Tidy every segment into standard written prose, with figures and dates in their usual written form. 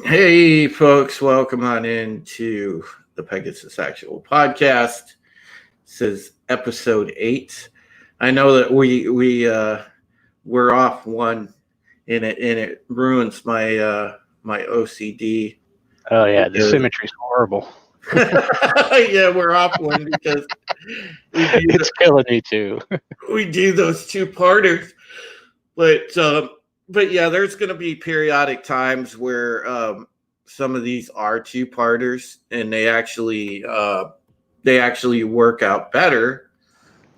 Hey, folks, welcome on into the Pegasus Actual Podcast. This is episode 8. I know that we're off one, and it ruins my OCD Oh yeah, the because symmetry's horrible. yeah, we're off one because we do It's killing me too. we do those two-parters, but but yeah, there's going to be periodic times where some of these are two-parters, and they actually work out better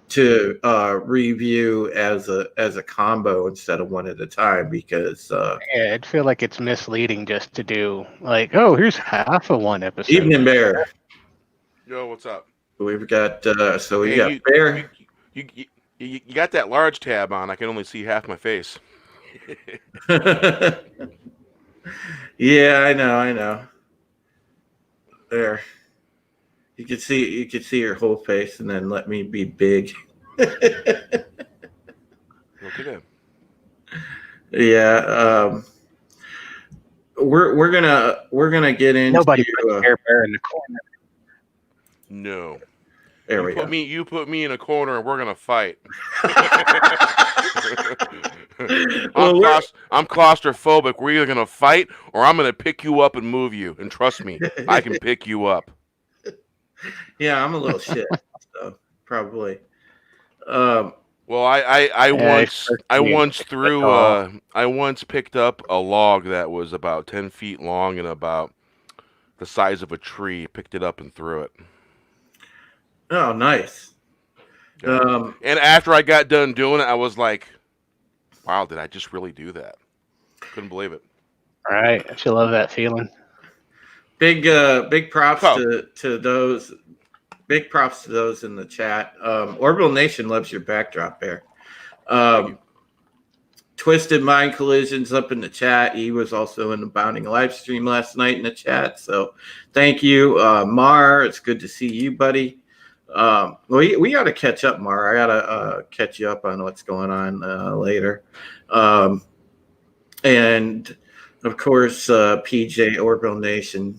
to review as a combo instead of one at a time because Yeah, I'd feel like it's misleading just to do like, oh, here's half of one episode. Evening Bear. Yo, what's up? We've got so we Hey, got you Bear. you, you you got that large tab on. I can only see half my face. Yeah, I know. There. You could see your whole face and then let me be big. Look at him. Yeah, we're gonna get into Nobody puts Bear Bear in the corner. No. there we go. You put me in a corner and we're gonna fight. Well, I'm claustrophobic. We're either gonna fight or I'm gonna pick you up and move you. And trust me, I can pick you up. yeah, I'm a little shit, so probably. Well, I Yeah, I once picked up a log that was about 10 feet long and about the size of a tree. Picked it up and threw it. Oh, nice. Yeah. And after I got done doing it, I was like, wow, did I just really do that? Couldn't believe it. Right, I should love that feeling. Big props to those. Big props to those in the chat. Orbital Nation loves your backdrop there. Twisted Mind Collisions up in the chat. He was also in the Bounding live stream last night in the chat. So thank you, Mar. It's good to see you, buddy. We got to catch up, Mar. I got to catch you up on what's going on later. And of course, PJ Orbital Nation,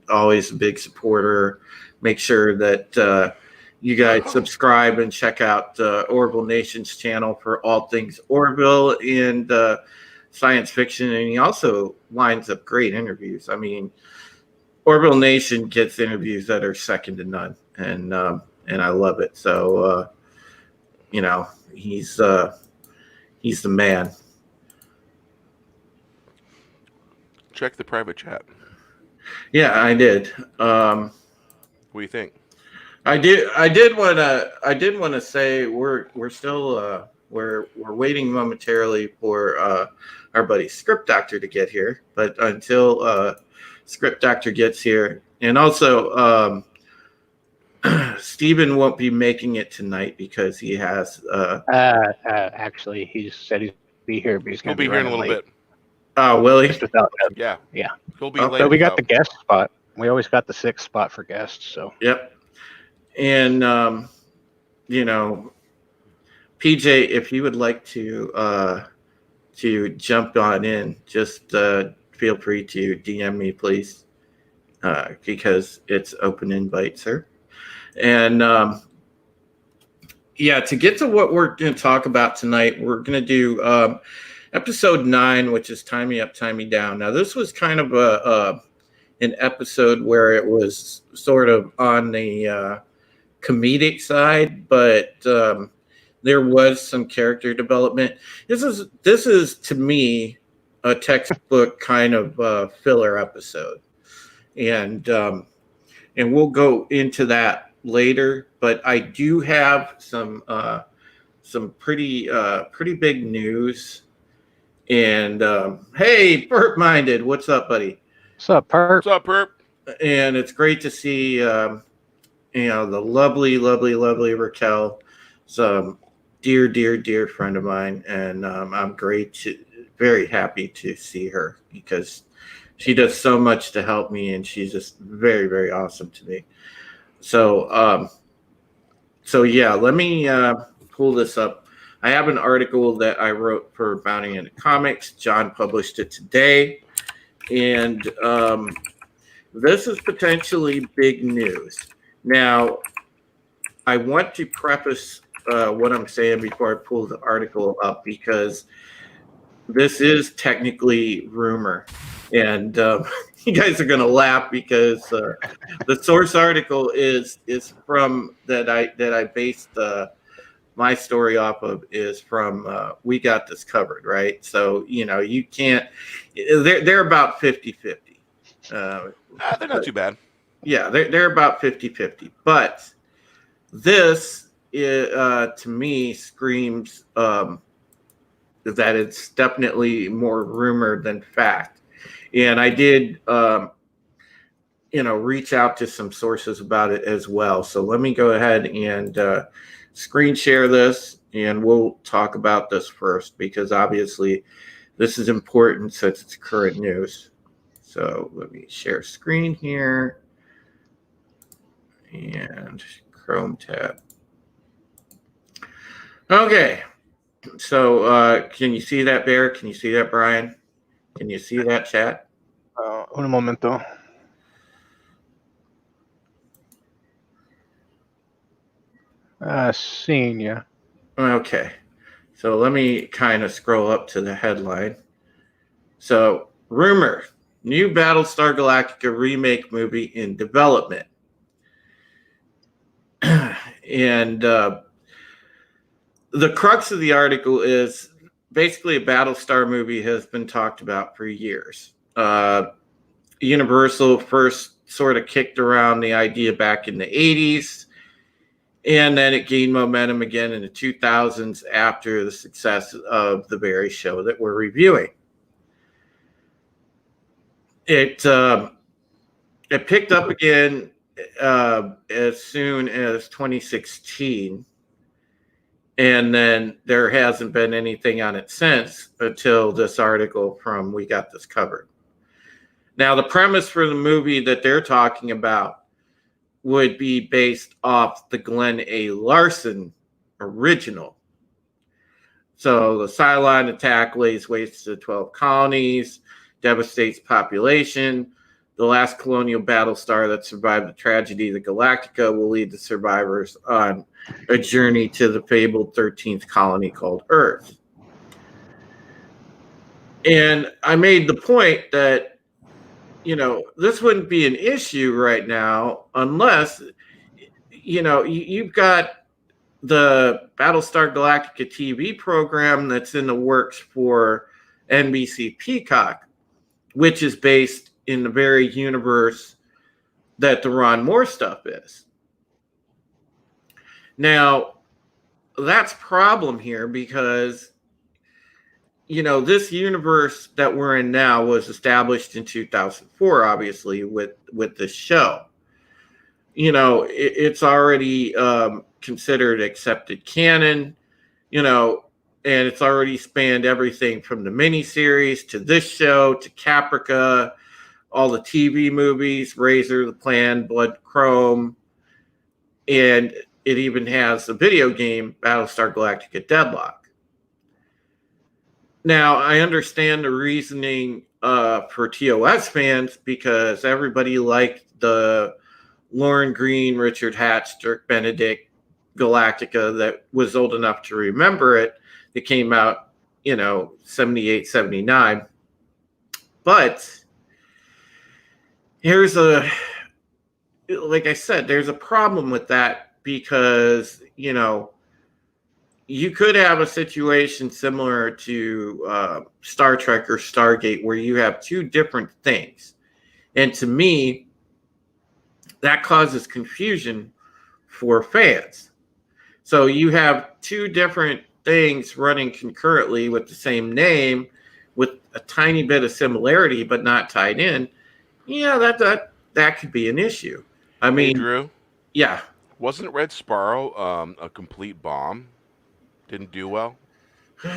always a big supporter. Make sure that you guys subscribe and check out Orbital Nation's channel for all things Orbital and science fiction. And he also lines up great interviews. I mean, Orbital Nation gets interviews that are second to none, and I love it. So he's the man. Check the private chat. Yeah, I did. What do you think? I did want to say we're still we're waiting momentarily for our buddy Script Doctor to get here, but until Script Doctor gets here, and also Steven won't be making it tonight because he has Actually, he said he'd be here, but He'll be here in a little bit. Oh, will he? Just without Yeah. He'll be Oh, late. But we got the guest spot. We always got the 6th spot for guests. So Yep. And PJ, if you would like to jump on in, just feel free to DM me, please, because it's open invite, sir. And to get to what we're going to talk about tonight, we're going to do episode 9, which is Tie Me Up, Tie Me Down. Now, this was kind of an episode where it was sort of on the comedic side, but there was some character development. This is to me a textbook kind of filler episode, and we'll go into that later. But I do have some pretty big news. And hey, Perp Minded, what's up, buddy? what's up, Perp? What's up, Perp? And it's great to see the lovely Raquel, some dear friend of mine, and I'm very happy to see her because she does so much to help me, and she's just very, very awesome to me. So yeah, let me pull this up. I have an article that I wrote for Bounty and Comics. John published it today. And this is potentially big news. Now, I want to preface what I'm saying before I pull the article up, because this is technically rumor. And you guys are going to laugh because the source article is from that I based my story off of is from We Got This Covered, right? So, you can't, they're about 50-50. They're not too bad. Yeah, they're about 50-50. But this, to me, screams that it's definitely more rumor than fact. And I did, reach out to some sources about it as well. So let me go ahead and screen share this, and we'll talk about this first, because obviously this is important since it's current news. So let me share screen here and Chrome tab. Okay. So can you see that, Bear? Can you see that, Brian? Can you see that, chat? Un momento. Seen ya. Okay. So let me kind of scroll up to the headline. So, rumor, new Battlestar Galactica remake movie in development. And the crux of the article is basically a Battlestar movie has been talked about for years. Universal first sort of kicked around the idea back in the 80s, and then it gained momentum again in the 2000s after the success of the very show that we're reviewing. It picked up again as soon as 2016, and then there hasn't been anything on it since until this article from We Got This Covered. Now, the premise for the movie that they're talking about would be based off the Glenn A. Larson original. So the Cylon attack lays waste to 12 colonies, devastates population. The last colonial Battlestar that survived the tragedy of the Galactica will lead the survivors on a journey to the fabled 13th colony called Earth. And I made the point that, this wouldn't be an issue right now unless, you've got the Battlestar Galactica TV program that's in the works for NBC Peacock, which is based in the very universe that the Ron Moore stuff is. Now, that's a problem here because, this universe that we're in now was established in 2004, obviously, with this show. It's already considered accepted canon, and it's already spanned everything from the miniseries to this show to Caprica, all the TV movies, Razor, The Plan, Blood Chrome, and it even has a video game, Battlestar Galactica Deadlock. Now, I understand the reasoning for TOS fans because everybody liked the Lauren Green, Richard Hatch, Dirk Benedict Galactica that was old enough to remember it. It came out, 78, 79. But like I said, there's a problem with that because, you could have a situation similar to Star Trek or Stargate where you have two different things. And to me, that causes confusion for fans. So you have two different things running concurrently with the same name with a tiny bit of similarity but not tied in. Yeah, that could be an issue. I mean, hey, Drew? Yeah. Wasn't Red Sparrow a complete bomb? Didn't do well? That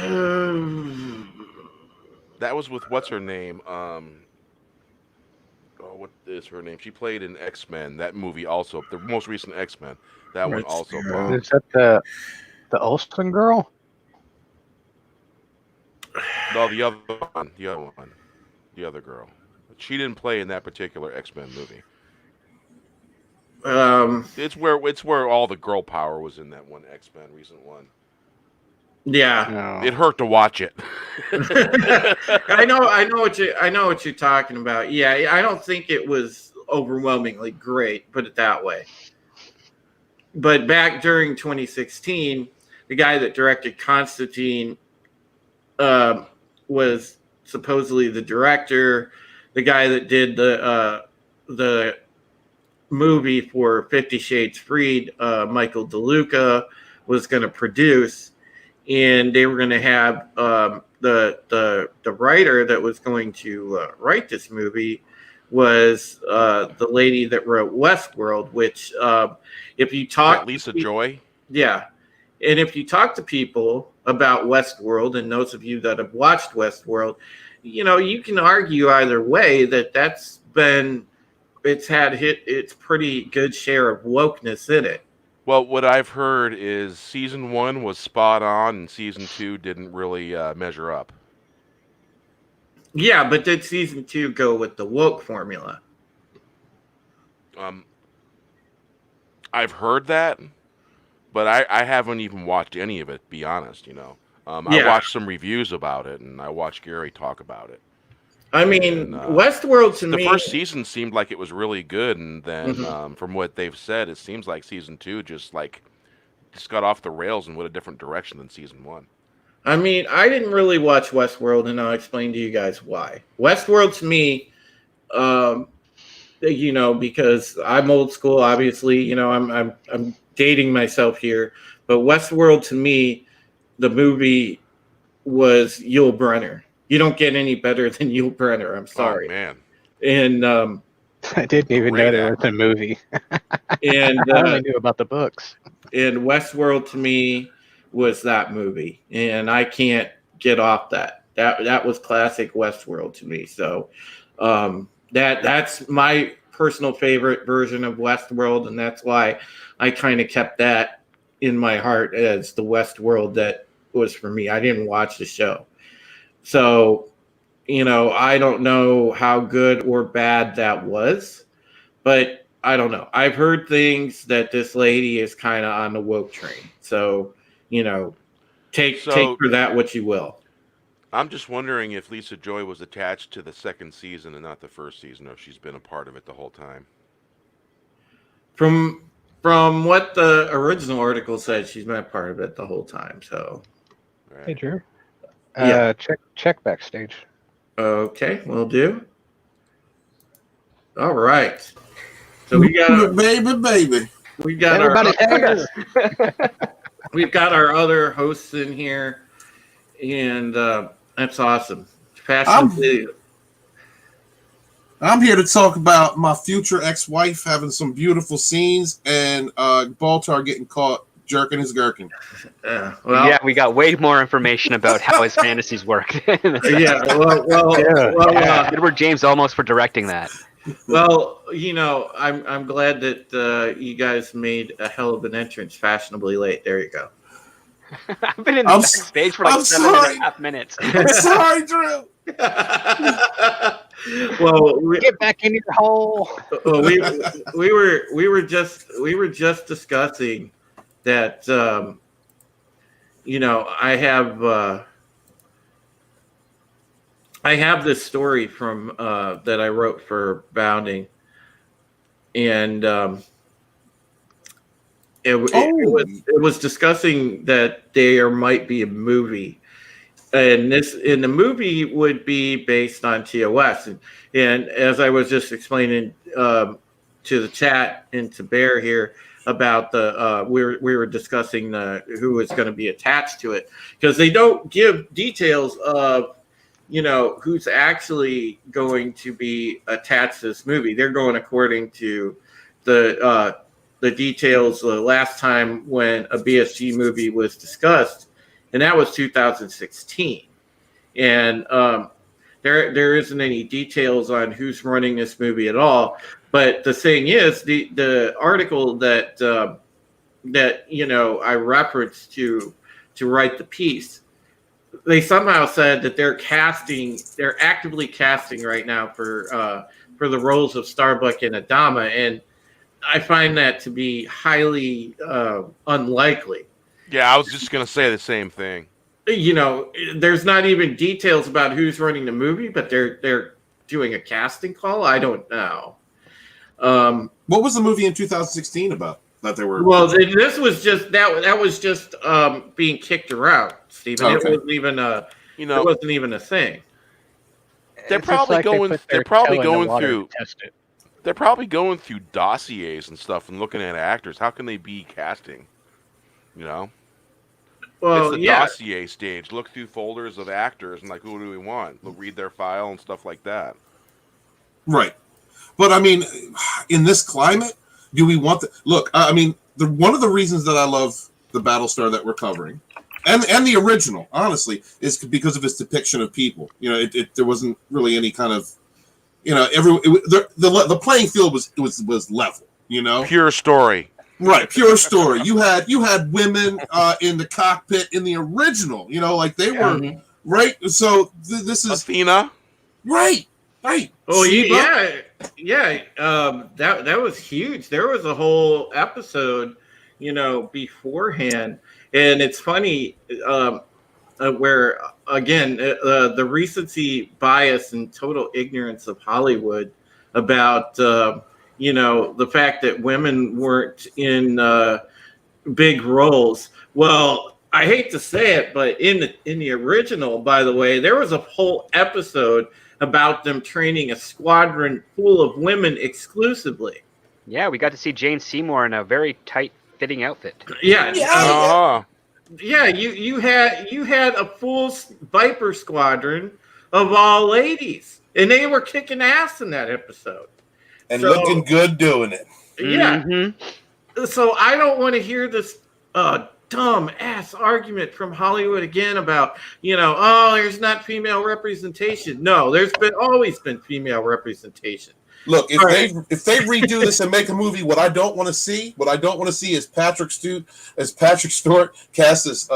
was with what's her name? What is her name? She played in X-Men. That movie also, the most recent X-Men. That one also bombed. Is that the Olsen girl? No, the other one. The other girl. She didn't play in that particular X-Men movie. It's where all the girl power was in that one X-Men recent one. Yeah, It hurt to watch it. I know what you're talking about. Yeah, I don't think it was overwhelmingly great, put it that way. But back during 2016, the guy that directed Constantine was supposedly the director. The guy that did the movie for 50 Shades Freed, Michael DeLuca, was going to produce, and they were going to have the writer that was going to write this movie was the lady that wrote Westworld, which if you talk Lisa Joy. Yeah. And if you talk to people about Westworld, and those of you that have watched Westworld, you can argue either way that it's had its pretty good share of wokeness in it. Well, what I've heard is season 1 was spot on, and season 2 didn't really measure up. Yeah, but did season 2 go with the woke formula? I've heard that, but I haven't even watched any of it, be honest, I watched some reviews about it, and I watched Gary talk about it. I mean, Westworld to me... The first season seemed like it was really good, and then from what they've said, it seems like season 2 just got off the rails and went a different direction than season 1. I mean, I didn't really watch Westworld, and I'll explain to you guys why. Westworld to me, because I'm old school, obviously, I'm dating myself here, but Westworld to me, the movie was Yul Brynner. You don't get any better than Yul Brynner. I'm sorry. Oh, man. And I didn't even know there was a movie. And I only knew about the books. And Westworld to me was that movie, and I can't get off that. That was classic Westworld to me. So that's my personal favorite version of Westworld, and that's why I kind of kept that in my heart as the Westworld that was for me. I didn't watch the show. So, I don't know how good or bad that was, but I don't know. I've heard things that this lady is kind of on the woke train. So, take for that what you will. I'm just wondering if Lisa Joy was attached to the second season and not the first season, or if she's been a part of it the whole time. From what the original article said, she's been a part of it the whole time. So, right. Hey, Drew. Yeah. Check backstage. Okay, will do. All right. So we got baby. We got everybody tag us. We've got our other hosts in here, and that's awesome. I'm here to talk about my future ex-wife having some beautiful scenes and Baltar getting caught jerking his gherkin. Yeah, we got way more information about how his fantasies work. Edward James Olmos for directing that. Well, I'm glad that you guys made a hell of an entrance fashionably late. There you go. I've been in the backstage for like 7.5 minutes. I'm sorry, Drew. Well, get back in your hole. Well, we were just discussing that. I have this story from that I wrote for Bounding, and it was discussing that there might be a movie, and the movie would be based on TOS, and as I was just explaining to the chat and to Bear here about we were discussing who was going to be attached to it, because they don't give details of who's actually going to be attached to this movie. They're going according to the details the last time when a BSG movie was discussed, and that was 2016. And there isn't any details on who's running this movie at all. But the thing is, the article that I referenced to write the piece they somehow said that they're actively casting right now for the roles of Starbuck and Adama, and I find that to be highly unlikely. Yeah, I was just gonna say the same thing. There's not even details about who's running the movie, but they're doing a casting call. I don't know. What was the movie in 2016 about that they were? Well, this was just that was just being kicked around, Stephen. Okay. It wasn't even it wasn't even a thing. They're probably going through dossiers and stuff and looking at actors. How can they be casting? Well, it's the dossier stage. Look through folders of actors and who do we want? We'll read their file and stuff like that. Right. But I mean, in this climate, do we want look, I mean, one of the reasons that I love the Battlestar that we're covering and the original, honestly, is because of its depiction of people. There wasn't really any kind of, the playing field was level, Pure story. Right, pure story. You had women in the cockpit in the original. They were right. So this is Athena. Right. Oh, that was huge. There was a whole episode, beforehand, and it's funny where again the recency bias and total ignorance of Hollywood about. The fact that women weren't in big roles. Well, I hate to say it, but in the original, by the way, there was a whole episode about them training a squadron full of women exclusively. Yeah, we got to see Jane Seymour in a very tight-fitting outfit. Yeah. Yeah. You had a full Viper squadron of all ladies, and they were kicking ass in that episode. And looking good doing it. Yeah. Mm-hmm. So I don't want to hear this dumb ass argument from Hollywood again about, there's not female representation. No, there's always been female representation. Look, if they redo this and make a movie, what I don't want to see is Patrick Stewart cast as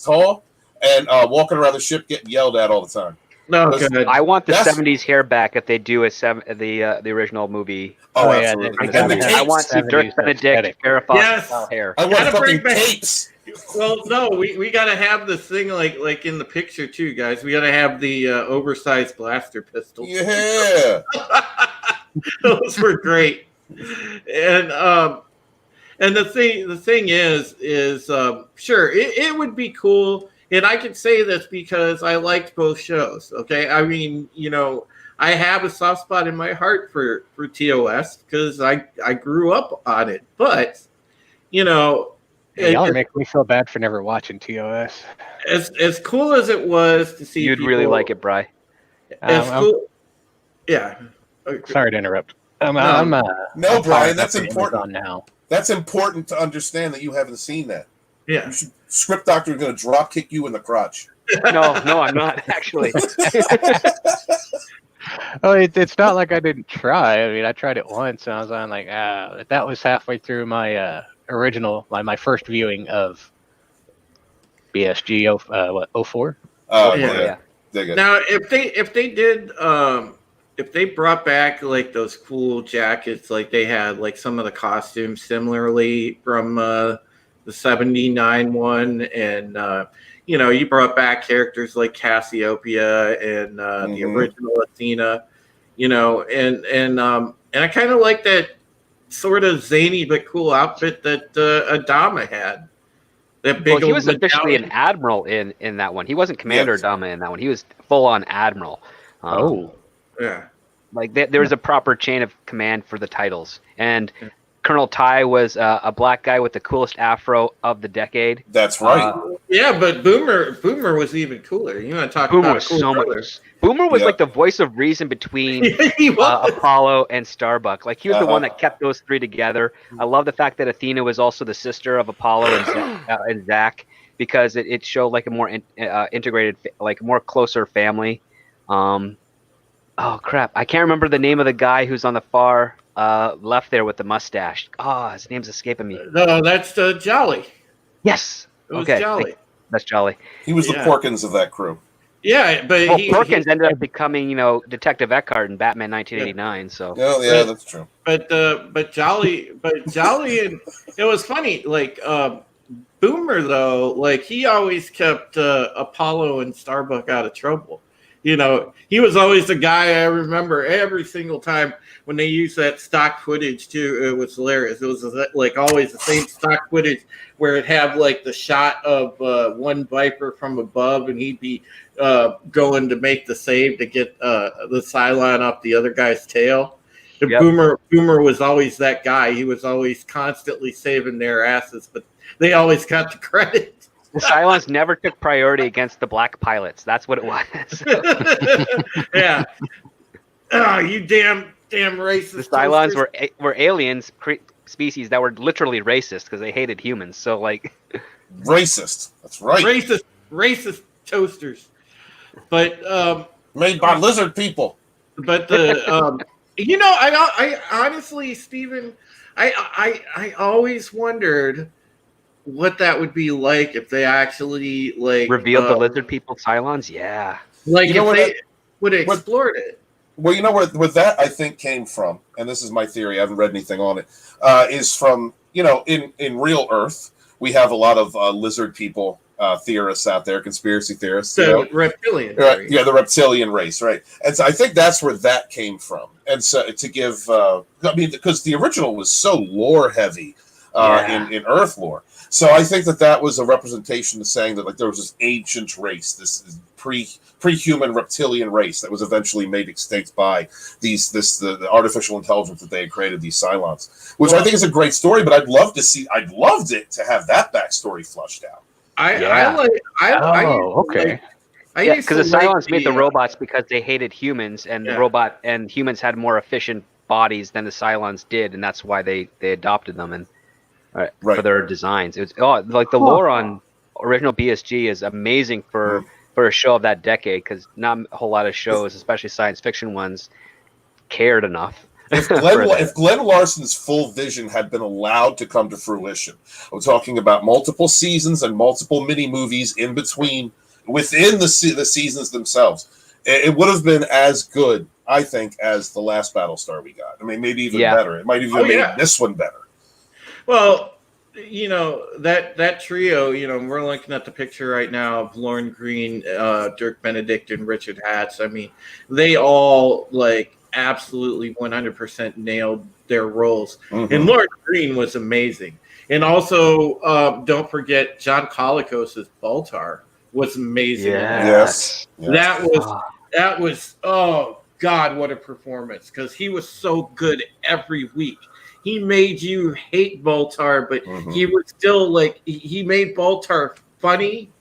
tall and walking around the ship getting yelled at all the time. No, good. I want the 70s hair back if they do the original movie. Oh, absolutely. I want to see Dirk Benedict, Farrah Fawcett hair. I want fucking tapes. Well, no, we got to have this thing like in the picture too, guys. We got to have the oversized blaster pistols. Yeah. Those were great. And the thing is sure, it would be cool. And I can say this because I liked both shows. Okay, I mean, I have a soft spot in my heart for TOS because I grew up on it. But y'all are making me feel bad for never watching TOS. As cool as it was to see, you'd really like it, Bri. Cool. Yeah. Sorry to interrupt. No, Brian, that's important. On now. That's important to understand that you haven't seen that. Yeah. Script doctor is going to drop kick you in the crotch. No, I'm not actually. Oh, it's not like I didn't try. I mean, I tried it once, and I was on that was halfway through my original, my first viewing of BSG 04. Oh yeah. Now, if they brought back those cool jackets, like they had some of the costumes similarly from the 79 one, and you brought back characters like Cassiopeia and the original Athena, and I kind of like that sort of zany but cool outfit that Adama had. That big. Well, he was officially an admiral in that one. He wasn't Commander Adama in that one. He was full on admiral. Yeah. There was a proper chain of command for the titles, and Colonel Tigh was a black guy with the coolest afro of the decade. That's right. Yeah, but Boomer was even cooler. You want to talk Boomer about was cool so brothers. much. Boomer was like the voice of reason between Apollo and Starbuck. He was the one that kept those three together. I love the fact that Athena was also the sister of Apollo and Zach, because it showed a more integrated, more closer family. Oh crap! I can't remember the name of the guy who's on the far left there with the mustache. His name's escaping me. No, that's Jolly. Yes. It was Jolly. That's Jolly. He was the Yeah. Porkins of that crew. Yeah, but Well, Perkins ended up becoming, Detective Eckhart in Batman 1989. So. Oh, yeah, that's true. but Jolly, and it was funny. Like Boomer though, like he always kept Apollo and Starbuck out of trouble. He was always the guy. I remember every single time when they used that stock footage too. It was hilarious. It was like always the same stock footage where it had like the shot of one Viper from above, and he'd be going to make the save to get the Cylon off the other guy's tail. And Yep. Boomer was always that guy. He was always constantly saving their asses, but they always got the credit. The Cylons never took priority against the black pilots. That's what it was. Yeah. Oh, you damn racist. The Cylons toasters. were aliens, species that were literally racist because they hated humans. So like, Racist. That's right. racist toasters. But Made by lizard people. but the I honestly, Stephen, I always wondered what that would be like if they actually revealed the lizard people Cylons. Yeah. Like You know if what they would have explored it. Well, where that I think came from, and this is my theory, I haven't read anything on it, is from, in real Earth, we have a lot of lizard people theorists out there, conspiracy theorists. The reptilian right? race. Yeah, the reptilian race, right? And so I think that's where that came from. And so to give, because the original was so lore heavy in Earth lore. So I think that was a representation of saying that like there was this ancient race, this pre-human reptilian race that was eventually made extinct by the artificial intelligence that they had created, these Cylons, which I think is a greid story. But I'd loved it to have that backstory flushed out. Okay. Because the Cylons made the robots because they hated humans, and the humans had more efficient bodies than the Cylons did, and that's why they adopted them and for their designs. It was like the lore on original BSG is amazing for a show of that decade, because not a whole lot of shows, especially science fiction ones, cared enough. If Glenn Larson's full vision had been allowed to come to fruition, I'm talking about multiple seasons and multiple mini movies in between, within the seasons themselves, it would have been as good, I think, as the last Battlestar we got. I mean, maybe even better. It might even have made this one better. Well, that trio, we're looking at the picture right now of Lorne Green, Dirk Benedict, and Richard Hatch. I mean, they all absolutely 100% nailed their roles. Mm-hmm. And Lorne Green was amazing. And also, don't forget John Colicos as Baltar was amazing. Yes. That was oh God, what a performance, because he was so good every week. He made you hate Baltar, but he was still he made Baltar funny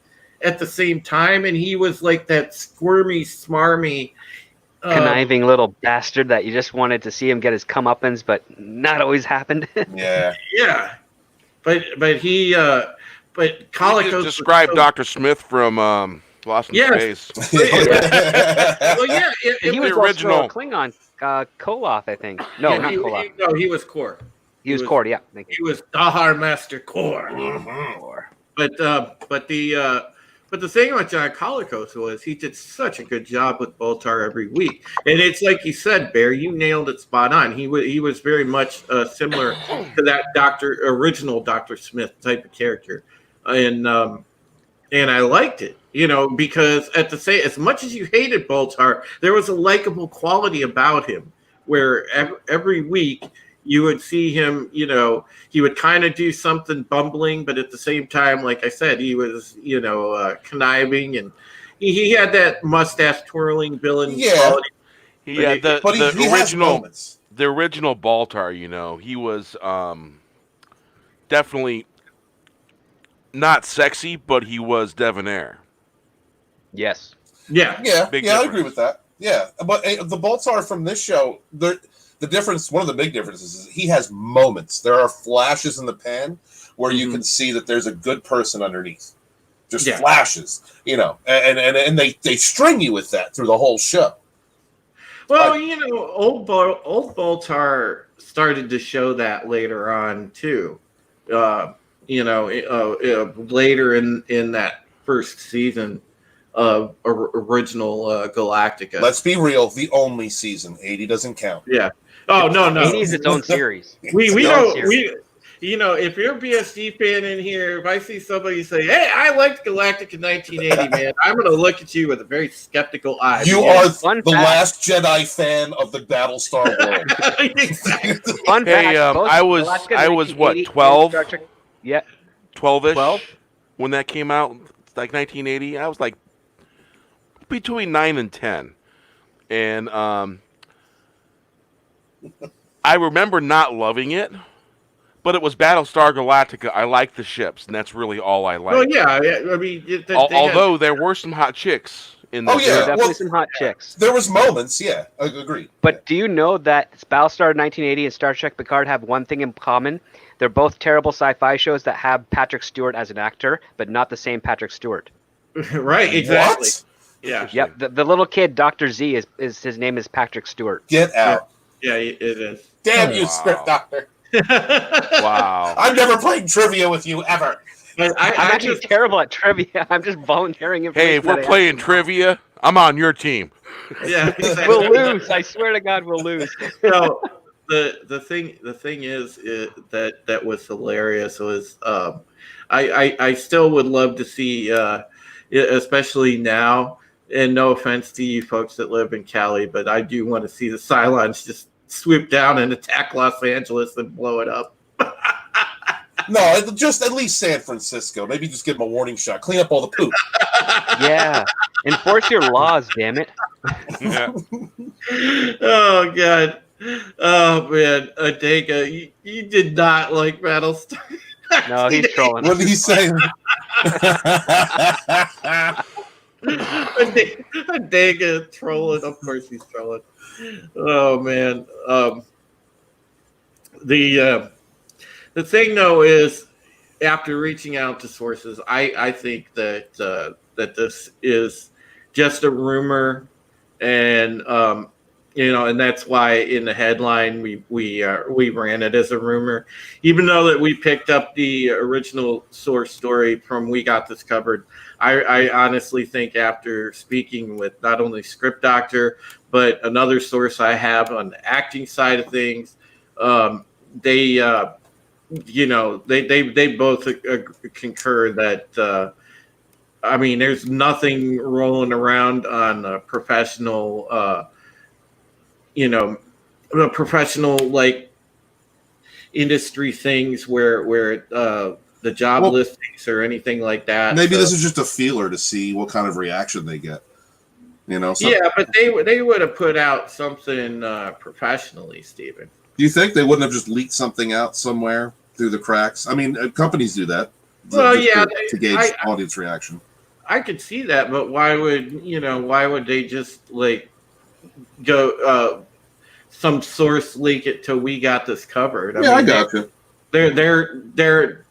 at the same time, and he was like that squirmy, smarmy, conniving little bastard that you just wanted to see him get his comeuppance, but not always happened. Yeah. But Colicos describe Dr. Smith from Lost in Space. Well, yeah, he was original also a Klingon. Koloth, I think. No, not Koloth. No, he was Kor. He was Kor, yeah. He was Dahar Master Kor. But the thing with John Colicos was he did such a good job with Baltar every week, and it's like you said, Bear, you nailed it spot on. He was very much similar to that original Dr. Smith type of character, and I liked it. Because as much as you hated Baltar, there was a likable quality about him where every week you would see him, he would kind of do something bumbling, but at the same time, like I said, he was, conniving, and he had that mustache twirling villain quality. The original Baltar, he was definitely not sexy, but he was debonair. Yes. Yeah, I agree with that. Yeah, but the Baltar from this show, the difference, one of the big differences is he has moments. There are flashes in the pan where you can see that there's a good person underneath. Just flashes, and they string you with that through the whole show. Well, old Baltar started to show that later on too. Later in that first season of original Galactica. Let's be real. The only season. 80 doesn't count. Yeah. Oh no. 80 is its own series. We It's don't its own series. if you're a BSG fan in here, if I see somebody say, "Hey, I liked Galactic in 1980," man, I'm going to look at you with a very skeptical eye. You are the last Jedi fan of the Battlestar world. Exactly. Fun Hey, fact, both I was Galactica what, 1980 and 12? Star Trek- Yeah, 12-ish 12? when that came out, like 1980. I was like between 9 and 10, and I remember not loving it, but it was Battlestar Galactica. I liked the ships, and that's really all I liked. Well, yeah. I mean, Although there were some hot chicks in Oh, this. yeah. There were definitely well, some hot chicks. There was moments, yeah. I agree. But do you know that Battlestar 1980 and Star Trek Picard have one thing in common? They're both terrible sci-fi shows that have Patrick Stewart as an actor, but not the same Patrick Stewart. right. Exactly. What? Yeah. Yep, the little kid, Dr. Z, is his name is Patrick Stewart. Get out. Yeah. It is. Damn you, Wow. script doctor. Wow. I've never played trivia with you ever. But I'm I actually just, terrible at trivia. I'm just volunteering information. Hey, if we're that I playing actually trivia, I'm on your team. yeah. know. Exactly. We'll lose. I swear to God, we'll lose. So the thing is that was hilarious was I still would love to see especially now, and no offense to you folks that live in Cali, but I do want to see the Cylons just swoop down and attack Los Angeles and blow it up. No, just at least San Francisco. Maybe just give them a warning shot. Clean up all the poop. Yeah, enforce your laws, damn it. Yeah. Oh god. Oh man, Adega, you did not like Battlestar. No, he's trolling. What did he say? Adega trolling. Of course he's trolling. Oh man. The thing though is, after reaching out to sources, I think that that this is just a rumor, and and that's why in the headline we ran it as a rumor, even though that we picked up the original source story from We Got This Covered. I honestly think after speaking with not only Script Doctor but another source I have on the acting side of things, they both concur that I mean, there's nothing rolling around on professional professional like industry things where the job listings or anything like that. Maybe this is just a feeler to see what kind of reaction they get. Yeah, but they would have put out something professionally, Stephen. Do you think they wouldn't have just leaked something out somewhere through the cracks? I mean, companies do that. Well, to gauge audience reaction. I could see that, but why would they just like go some source leak it till We Got This Covered? I got you. They're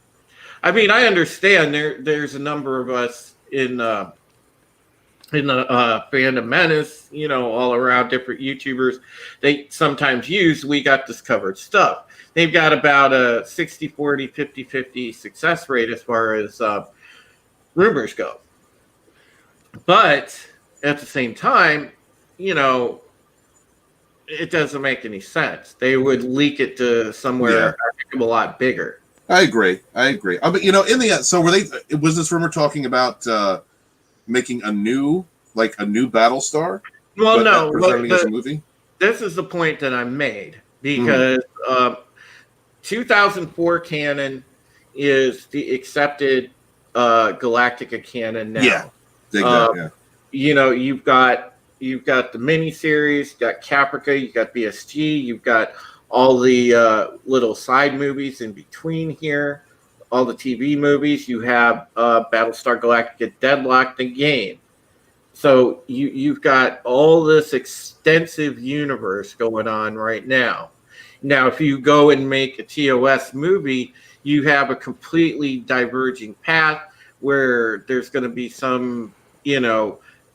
I mean, I understand there's a number of us in the Fandom Menace, all around, different YouTubers. They sometimes use We Got This Covered stuff. They've got about a 60-40, 50-50 success rate as far as rumors go. But at the same time, it doesn't make any sense. They would leak it to somewhere a lot bigger. I agree. But in the end, so was this rumor talking about making a new Battlestar? Well, no. Presenting as a movie? This is the point that I made, because 2004 canon is the accepted Galactica canon now. Yeah. You've got the miniseries, you've got Caprica, you've got BSG, you've got all the little side movies in between here, all the TV movies. You have Battlestar Galactica Deadlock, the game. So you've got all this extensive universe going on right now. Now, if you go and make a TOS movie, you have a completely diverging path where there's going to be some,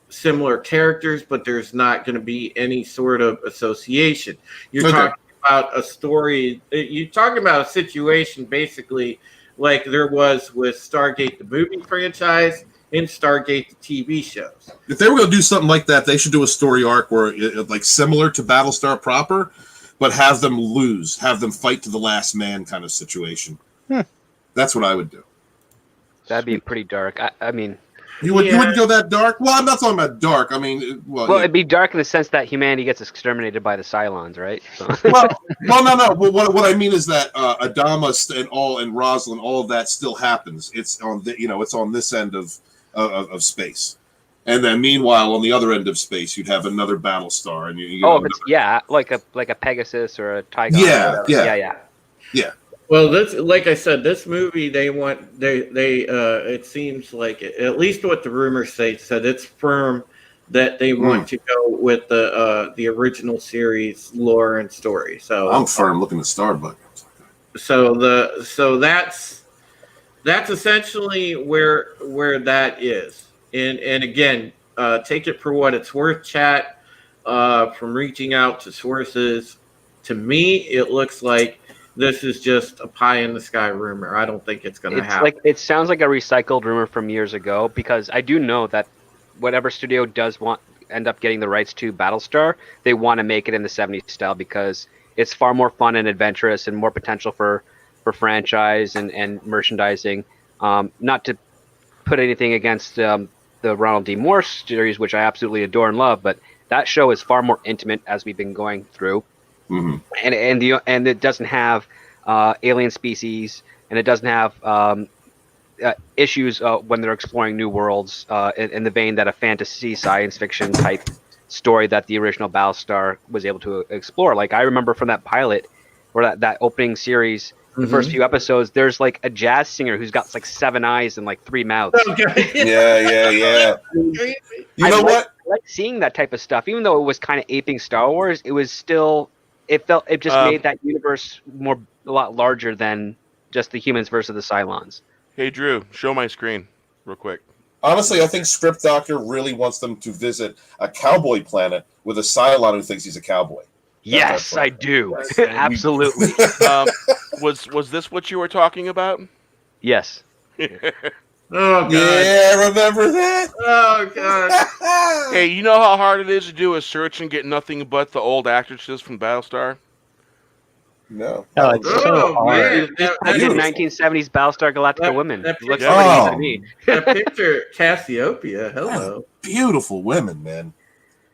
similar characters, but there's not going to be any sort of association. You're talking about a story. You're talking about a situation basically like there was with Stargate, the movie franchise, in Stargate the TV shows. If they were going to do something like that, they should do a story arc where, like similar to Battlestar proper, but have them lose, have them fight to the last man kind of situation. That's what I would do. That'd be pretty dark. I mean, you wouldn't go that dark. Well, I'm not talking about dark. I mean, it'd be dark in the sense that humanity gets exterminated by the Cylons, right? So. no. What I mean is that Adama and Roslin, all of that still happens. It's on it's on this end of space, and then meanwhile on the other end of space, you'd have another Battlestar, and like a Pegasus or a Tigh. Yeah. Well, like I said, this movie they it seems like at least what the rumors said it's firm that they want to go with the original series lore and story. So I'm firm looking at Starbuck. So that's essentially where that is. And again, take it for what it's worth, chat. From reaching out to sources, to me, it looks like this is just a pie in the sky rumor. I don't think it's going to happen. It sounds like a recycled rumor from years ago, because I do know that whatever studio does end up getting the rights to Battlestar, they want to make it in the 70s style because it's far more fun and adventurous and more potential for franchise and merchandising. Not to put anything against the Ronald D. Moore series, which I absolutely adore and love, but that show is far more intimate as we've been going through. Mm-hmm. And it doesn't have alien species, and it doesn't have issues when they're exploring new worlds in the vein that a fantasy science fiction type story that the original Battlestar was able to explore. Like I remember from that pilot or that opening series, the first few episodes, there's like a jazz singer who's got like 7 eyes and like 3 mouths. Okay. Yeah. You know what? I like seeing that type of stuff, even though it was kind of aping Star Wars. It was still. It just made that universe a lot larger than just the humans versus the Cylons. Hey, Drew, show my screen real quick. Honestly, I think Script Doctor really wants them to visit a cowboy planet with a Cylon who thinks he's a cowboy. Yes, I do. Absolutely. Was this what you were talking about? Yes. Oh, God. Yeah, remember that? Oh, God. Hey, you know how hard it is to do a search and get nothing but the old actresses from Battlestar? No. Oh, it's so hard. Man. That's 1970s Battlestar Galactica women. That Looks picture- like to me. That picture, Cassiopeia. Hello. Beautiful women, man.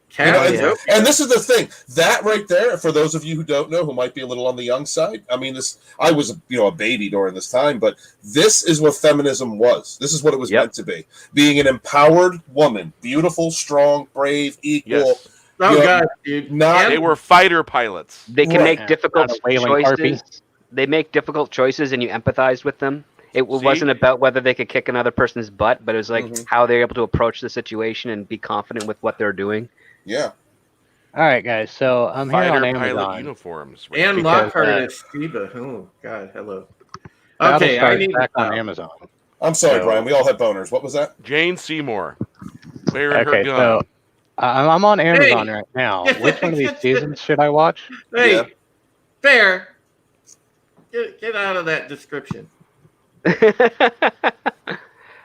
Cassiopeia. And this is the thing, that right there, for those of you who don't know, who might be a little on the young side, I mean, I was a baby during this time, but this is what feminism was. This is what it was meant to be. Being an empowered woman, beautiful, strong, brave, equal. Yes. Oh, God, dude. They were fighter pilots. They can make difficult Not a whaling harpy. choices. They make difficult choices, and you empathize with them. It wasn't about whether they could kick another person's butt, but it was like how they're able to approach the situation and be confident with what they're doing. Yeah. All right, guys. So I'm here on Fighter pilot Amazon. uniforms. And Because, Lockhart is Shiva. Oh, God, hello. Okay, I Battlestar's need back on Amazon. I'm sorry, So- Brian. We all had boners. What was that? Jane Seymour. Baron Okay, her gun. so I'm on Amazon right now. Which one of these seasons should I watch? Hey, Yeah. Fair. Get out of that description.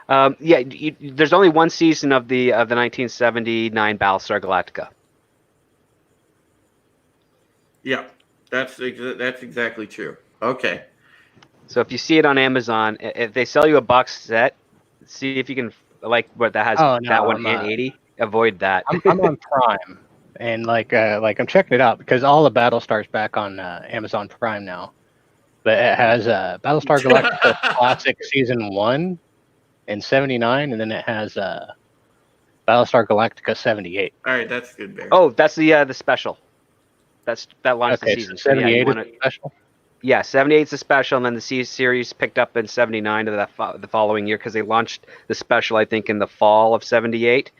There's only one season of the 1979 Battlestar Galactica. Yeah, that's exactly true. Okay. So if you see it on Amazon, if they sell you a box set, see if you can like what that has that one and 80. Avoid that. I'm on Prime, and like I'm checking it out because all the Battlestar's back on Amazon Prime now. But it has Battlestar Galactica Classic Season 1 in 79, and then it has Battlestar Galactica 78. All right, that's good, Bear. Oh, that's the special. That launched Okay, the season. so 78 is special? Yeah, 78 is a special, and then the series picked up in 79 to the following year because they launched the special, I think, in the fall of 78.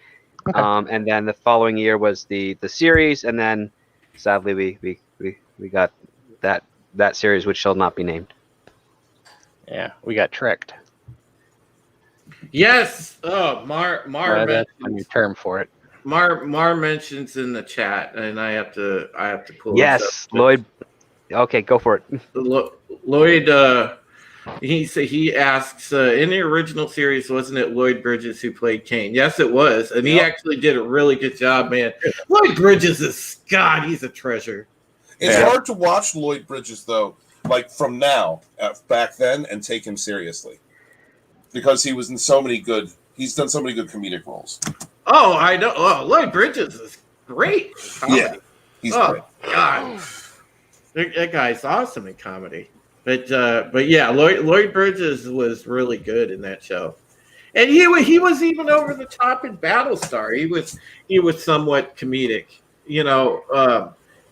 Okay. And then the following year was the series, and then sadly we got that series, which shall not be named. Yeah, we got tricked. Yes. Oh, Mar That's a new term for it. Mar mentions in the chat, and I have to pull. Yes, this up. Lloyd. Okay, go for it. Lloyd he asks in the original series, wasn't it Lloyd Bridges who played Kane? Yes, it was, and he actually did a really good job, man. Lloyd Bridges is God, he's a treasure. It's hard to watch Lloyd Bridges though, like from now back then, and take him seriously because he was in so many good. He's done so many good comedic roles. Oh, I know. Oh, Lloyd Bridges is great. Yeah, he's great. God, that guy's awesome in comedy. But yeah, Lloyd Bridges was really good in that show, and he was even over the top in Battlestar. He was somewhat comedic,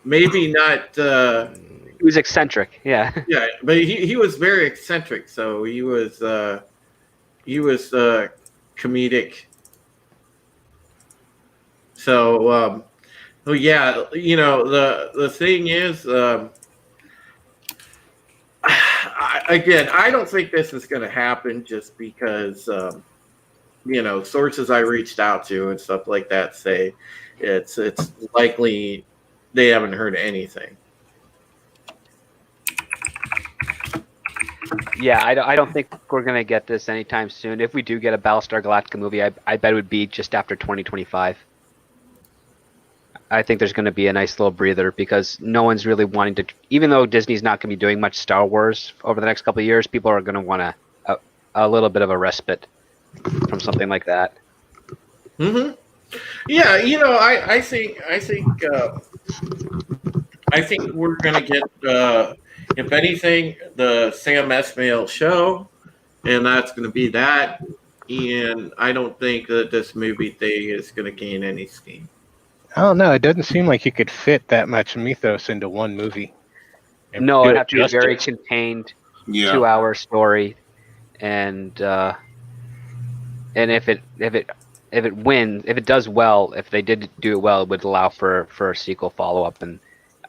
maybe not. He was eccentric, yeah. Yeah, but he was very eccentric, so he was comedic. So, yeah, the thing is. I don't think this is going to happen just because, sources I reached out to and stuff like that say it's likely they haven't heard anything. Yeah, I don't think we're going to get this anytime soon. If we do get a Battlestar Galactica movie, I bet it would be just after 2025. I think there's going to be a nice little breather because no one's really wanting to, even though Disney's not going to be doing much Star Wars over the next couple of years, people are going to want a little bit of a respite from something like that. Mm-hmm. Yeah, I think we're going to get, if anything, the Sam Esmail show, and that's going to be that. And I don't think that this movie thing is going to gain any steam. I don't know. It doesn't seem like you could fit that much mythos into one movie. No, it'd have to be a very contained 2-hour story, and if it wins, if it does well, if they did do it well, it would allow for a sequel follow up, and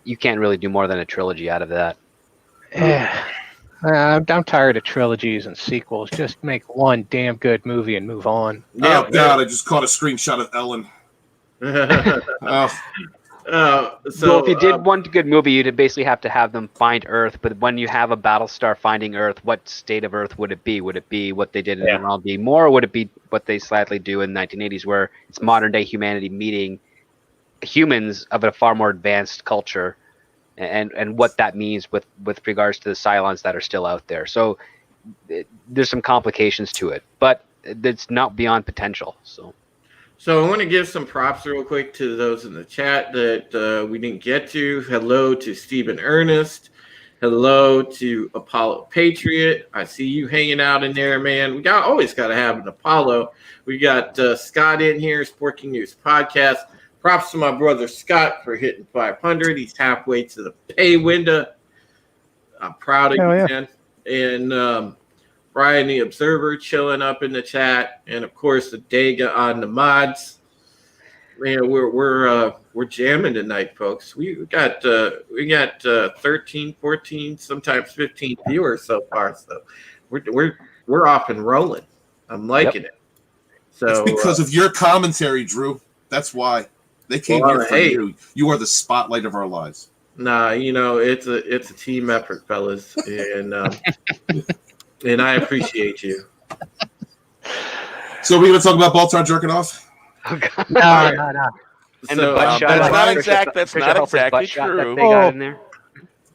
you can't really do more than a trilogy out of that. Yeah. I'm tired of trilogies and sequels. Just make one damn good movie and move on. Oh God! I just caught a screenshot of Ellen. So if you did one good movie, you'd basically have to have them find Earth. But when you have a Battlestar finding Earth, what state of Earth would it be? Would it be what they did in MLB more, or would it be what they slightly do in the 1980s, where it's modern day humanity meeting humans of a far more advanced culture, and what that means with regards to the Cylons that are still out there? So there's some complications to it, but it's not beyond potential. So I want to give some props real quick to those in the chat that we didn't get to. Hello to Stephen Ernest. Hello to Apollo Patriot. I see you hanging out in there, man. We always got to have an Apollo. We got Scott in here, Sporking News Podcast. Props to my brother Scott for hitting 500. He's halfway to the pay window. I'm proud of you, man. And Brian the Observer chilling up in the chat, and of course the Dega on the mods. Man, we're jamming tonight, folks. We got 13, 14, sometimes 15 viewers so far. So we're off and rolling. I'm liking it. So it's because of your commentary, Drew. That's why they came here for you. You are the spotlight of our lives. Nah, it's a team effort, fellas, and and I appreciate you. So we're going to talk about Baltar jerking off? Oh, God. No. And the butt shot. That's not exactly true. That they got in there.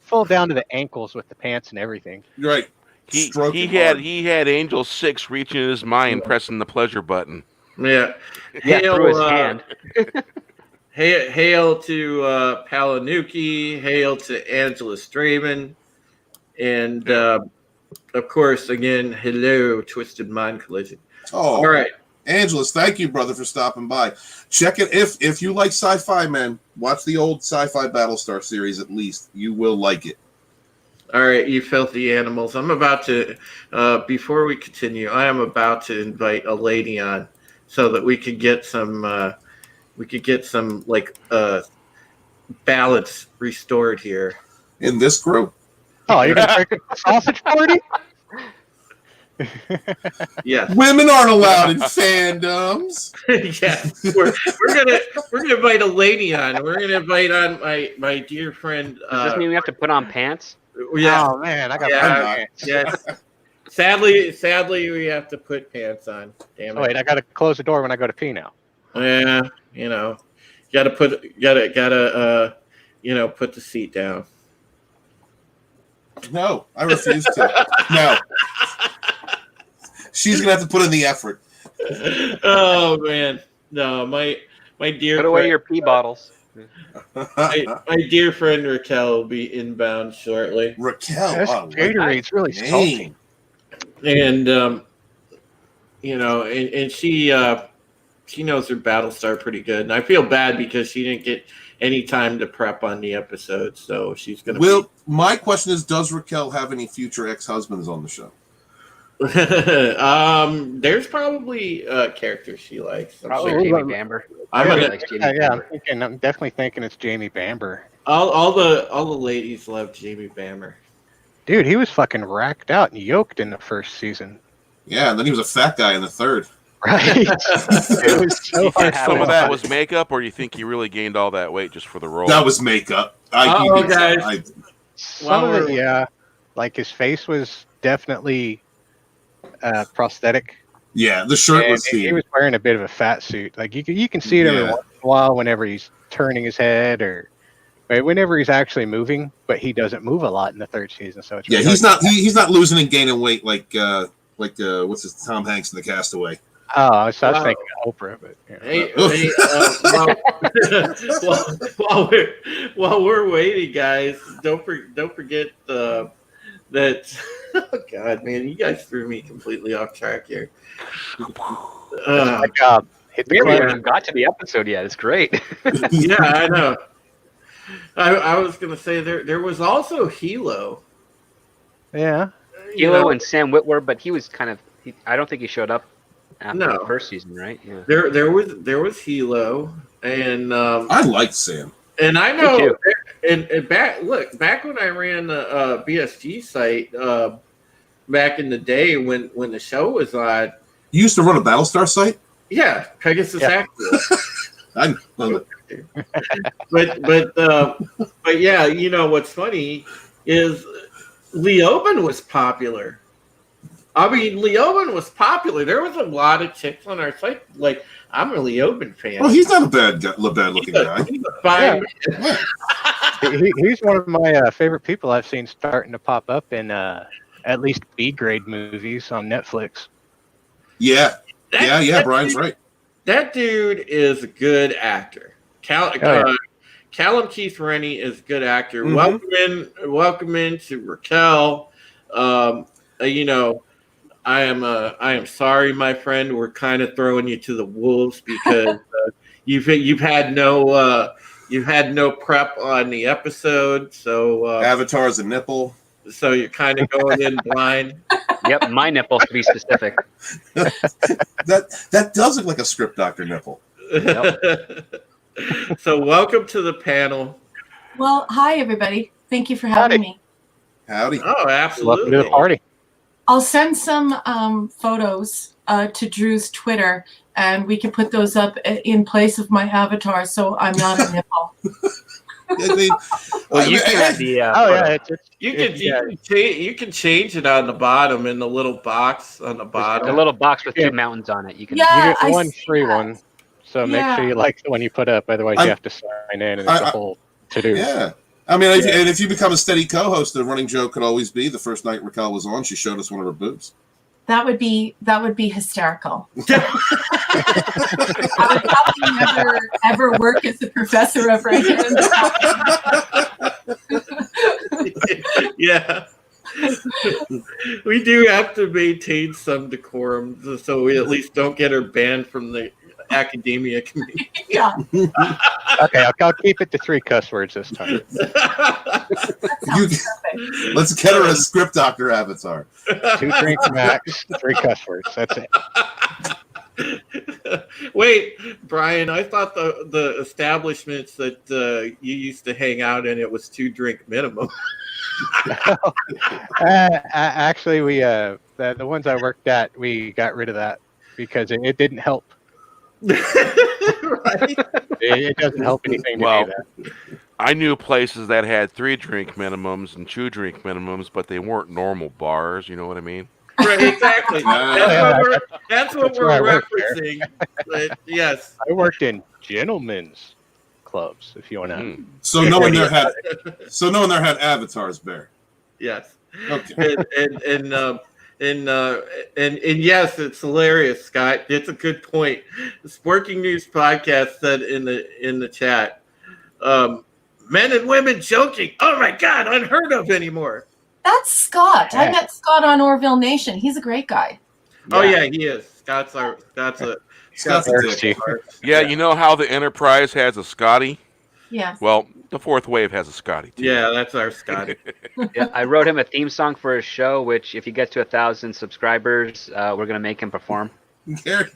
Full down to the ankles with the pants and everything. You're right. He had Angel 6 reaching in his mind, pressing the pleasure button. Yeah. Through his hand. Hail to Palanuki. Hail to Angela Strayman. And, of course, again, hello, Twisted Mind Collision. Oh, all right. Angelus, thank you, brother, for stopping by. Check it. If you like sci-fi, man, watch the old sci-fi Battlestar series at least. You will like it. All right, you filthy animals. I'm about to, before we continue, I am about to invite a lady on so that we could get some balance restored here. In this group? Oh, you're going to break a sausage party? Yes. Women aren't allowed in fandoms. Yes. We're gonna invite a lady on. We're gonna invite on my dear friend. Does this mean we have to put on pants? Yeah. Oh man, I got pants. Yes. Sadly, we have to put pants on. Damn it. Oh, wait, I got to close the door when I go to pee now. Yeah, gotta put the seat down. No, I refuse to. No. She's gonna have to put in the effort. Oh man, no, my dear. Put away friend, your pee bottles. my dear friend Raquel will be inbound shortly, Raquel, This Gatorade's really salty. and and she knows her Battlestar pretty good, and I feel bad because she didn't get any time to prep on the episode, so she's gonna. My question is, does Raquel have any future ex-husbands on the show? There's probably characters she likes. Probably Oh, Jamie Bamber. I'm definitely thinking it's Jamie Bamber. All the ladies love Jamie Bamber. Dude, he was fucking racked out and yoked in the first season. Yeah, and then he was a fat guy in the third. Right? It was so Do you think hard. some of that was makeup, or do you think he really gained all that weight just for the role? That was makeup. Guys. Some of it, yeah. Like his face was definitely prosthetic. Yeah, the shirt And was he seen. was wearing a bit of a fat suit. Like you can see it every once in a while whenever he's turning his head or whenever he's actually moving, but he doesn't move a lot in the third season. So it's Yeah, he's not losing and gaining weight like what's his Tom Hanks in The Castaway. Oh, I was thinking of Oprah, but while we're waiting, guys, don't forget that. Oh God, man, you guys threw me completely off track here. my job. Hit We the haven't button. even got to the episode yet. It's great. Yeah, I know. I was gonna say there was also Hilo. Yeah. Hilo and Sam Witwer, but he was kind of. I don't think he showed up after No. the first season, right? Yeah. There was Hilo, and I liked Sam. and I Me know, too. and back when I ran the BSG site back in the day when the show was on. You used to run a Battlestar site? Yeah, Pegasus Yeah. Active. I love it. but yeah, what's funny is Leoben was popular. I mean, Leoben was popular. There was a lot of chicks on our site. Like, I'm a Leoben fan. Well, he's not a bad looking guy. He's a fine man. He's one of my favorite people I've seen starting to pop up in at least B-grade movies on Netflix. Yeah, That Brian's dude, right. That dude is a good actor. Callum Keith Rennie is a good actor. Mhm. Welcome in to Raquel. I am sorry, my friend. We're kind of throwing you to the wolves because you've had no prep on the episode, so Avatar's a nipple. so you're kind of going in blind. Yep, my nipples to be specific. That does look like a script doctor nipple. So welcome to the panel. Well, hi everybody. Thank you for having me. Howdy. Oh, Welcome absolutely. to the party. I'll send some photos to Drew's Twitter, and we can put those up in place of my avatar, so I'm not a nipple. Well, you can have the. Oh yeah, You can change it on the bottom in the little box on the the bottom. little box with two mountains on it. You can. Yeah. you get I one see free that. one. So make sure you like the one you put up, otherwise you have to sign in and it's a whole to-do. Yeah. I mean, if you become a steady co-host, the running joke could always be the first night Raquel was on, she showed us one of her boobs. That would be hysterical. I would probably never work as a professor ever again. Yeah. We do have to maintain some decorum so we at least don't get her banned from the academia community. Yeah. Okay, I'll keep it to 3 cuss words this time. That sounds perfect. Let's get her a script doctor avatar. 2 drinks max, 3 cuss words. That's it. Wait, Brian, I thought the establishments that you used to hang out in, it was 2 drink minimum. Actually, we the ones I worked at, we got rid of that because it didn't help. Right? It doesn't help anything to Well, do that. I knew places that had 3 drink minimums and 2 drink minimums, but they weren't normal bars. You know what I mean? Right, exactly. That's what we're referencing. But yes. I worked in gentlemen's clubs, if you want to. So no one there had avatars, Bear. Yes. Okay. And yes, it's hilarious, Scott. It's a good point. This Working News podcast said in the chat, men and women joking. Oh my God, unheard of anymore. That's Scott. I met Scott on Orville Nation. He's a great guy. Oh yeah, he is. Scott's a dick. Yeah, you know how the Enterprise has a Scotty? Yeah. Well, the Fourth Wave has a Scotty too. Yeah, that's our Scotty. Yeah, I wrote him a theme song for his show, which if he gets to 1,000 subscribers, we're gonna make him perform. Gary.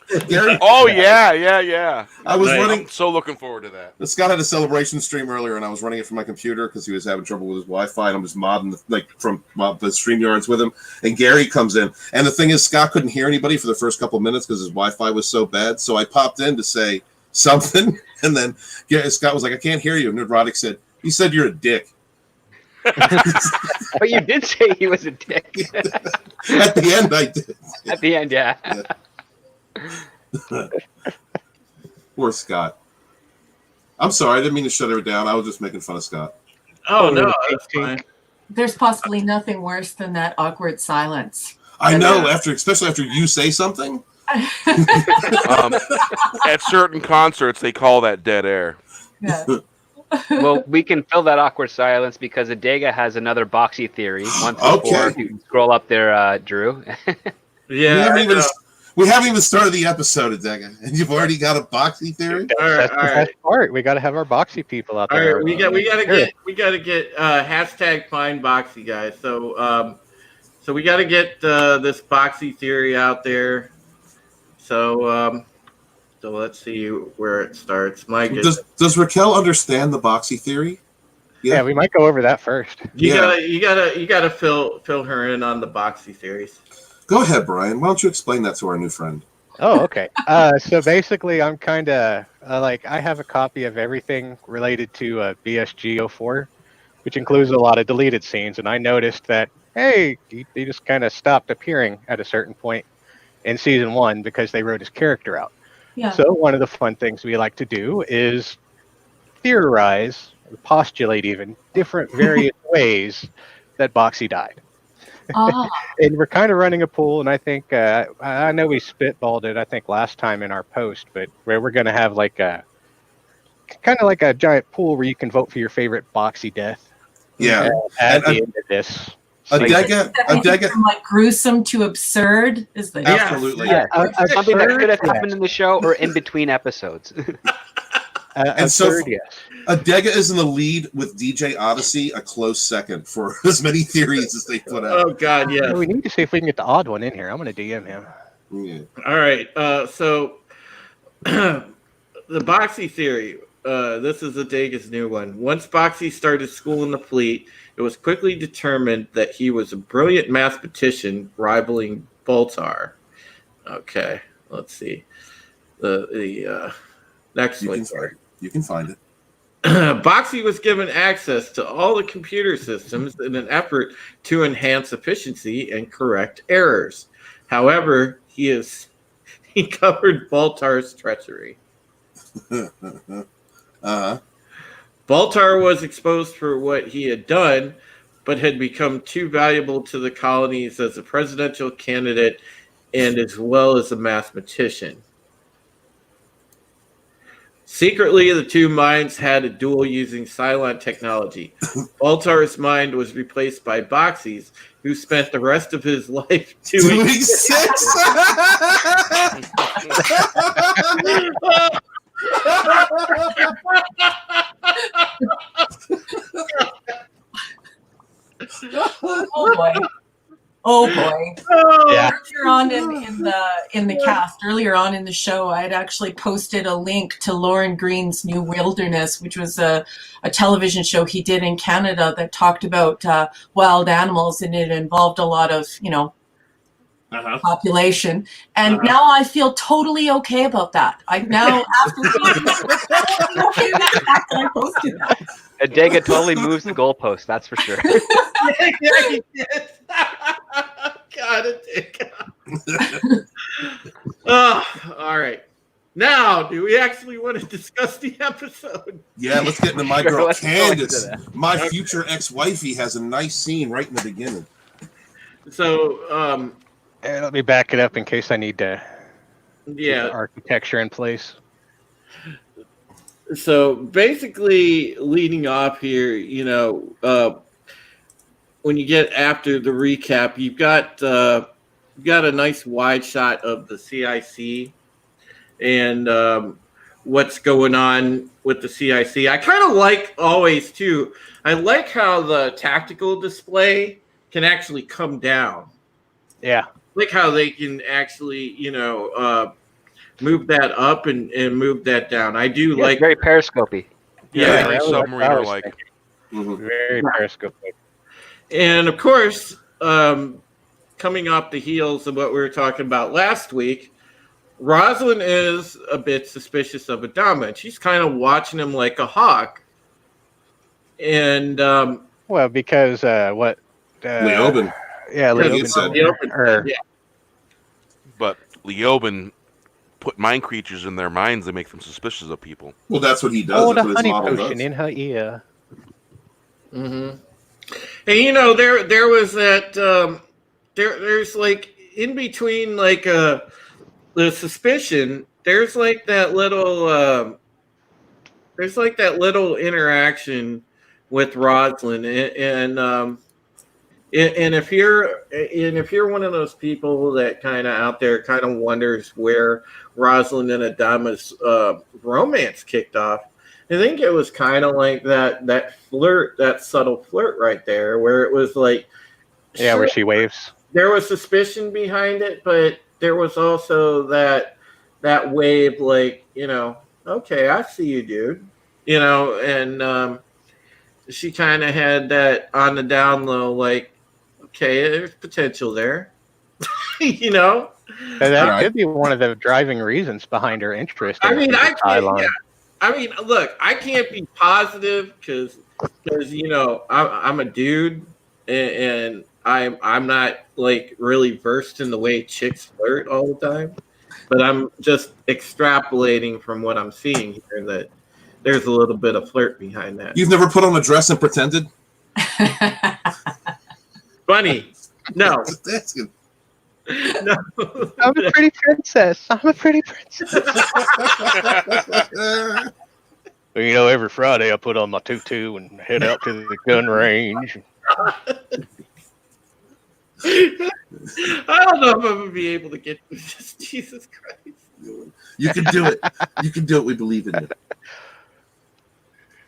Oh yeah. I was running. I'm so looking forward to that. Scott had a celebration stream earlier, and I was running it from my computer because he was having trouble with his Wi-Fi, and I'm just modding from the StreamYards with him. And Gary comes in, and the thing is, Scott couldn't hear anybody for the first couple of minutes because his Wi-Fi was so bad. So I popped in to say something, and then Scott was like, "I can't hear you." And Roddick said, "He said you're a dick." But you did say he was a dick. At the end, I did. At the end, yeah. Poor Scott. I'm sorry, I didn't mean to shut her down. I was just making fun of Scott. Oh no, that's fine. There's possibly nothing worse than that awkward silence. I know, especially after you say something. At certain concerts, they call that dead air. Yeah. Well, we can fill that awkward silence because Adega has another boxy theory. Once before, you can scroll up there, Drew. Yeah. We haven't even started the episode, Adega, and you've already got a boxy theory. That's the best part. We got to have our boxy people out there. All right, we got to get hashtag find boxy guys. So we got to get this boxy theory out there. So let's see where it starts. My goodness. Does Raquel understand the boxy theory? Yeah, we might go over that first. You gotta fill her in on the boxy theories. Go ahead, Brian. Why don't you explain that to our new friend? Oh, okay. So basically, I'm kind of I have a copy of everything related to BSG 04, which includes a lot of deleted scenes. And I noticed that, hey, he just kind of stopped appearing at a certain point in season 1 because they wrote his character out. Yeah. So one of the fun things we like to do is theorize, postulate even, different various ways that Boxy died. And we're kind of running a pool, and I think I know we spitballed it, I think, last time in our post, but where we're going to have kind of like a giant pool where you can vote for your favorite Boxy death. Yeah. At the end of this. Adega, from like gruesome to absurd is the absolutely. Yeah. Something that could have happened in the show or in between episodes. Absurd, yes. Adega is in the lead with DJ Odyssey, a close second for as many theories as they put out. Oh God, yeah. We need to see if we can get the odd one in here. I'm going to DM him. Yeah. All right. So the Boxy theory. This is Adega's new one. Once Boxy started school in the fleet, it was quickly determined that he was a brilliant mathematician rivaling Baltar. Okay, let's see. The next one. You can find it. Boxy was given access to all the computer systems in an effort to enhance efficiency and correct errors. However, he covered Baltar's treachery. Baltar was exposed for what he had done, but had become too valuable to the colonies as a presidential candidate and as well as a mathematician. Secretly, the two minds had a duel using Cylon technology. Baltar's mind was replaced by Boxy's, who spent the rest of his life doing sex. Oh boy. Oh boy. Yeah. Earlier on in the cast, earlier on in the show, I had actually posted a link to Lauren Green's New Wilderness, which was a television show he did in Canada that talked about wild animals, and it involved a lot of, population. And now I feel totally okay about that. I now after okay with the fact that I posted that. Adega totally moves the goalpost, that's for sure. Yeah, he did. God. not a dick. Oh, all right. Now, do we actually want to discuss the episode? Yeah, let's get into my Sure, girl let's go into Candace. that. My future ex-wifey has a nice scene right in the beginning. So, Let me back it up in case I need to keep yeah. the architecture in place. So basically, leading off here, when you get after the recap, you've got a nice wide shot of the CIC and what's going on with the CIC. I kind of like always too. I like how the tactical display can actually come down. Yeah. Like how they can actually, move that up and move that down. I do Yeah, like. it's very periscopy. Yeah, that was what I submariner was like. thinking. Mhm. Very periscopic. And of course, coming off the heels of what we were talking about last week, Rosalind is a bit suspicious of Adama. And she's kind of watching him like a hawk. And Well, because what? Leoben. Yeah, What he Leoben. said. yeah. But Leoben put mind creatures in their minds and make them suspicious of people. Well, that's what he does. Oh, That's the what his honey model potion does. in her ear. Mm-hmm. And there was that there's like in between like the suspicion. There's like that little interaction with Rosalind and if you're one of those people that kind of out there kind of wonders where Rosalind and Adama's romance kicked off, I think it was kind of like that flirt, that subtle flirt right there, where it was like, Yeah, where she waves. there was suspicion behind it, but there was also that wave, like, okay, I see you, dude, and she kind of had that on the down low, like, okay, there's potential there, And that could be one of the driving reasons behind her interest. I in mean, the I Tigh can't. line. Yeah. I mean, look, I can't be positive because I'm a dude and I'm not like really versed in the way chicks flirt all the time, but I'm just extrapolating from what I'm seeing here that there's a little bit of flirt behind that. You've never put on a dress and pretended? Funny, no, Just asking. no. I'm a pretty princess. I'm a pretty princess. Well, every Friday I put on my tutu and head out to the gun range. I don't know if I'm gonna be able to get through this. Jesus Christ. You can do it. You can do it. We believe in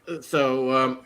you. So,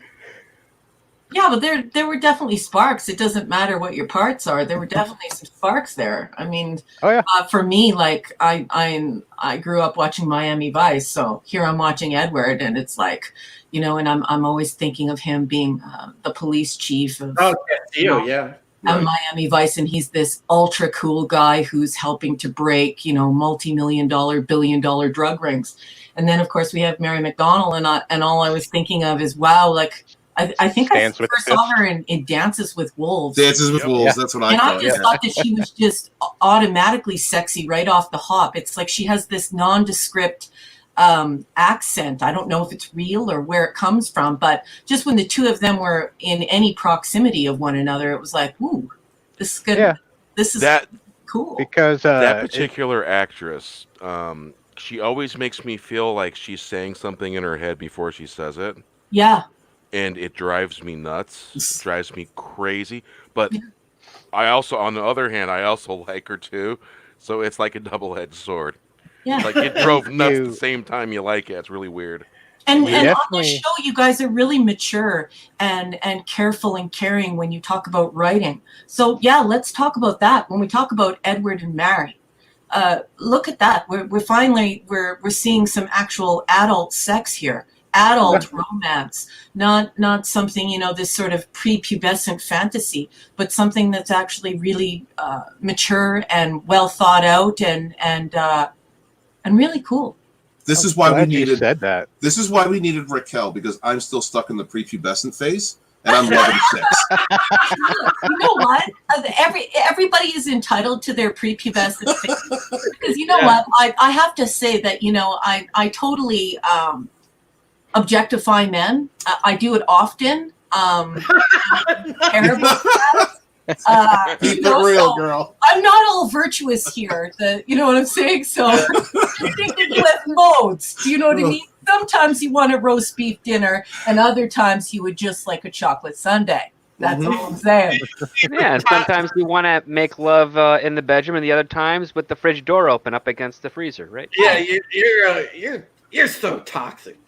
Yeah, but there were definitely sparks. It doesn't matter what your parts are. There were definitely some sparks there. I mean, Oh yeah. for me, like I grew up watching Miami Vice, so here I'm watching Edward, and it's like, and I'm always thinking of him being the police chief of Castillo, yeah. Miami Vice, and he's this ultra cool guy who's helping to break, multi-million-dollar, billion-dollar drug rings. And then, of course, we have Mary McDonnell, and all I was thinking of is, wow, like, I think I Dance with first the saw her in Dances with Wolves. Dances with Wolves. Yeah. That's what I And I thought. just thought that she was just automatically sexy right off the hop. It's like she has this nondescript accent. I don't know if it's real or where it comes from, but just when the two of them were in any proximity of one another, it was like, ooh, this is good. Yeah. This is That cool. Because that particular actress, she always makes me feel like she's saying something in her head before she says it. Yeah. And it drives me nuts. It drives me crazy. But I also, on the other hand, I also like her too. So it's like a double-edged sword. Yeah. Like it drove nuts at the same time you like it. It's really weird. And on definitely- this show, you guys are really mature and careful and caring when you talk about writing. So yeah, let's talk about that. When we talk about Edward and Mary, look at that. We're finally we're seeing some actual adult sex here. Adult romance, not something, this sort of prepubescent fantasy, but something that's actually really mature and well thought out and really cool. This is why we Glad you needed. said that. This is why we needed Raquel, because I'm still stuck in the prepubescent phase. and I'm loving 6. You know what? Everybody is entitled to their prepubescent phase. Because you know what? I have to say that, I totally objectify men. I do it often. Terrible. Keep it real, girl. I'm not all virtuous here. You know what I'm saying? So I think that you have modes. Do you know what I mean? Sometimes you want a roast beef dinner, and other times you would just like a chocolate sundae. That's all I'm saying. Yeah, and sometimes you want to make love in the bedroom, and the other times with the fridge door open up against the freezer, right? Yeah, you're so toxic.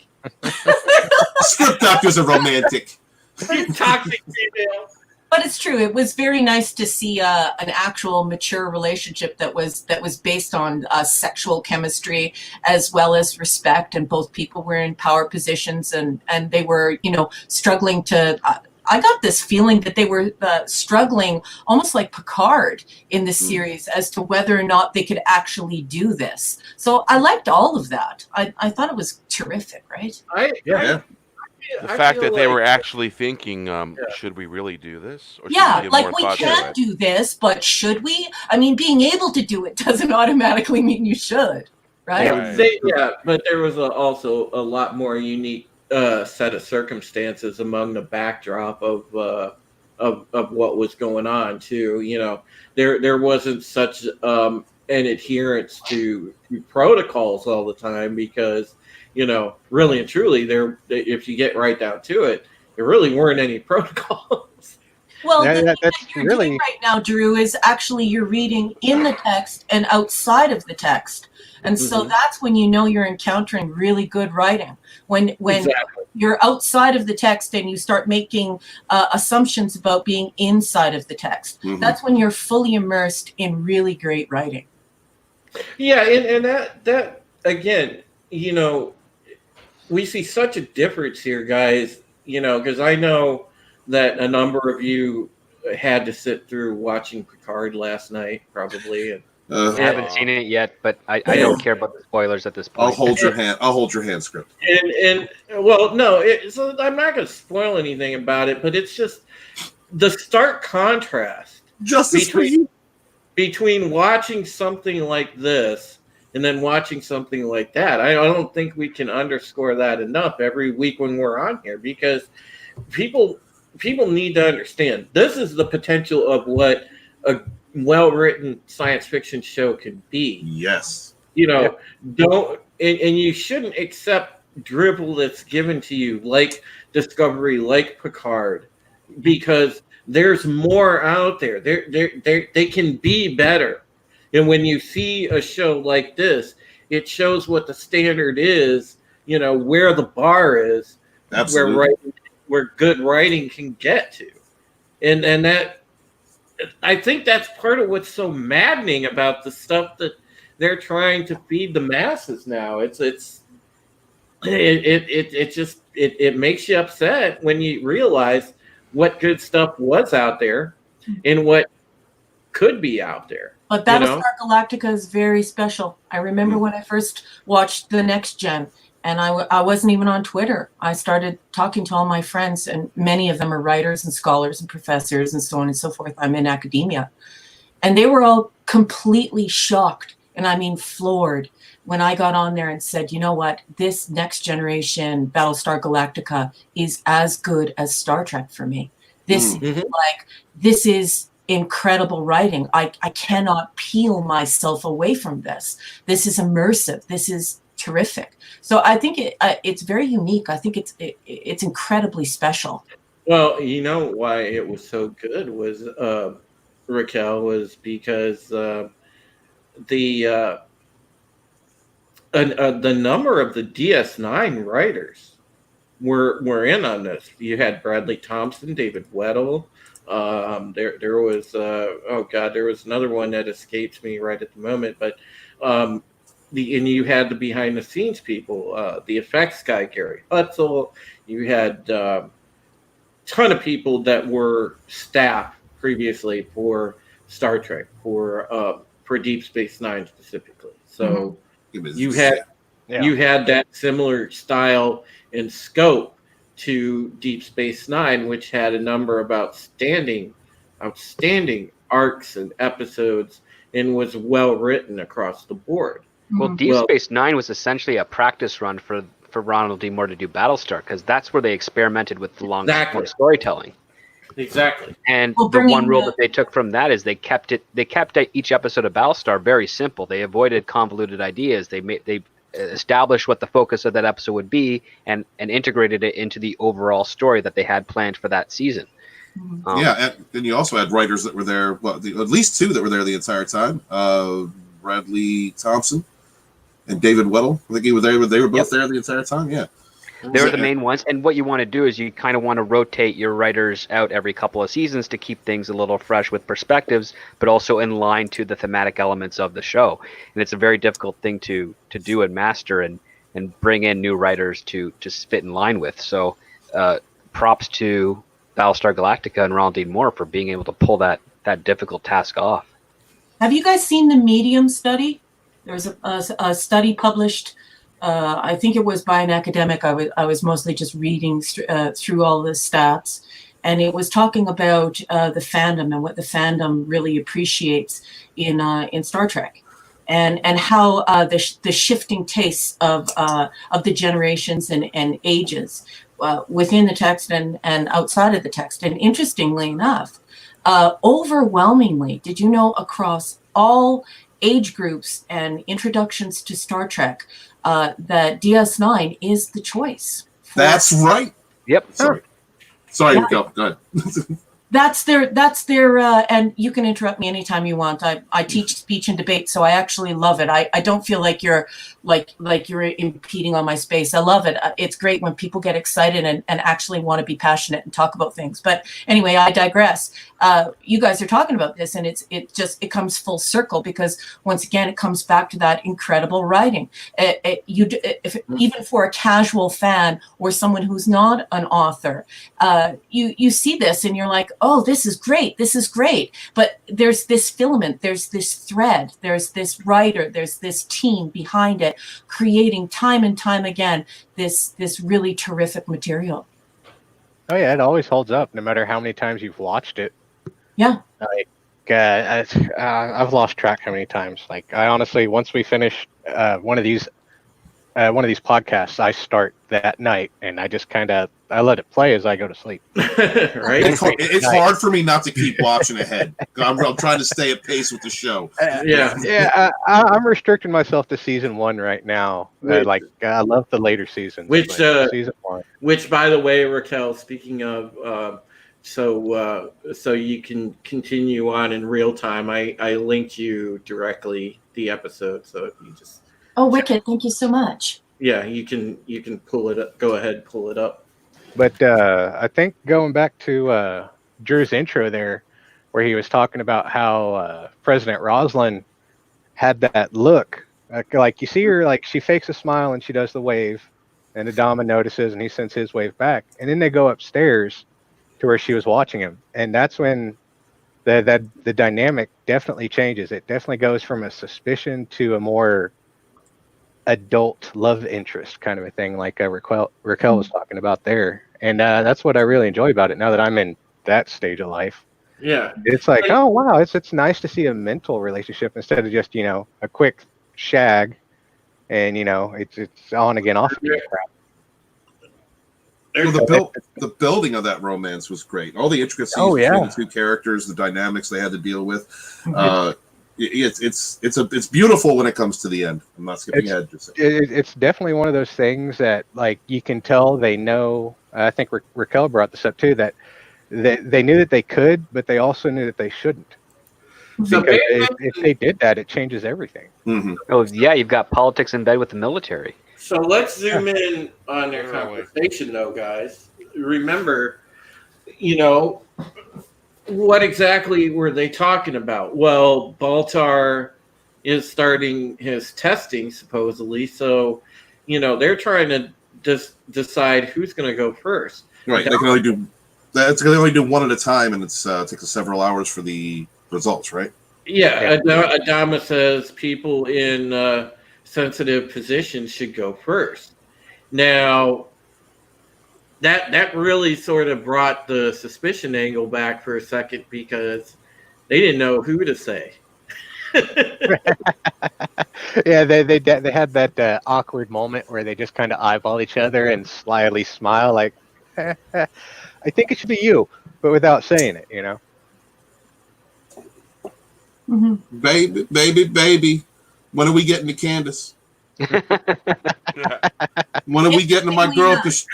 Script doctors are romantic. Toxic female. But it's true. It was very nice to see an actual mature relationship that was based on sexual chemistry as well as respect, and both people were in power positions, and they were, struggling to. I got this feeling that they were struggling, almost like Picard in the series, as to whether or not they could actually do this. So I liked all of that. I thought it was terrific, right? The fact that they were actually thinking, should we really do this? Or Yeah, like we can do this, but should we? I mean, being able to do it doesn't automatically mean you should, right? But there was also a lot more unique set of circumstances among the backdrop of what was going on too. There wasn't such an adherence to protocols all the time because. Really and truly, if you get right down to it, there really weren't any protocols. Well, the thing that you're doing right now, Drew, is actually you're reading in the text and outside of the text. And so that's when you're encountering really good writing. When you're outside of the text and you start making assumptions about being inside of the text, that's when you're fully immersed in really great writing. Yeah, and that again, we see such a difference here, guys, because I know that a number of you had to sit through watching Picard last night, probably. And, I haven't seen it yet, but I don't care about the spoilers at this point. I'll hold your hand, Script. And well, no, so I'm not going to spoil anything about it, but it's just the stark contrast between watching something like this and then watching something like that. I don't think we can underscore that enough every week when we're on here, because people need to understand this is the potential of what a well-written science fiction show can be. Yes. Don't and you shouldn't accept dribble that's given to you like Discovery, like Picard, because there's more out there. They can be better. And when you see a show like this, it shows what the standard is, where the bar is, where good writing can get to. And that, I think that's part of what's so maddening about the stuff that they're trying to feed the masses now. It makes you upset when you realize what good stuff was out there and what could be out there. But Battlestar Galactica is very special. I remember when I first watched The Next Gen, and I wasn't even on Twitter. I started talking to all my friends, and many of them are writers and scholars and professors and so on and so forth. I'm in academia. And they were all completely shocked, and I mean floored, when I got on there and said, you know what, this Next Generation Battlestar Galactica is as good as Star Trek for me. This is incredible writing. I cannot peel myself away from this. This is immersive. This is terrific. So I think it's very unique. I think it's incredibly special. Well, you know why it was so good was Raquel, was because the number of the DS9 writers were in on this. You had Bradley Thompson, David Weddle. There was there was another one that escapes me right at the moment, but and you had the behind the scenes people, the effects guy Gary Hutzel. You had a ton of people that were staff previously for Star Trek, for Deep Space Nine specifically. So you had that similar style and scope to Deep Space Nine, which had a number of outstanding arcs and episodes and was well written across the board. Well, Deep Space Nine was essentially a practice run for Ronald D. Moore to do Battlestar, because that's where they experimented with the long-form storytelling. Exactly. And the one rule that they took from that is they kept each episode of Battlestar very simple. They avoided convoluted ideas. They established what the focus of that episode would be and integrated it into the overall story that they had planned for that season. And you also had writers that were there, at least two that were there the entire time. Bradley Thompson and David Weddle. I think he was there. They were both there the entire time. Yeah. They were the main ones. And what you want to do is you kind of want to rotate your writers out every couple of seasons to keep things a little fresh with perspectives, but also in line to the thematic elements of the show. And it's a very difficult thing to do and master and bring in new writers to just fit in line with. So props to Battlestar Galactica and Ronald D. Moore for being able to pull that difficult task off. Have you guys seen the Medium study? There's a study published, I think it was by an academic. I was mostly just reading through all the stats, and it was talking about the fandom and what the fandom really appreciates in Star Trek, and how the shifting tastes of the generations and ages within the text and outside of the text. And interestingly enough, overwhelmingly, did you know, across all age groups and introductions to Star Trek, that DS9 is the choice. That's right. Yep. Sorry, Yeah. go ahead. That's their and you can interrupt me anytime you want. I teach speech and debate, so I actually love it. I don't feel like you're impeding on my space. I love it. It's great when people get excited and actually want to be passionate and talk about things. But anyway, I digress. You guys are talking about this, and it comes full circle, because once again it comes back to that incredible writing. Even for a casual fan or someone who's not an author, you see this and you're like, oh, this is great. But there's this filament, there's this thread, there's this writer, there's this team behind it, creating time and time again this really terrific material. Oh yeah, it always holds up, no matter how many times you've watched it. Yeah. Like, I've lost track how many times. Like, I honestly, once we finish one of these podcasts, I start that night, and I just I let it play as I go to sleep. Right? It's hard for me not to keep watching ahead. I'm trying to stay at pace with the show. I'm restricting myself to season 1 right now. I love the later seasons. Season 1. Which, by the way, Raquel, speaking of, so you can continue on in real time. I linked you directly the episode, so if you just. Oh, wicked! Thank you so much. Yeah, you can pull it up. Go ahead, pull it up. But I think going back to Drew's intro there, where he was talking about how President Roslin had that look, like you see her, like she fakes a smile and she does the wave, and Adama notices and he sends his wave back, and then they go upstairs to where she was watching him, and that's when the dynamic definitely changes. It definitely goes from a suspicion to a more adult love interest kind of a thing, like Raquel was talking about there, and that's what I really enjoy about it. Now that I'm in that stage of life, it's like, oh wow, it's nice to see a mental relationship instead of just a quick shag, and it's on again, off again crap. Well, the building of that romance was great. All the intricacies between the two characters, the dynamics they had to deal with. It's beautiful when it comes to the end. I'm not skipping ahead. It's definitely one of those things that, like, you can tell they know. I think Raquel brought this up too, that they knew that they could, but they also knew that they shouldn't. So because if they did that, it changes everything. Mm-hmm. Oh yeah, you've got politics in bed with the military. So let's zoom in on their conversation, though, guys. Remember, what exactly were they talking about? Well, Baltar is starting his testing, supposedly. So, they're trying to just decide who's going to go first. Right. They can only do one at a time, and it takes us several hours for the results, right? Yeah. Adama says people in sensitive positions should go first. Now, that really sort of brought the suspicion angle back for a second because they didn't know who to say. Yeah, they had that awkward moment where they just kind of eyeball each other and slyly smile, like, I think it should be you, but without saying it, you know. Mm-hmm. Baby, when are we getting to Candace? When are we getting to my girl? Because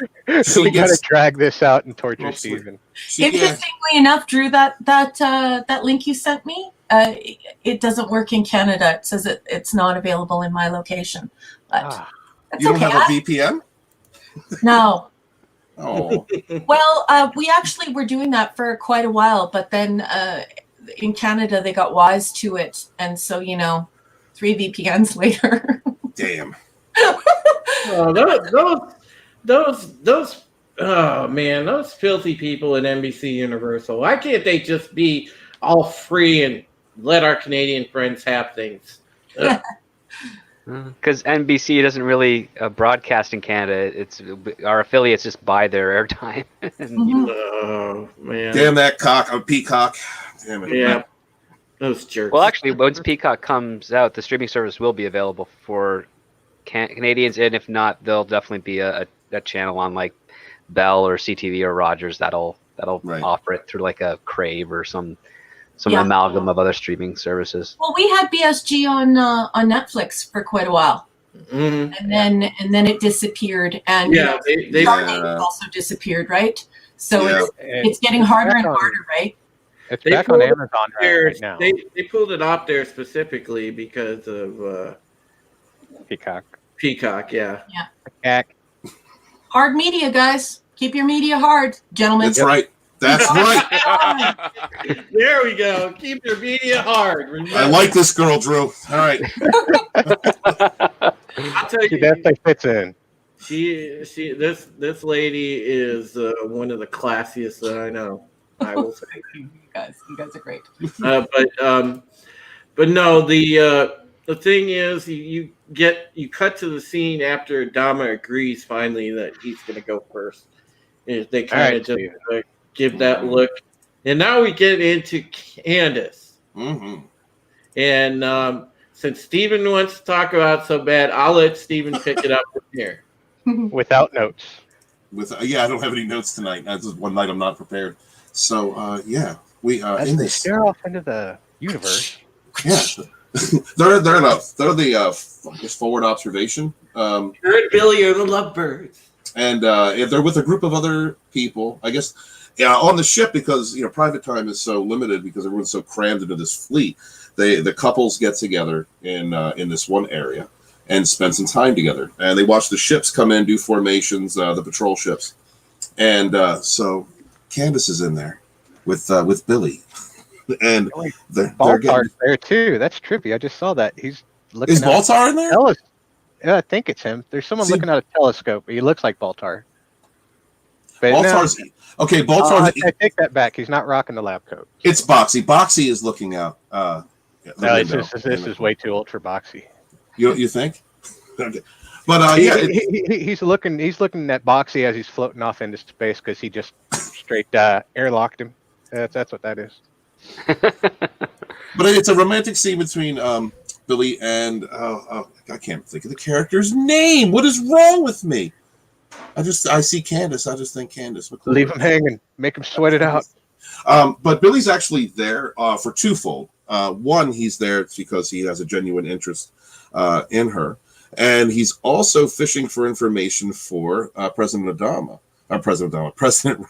We gotta drag this out and torture Steven. Interestingly enough, Drew, that link you sent me, it doesn't work in Canada. It says it's not available in my location. But that's you don't okay. have a VPN? No. Oh. Well, we actually were doing that for quite a while, but then in Canada they got wise to it, and so 3 VPNs later. Damn. Oh, those oh man, those filthy people at NBC Universal. Why can't they just be all free and let our Canadian friends have things? Because NBC doesn't really broadcast in Canada. It's our affiliates just buy their airtime. Oh man! Damn that peacock! Damn it! Yeah, those jerks. Well, actually, once Peacock comes out, the streaming service will be available for Canadians, and if not, there'll definitely be a channel on like Bell or CTV or Rogers that'll offer it through like a Crave or some amalgam of other streaming services. Well, we had BSG on Netflix for quite a while, and then it disappeared, and they also disappeared, right? So it's getting harder and harder, right? It's back on Amazon right now. They pulled it off there specifically because of Peacock. Peacock, yeah. Peacock. Hard media, guys. Keep your media hard, gentlemen. That's right. That's right. There we go. Keep your media hard. Remember. I like this girl, Drew. All right. I'll tell you. She definitely fits in. This lady is one of the classiest that I know. I will say. You guys are great. But no, the thing is, you cut to the scene after Adama agrees finally that he's going to go first. And they kind of just give that look, and now we get into Candace. Mm-hmm. And since Steven wants to talk about it so bad, I'll let Steven pick it up from here. Without notes. I don't have any notes tonight. That's just one night I'm not prepared. So we as in they this stare off into the universe. Yeah. they're the forward observation. Her and Billy are the lovebirds. And they're with a group of other people, I guess, on the ship because private time is so limited because everyone's so crammed into this fleet. The couples get together in this one area and spend some time together, and they watch the ships come in, do formations, the patrol ships, and so Candace is in there with Billy, and Baltar's there too. That's trippy. I just saw that. He's looking. Is Baltar in there? Yeah, I think it's him. There's someone looking at a telescope. He looks like Baltar. But Baltar's okay. Baltar. I take that back. He's not rocking the lab coat. It's Boxy. Boxy is looking out. This is way too old for Boxy. You think? Okay. But he's looking at Boxy as he's floating off into space because he just straight airlocked him. That's what that is. But it's a romantic scene between Billy and I can't think of the character's name. What is wrong with me? I see Candace. I just think Candace. Leave him hanging. Make him sweat it out. But Billy's actually there for twofold. One, he's there because he has a genuine interest in her, and he's also fishing for information for President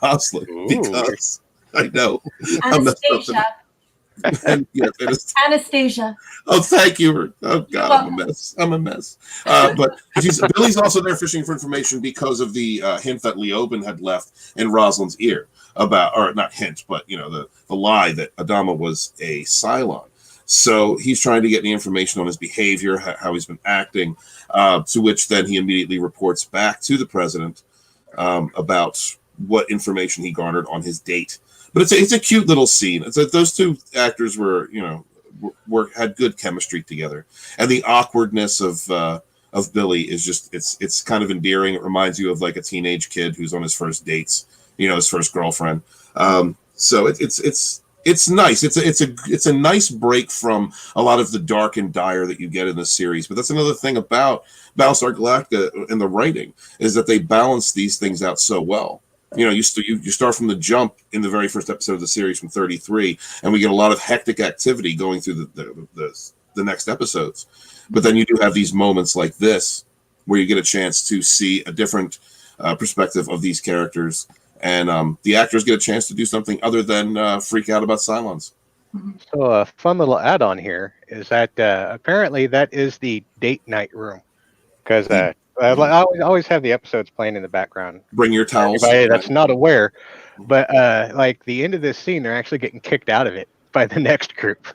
Roslin, because I know Anastasia. Anastasia. Oh, thank you. Oh God, I'm a mess. But Billy's also there fishing for information because of the hint that Leoben had left in Rosalind's ear about, or not hint, but the lie that Adama was a Cylon. So he's trying to get the information on his behavior, how he's been acting, to which then he immediately reports back to the president about what information he garnered on his date. But it's a cute little scene. It's like those two actors were had good chemistry together, and the awkwardness of of Billy is just it's kind of endearing. It reminds you of like a teenage kid who's on his first dates, his first girlfriend. So it's nice. It's a nice break from a lot of the dark and dire that you get in the series. But that's another thing about Battlestar Galactica and the writing is that they balance these things out so well. You start from the jump in the very first episode of the series from 33, and we get a lot of hectic activity going through the next episodes. But then you do have these moments like this where you get a chance to see a different perspective of these characters, and the actors get a chance to do something other than freak out about Cylons. So a fun little add-on here is that apparently that is the date night room, because I always have the episodes playing in the background. Bring your towels. Anybody that's not aware, but like the end of this scene, they're actually getting kicked out of it by the next group.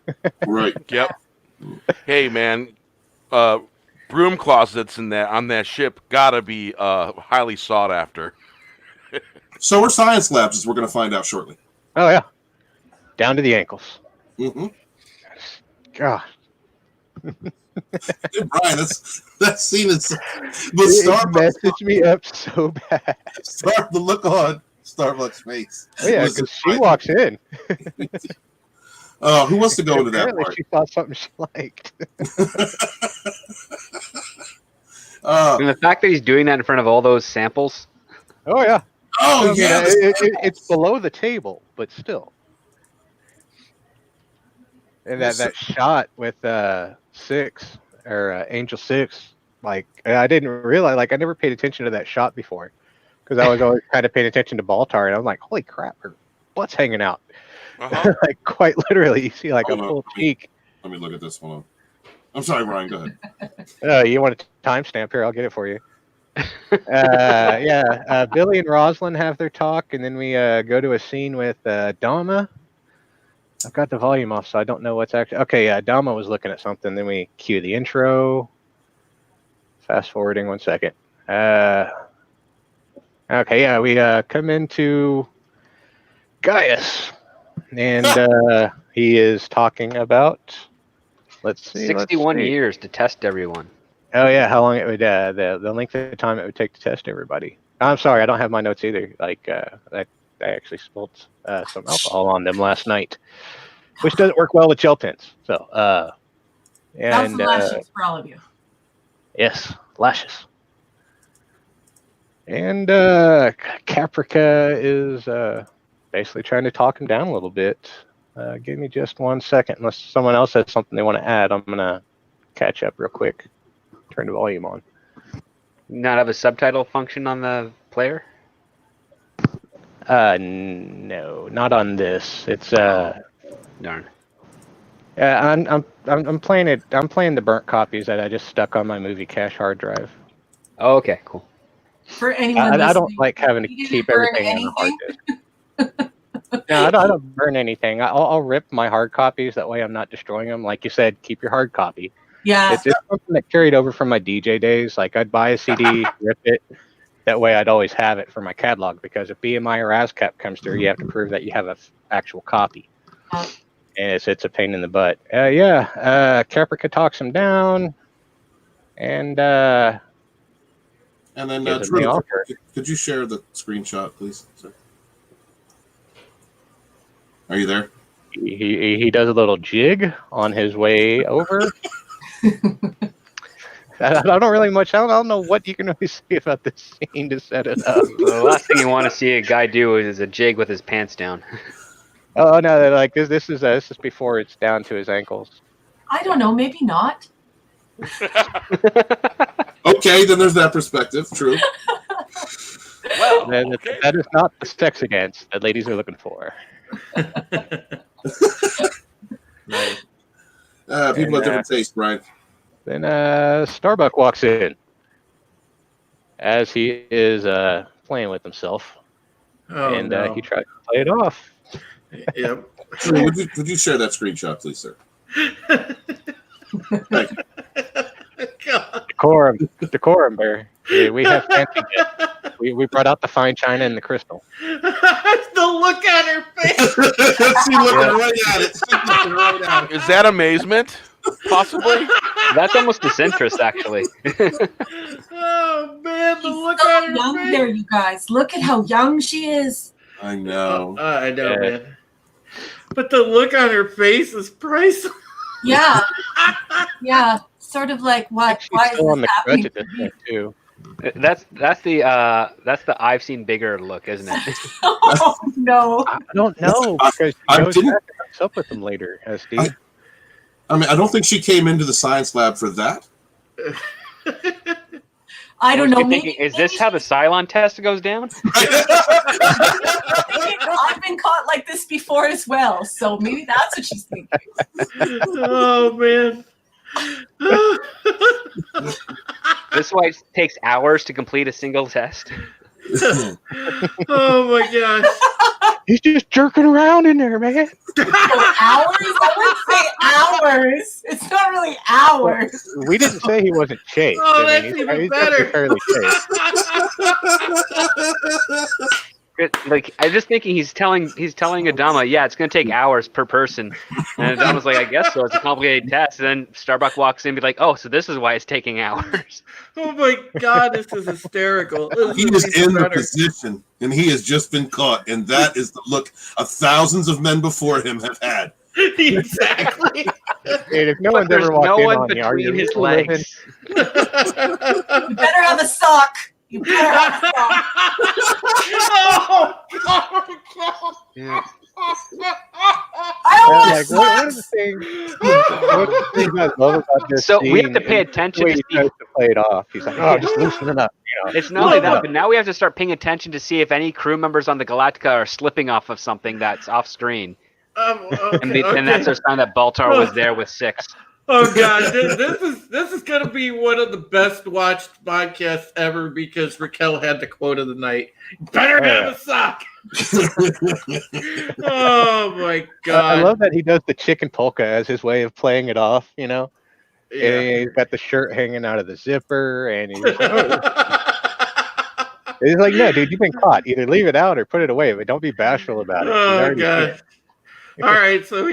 Right. Yep. Hey, man, broom closets on that ship gotta be highly sought after. So are science labs, as we're going to find out shortly. Oh yeah, down to the ankles. Mm-hmm. God. Dude, Brian, that scene is It messaged me up so bad. The look on Starbuck's face. Oh, yeah, because she walks in. Who wants to go into that part? She saw something she liked. And the fact that he's doing that in front of all those samples. Oh yeah. Oh yeah. It's below the table, but still. And that shot with Six or Angel 6, like I didn't realize, like I never paid attention to that shot before, because I was always kind of paying attention to Baltar, and I'm like, holy crap, her butt's hanging out. Uh-huh. Like quite literally, you see like a full cheek. Let me look at this one. I'm sorry, Brian. Go ahead. You want a timestamp here? I'll get it for you. Billy and Rosalind have their talk, and then we go to a scene with Dama. I've got the volume off, so I don't know what's actually... Okay, Dama was looking at something. Then we cue the intro. Fast forwarding 1 second. We come into Gaius, and he is talking about... Let's see. 61 years to test everyone. Oh yeah, how long it would the length of time it would take to test everybody. I'm sorry, I don't have my notes either. Like I actually spilled some alcohol on them last night, which doesn't work well with gel pens. So that's the lashes for all of you. Yes, lashes. And Caprica is basically trying to talk him down a little bit. Give me just 1 second, unless someone else has something they want to add. I'm gonna catch up real quick. Turn the volume on. Not have a subtitle function on the player? No, not on this. It's darn. I'm playing it. I'm playing the burnt copies that I just stuck on my movie cache hard drive. Oh, okay, cool. For anyone, I don't like having to keep everything on the hard disk. No, I don't burn anything. I'll rip my hard copies. That way, I'm not destroying them. Like you said, keep your hard copy. Yeah, it's something that carried over from my DJ days. Like I'd buy a CD, rip it. That way, I'd always have it for my catalog, because if BMI or ASCAP comes through, you have to prove that you have an actual copy. And it's a pain in the butt. Caprica talks him down, and then Drew, could you share the screenshot, please, sir? Are you there? He does a little jig on his way over. I don't know what you can really say about this scene to set it up. The last thing you want to see a guy do is a jig with his pants down. Oh no! Like this is before it's down to his ankles. I don't know. Maybe not. Okay, then there's that perspective. True. Well, that is not the sex against that ladies are looking for. Right. People have different taste, Brian. Then Starbuck walks in as he is playing with himself, and he tries to play it off. Yep. Drew, would you share that screenshot, please, sir? Thank you. Decorum, Bear. We have fancy bits. We brought out the fine china and the crystal. The look at her face. She looking right at it. She's looking right at it. is that amazement? Possibly. That's almost disinterest, actually. Oh man, the She's look so on her young face. there, you guys. Look at how young she is. I know. I know, Yeah. man. But the look on her face is priceless. Yeah, yeah. Sort of like I what? think she's Why is still this on the happening crutch at to this me? point too. That's the I've seen bigger look, isn't it? Oh no. I don't know because she I goes didn't- back and hooks up with him later, Steve. I mean, I don't think she came into the science lab for that. I don't Was know. she Maybe, thinking, is this how the Cylon test goes down? I've been caught like this before as well, so maybe that's what she's thinking. Oh man. This is why it takes hours to complete a single test. Oh my gosh. He's just jerking around in there, man. So hours? I would say hours. It's not really hours. We didn't say he wasn't chased. Oh, I that's mean, even he's better. definitely fairly chased. Like, I'm just thinking he's telling Adama, yeah, it's gonna take hours per person. And Adama's like, I guess so. It's a complicated test. And then Starbuck walks in and be like, oh, so this is why it's taking hours. Oh my god, this is hysterical. This He is even in the better. position, and he has just been caught, and that is the look of thousands of men before him have had. Exactly. Dude, if no But one's there's ever walked no in one on you, are you between his really living? legs. You better have a sock. You better have a sock. Oh, God. Yeah. I don't I'm want like, what are the socks. things? What are the things I love about this So we have scene to pay is attention the way to he see. tries to play it off. He's like, oh, just loosen it up. You know, It's not only Well, that, but now we have to start paying attention to see if any crew members on the Galactica are slipping off of something that's off screen. Okay, And that's our sign that Baltar was there with 6. Oh god, this is gonna be one of the best watched podcasts ever because Raquel had the quote of the night. Better have a sock. Oh my god. I love that he does the chicken polka as his way of playing it off. You know, Yeah. and he's got the shirt hanging out of the zipper, and he's like, oh. He's like, no, dude, you've been caught. Either leave it out or put it away, but don't be bashful about it. He's Oh already god. here. All right, so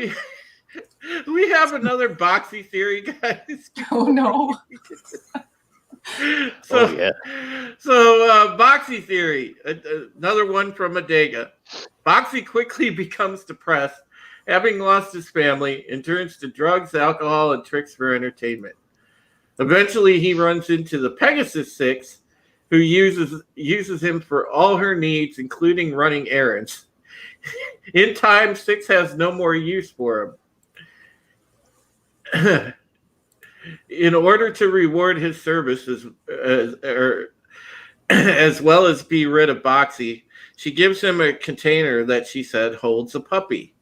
we have another boxy theory, guys. Oh no. So, Oh, yeah. So Boxy theory, another one from Adega. Boxy quickly becomes depressed, having lost his family, and turns to drugs, alcohol, and tricks for entertainment. Eventually, he runs into the Pegasus 6, who uses him for all her needs, including running errands. In time, 6 has no more use for him. In order to reward his services, as well as be rid of Boxy, she gives him a container that she said holds a puppy.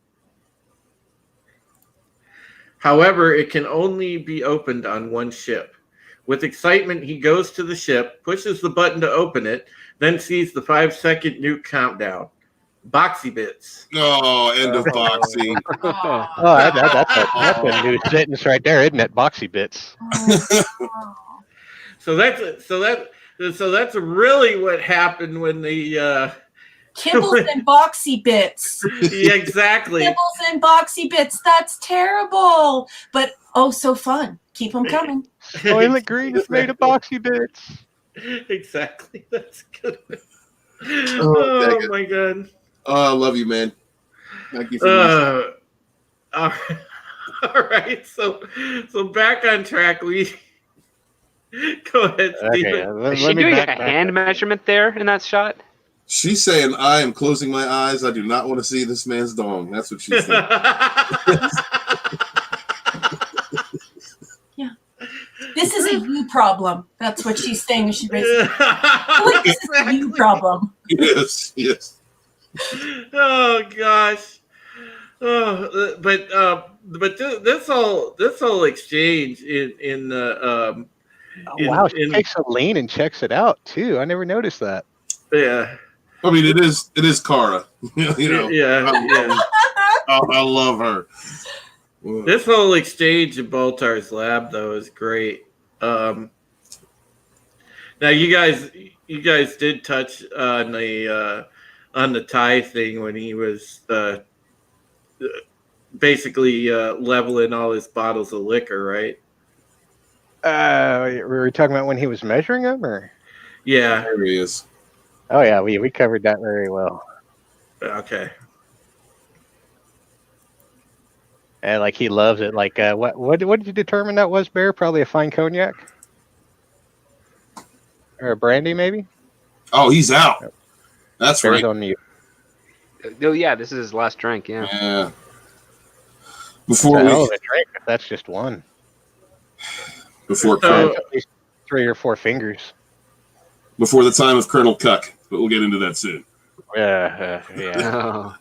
However, it can only be opened on one ship. With excitement, he goes to the ship, pushes the button to open it, then sees the 5-second nuke countdown. Boxy bits. Oh, end of Boxy. Oh. Oh, that's a new sentence right there, isn't it? Boxy bits. So that's really what happened when the Kibbles and boxy bits. yeah, exactly. Kibbles and boxy bits. That's terrible. But oh, so fun. Keep them coming. Toilet green is made of boxy bits. Exactly. That's good. Oh, Oh my god. Oh, I love you, man. Thank you for All right. So back on track. We go ahead, Okay, Steven. let Is she me doing a back hand measurement there in that shot? She's saying, I am closing my eyes. I do not want to see this man's dong. That's what she's saying. This is a you problem. That's what she's saying. She basically like this is a you problem. Yes, yes. Oh gosh. Oh, but this whole exchange in the wow, she takes a lean and checks it out too. I never noticed that. yeah. I mean, it is Kara. You know, Yeah. I love her. This whole exchange in Baltar's lab, though, is great. Now, you guys did touch on the Tigh thing when he was basically leveling all his bottles of liquor, right? Were we talking about when he was measuring them, or? Yeah. There he is. Oh yeah, we covered that very well. Okay. And like he loves it. Like what did you determine that was, Bear? Probably a fine cognac or a brandy, maybe. Oh, he's out. That's Bear's right. on mute. Oh yeah, this is his last drink. Yeah. Yeah. It's Before a hell we, of a drink. If that's just one. before So- That's at least 3 or 4 fingers. before the time of Colonel Cuck, but we'll get into that soon. Yeah. Oh.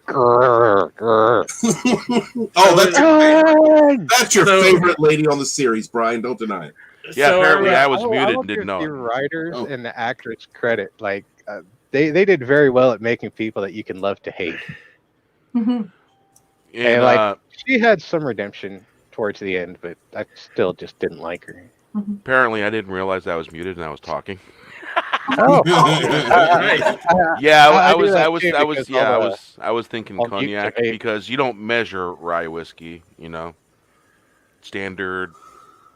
Grr, grr. Oh, that's your So- favorite lady on the series, Brian. Don't deny it. Yeah, So, apparently I was will- muted will and didn't give know the it. writers Oh. and the actors credit. Like they did very well at making people that you can love to hate. Mhm. And like- She had some redemption towards the end, but I still just didn't like her. apparently I didn't realize I was muted and I was talking. Oh, Nice. Yeah, I I do was, that I was, too, I was, because yeah, all the- I was thinking all mute cognac debate. because you don't measure rye whiskey, you know, standard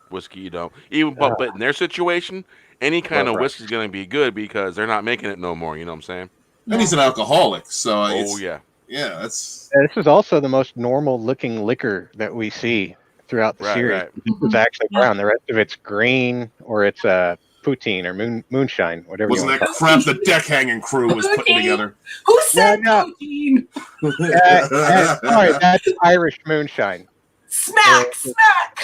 whiskey. You don't even, but in their situation, any kind Love of rye. whiskey is going to be good because they're not making it no more. You know what I'm saying? And he's an alcoholic, so Oh it's, yeah, that's This is also the most normal looking liquor that we see throughout the Right, series. right. It's actually Yeah. brown. The rest of it's green or it's poutine or moonshine, whatever wasn't you that want. crap the deck hanging crew was putting Okay. together. Who said No. poutine? Sorry, that's Irish moonshine. Smack, smack.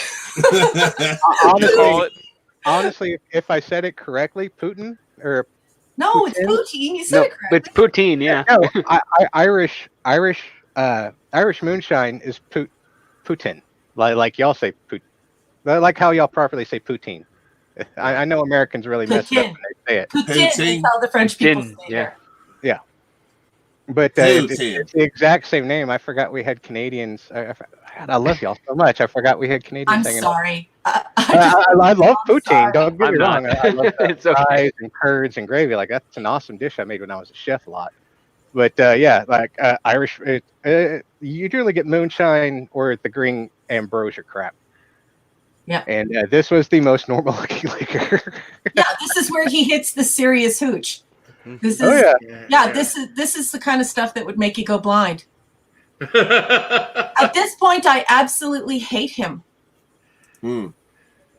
What'd you call it? Honestly, if I said it correctly, Putin or No, it's Poutine? poutine. You said No, it correctly. it's poutine. Yeah. no, Irish moonshine is Putin. Like y'all say Putin. Like how y'all properly say poutine. I know Americans really mess it up when they say it. Poutine is Poutine. how the French people Poutine, say yeah. it. But Poutine. it's the exact same name. I forgot we had Canadians. I love y'all so much. I forgot we had Canadians I'm hanging out. sorry. I love poutine. sorry. Don't get me I'm wrong. not. I love It's okay. fries and curds and gravy. Like that's an awesome dish I made when I was a chef a lot. But yeah, like Irish, you usually get moonshine or the green ambrosia crap. Yeah. And this was the most normal looking liquor. Yeah, this is where he hits the serious hooch. This is Oh yeah. yeah, this is the kind of stuff that would make you go blind. At this point, I absolutely hate him. Hmm.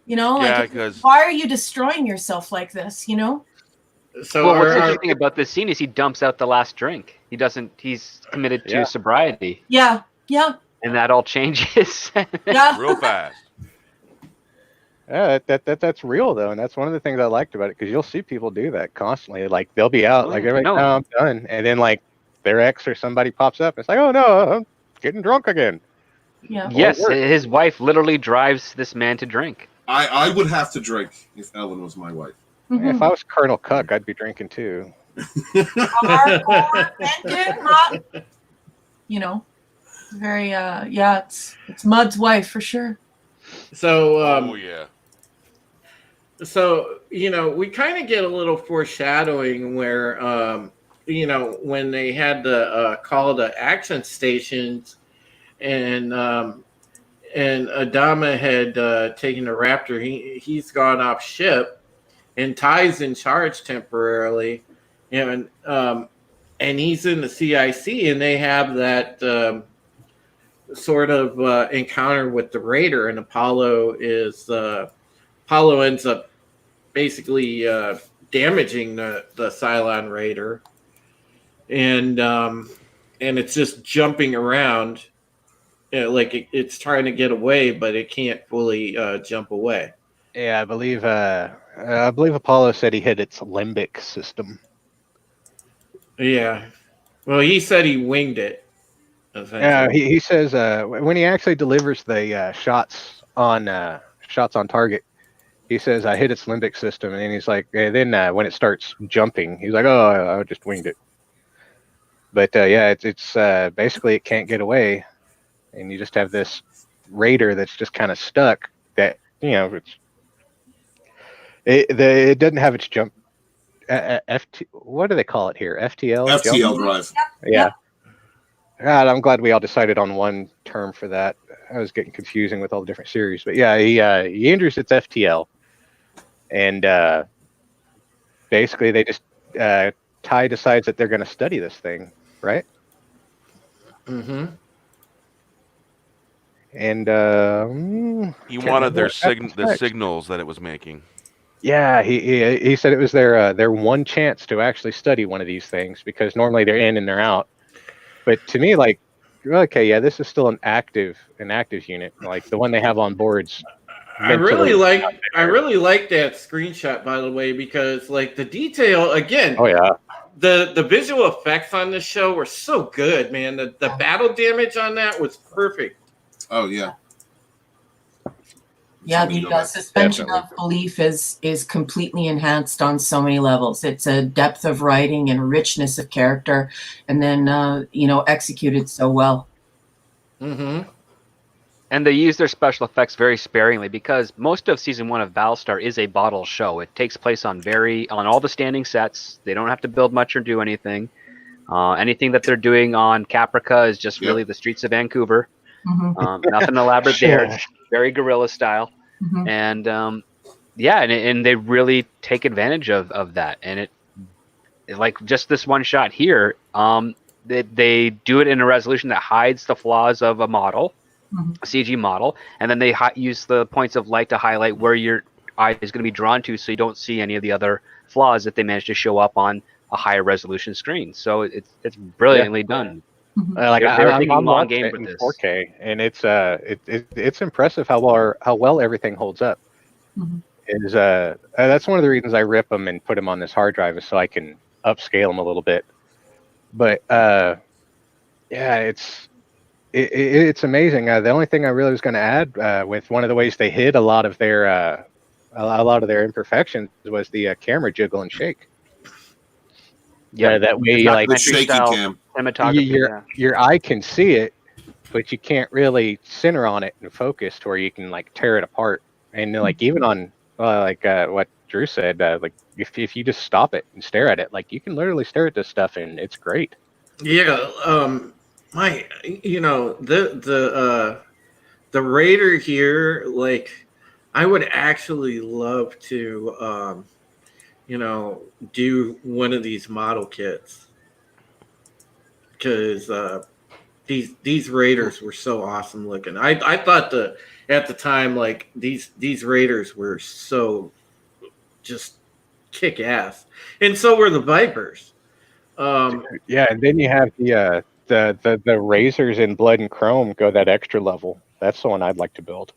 You know, Yeah, like, 'cause- why are you destroying yourself like this? You know, So Well, what's are- interesting about this scene is he dumps out the last drink. He doesn't. He's committed to Yeah. sobriety, yeah, and that all changes. yeah. Real fast. Yeah, that's real though, and that's one of the things I liked about it because you'll see people do that constantly. Like they'll be out, like Oh, right no. now I'm done, and then like their ex or somebody pops up. It's like, oh no, I'm getting drunk again. Yeah. Yes, Well, it worked. his wife literally drives this man to drink. I would have to drink if Ellen was my wife. Mhm. If I was Colonel Cuck, I'd be drinking too. Hardcore Benton, hot. You know, very yeah. It's Mud's wife for sure. so Oh yeah. So, we kind of get a little foreshadowing where, when they had the call to action stations and Adama had taken the Raptor, he's gone off ship and Ty's in charge temporarily. And he's in the CIC and they have that sort of encounter with the Raider, and Apollo ends up basically damaging the Cylon Raider, and it's just jumping around, like it's trying to get away, but it can't fully jump away. Yeah, I believe Apollo said he hit its limbic system. Yeah, well, he said he winged it. Yeah, he says when he actually delivers the shots on target, he says I hit its limbic system, and then he's like, and then when it starts jumping, he's like, oh, I just winged it. But yeah, it's basically it can't get away, and you just have this Raider that's just kind of stuck. That it doesn't have its jump. FT, what do they call it here? FTL. FTL jump? drive. Yeah. God, I'm glad we all decided on one term for that. I was getting confusing with all the different series, but yeah, he enters its FTL, and basically they just Tigh decides that they're going to study this thing, right? Mm-hmm. And He can't wanted remember their what happens the next. signals that it was making. Yeah, he said it was their one chance to actually study one of these things, because normally they're in and they're out. But to me, like, okay, yeah, this is still an active unit. Like the one they have on boards. I really like that screenshot, by the way, because like the detail again. Oh yeah. The visual effects on this show were so good, man. The battle damage on that was perfect. Oh yeah. Yeah, the suspension Definitely. of belief is completely enhanced on so many levels. It's a depth of writing and richness of character, and then executed so well. Mm-hmm. And they use their special effects very sparingly, because most of season 1 of Battlestar is a bottle show. It takes place on all the standing sets. They don't have to build much or do anything. Anything that they're doing on Caprica is just really the streets of Vancouver. Mm-hmm. Nothing elaborate there. It's very guerrilla style. Mm-hmm. And and they really take advantage of that. And it like just this one shot here, they do it in a resolution that hides the flaws of a model. A CG model, and then they use the points of light to highlight where your eye is going to be drawn to, so you don't see any of the other flaws that they managed to show up on a higher resolution screen. So it's brilliantly done. Like I'm long watching game it for in this. 4K, and it's impressive how well everything holds up. Is that's one of the reasons I rip them and put them on this hard drive, is so I can upscale them a little bit. But yeah, it's amazing. The only thing I really was going to add with one of the ways they hid a lot of their imperfections was the camera jiggle and shake. Yeah, that way, like the shaky cam. Cinematography, your eye can see it, but you can't really center on it and focus to where you can like tear it apart. And like even on what Drew said, like if you just stop it and stare at it, like you can literally stare at this stuff and it's great. Yeah, the Raider here, like, I would actually love to, do one of these model kits, because these Raiders were so awesome looking. I thought at the time, like, these Raiders were so just kick ass, and so were the Vipers. Yeah, and then you have the Razors in Blood and Chrome go that extra level. That's the one I'd like to build.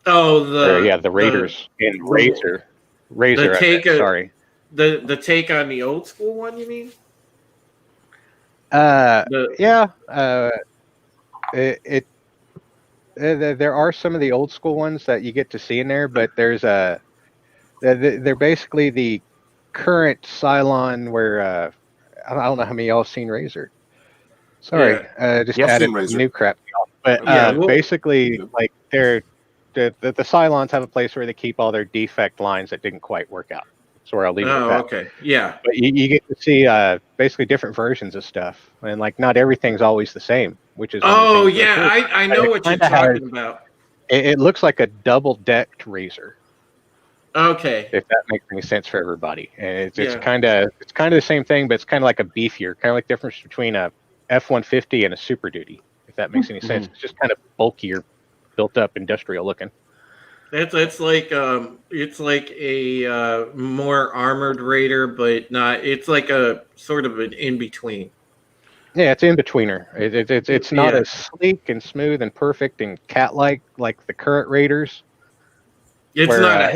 Oh, the Raiders in Razor. Sorry. The take on the old school one, you mean? Yeah. There are some of the old school ones that you get to see in there, but they're basically the current Cylon where I don't know how many of y'all have seen Razor. Sorry, just added new crap. But basically, like the Cylons have a place where they keep all their defect lines that didn't quite work out. That's where I'll leave it at that. Okay, yeah. But you get to see basically different versions of stuff, and like not everything's always the same, which is I know what you're talking about. It looks like a double-decked Razor. Okay. If that makes any sense for everybody. And it's kind of the same thing, but it's kind of like a beefier, kind of like the difference between a F-150 and a Super Duty, if that makes any sense. It's just kind of bulkier, built up, industrial looking. It's like a more armored Raider, but not. It's like a sort of an in between. Yeah, it's in betweener. It's not as sleek and smooth and perfect and cat-like like the current Raiders. It's not.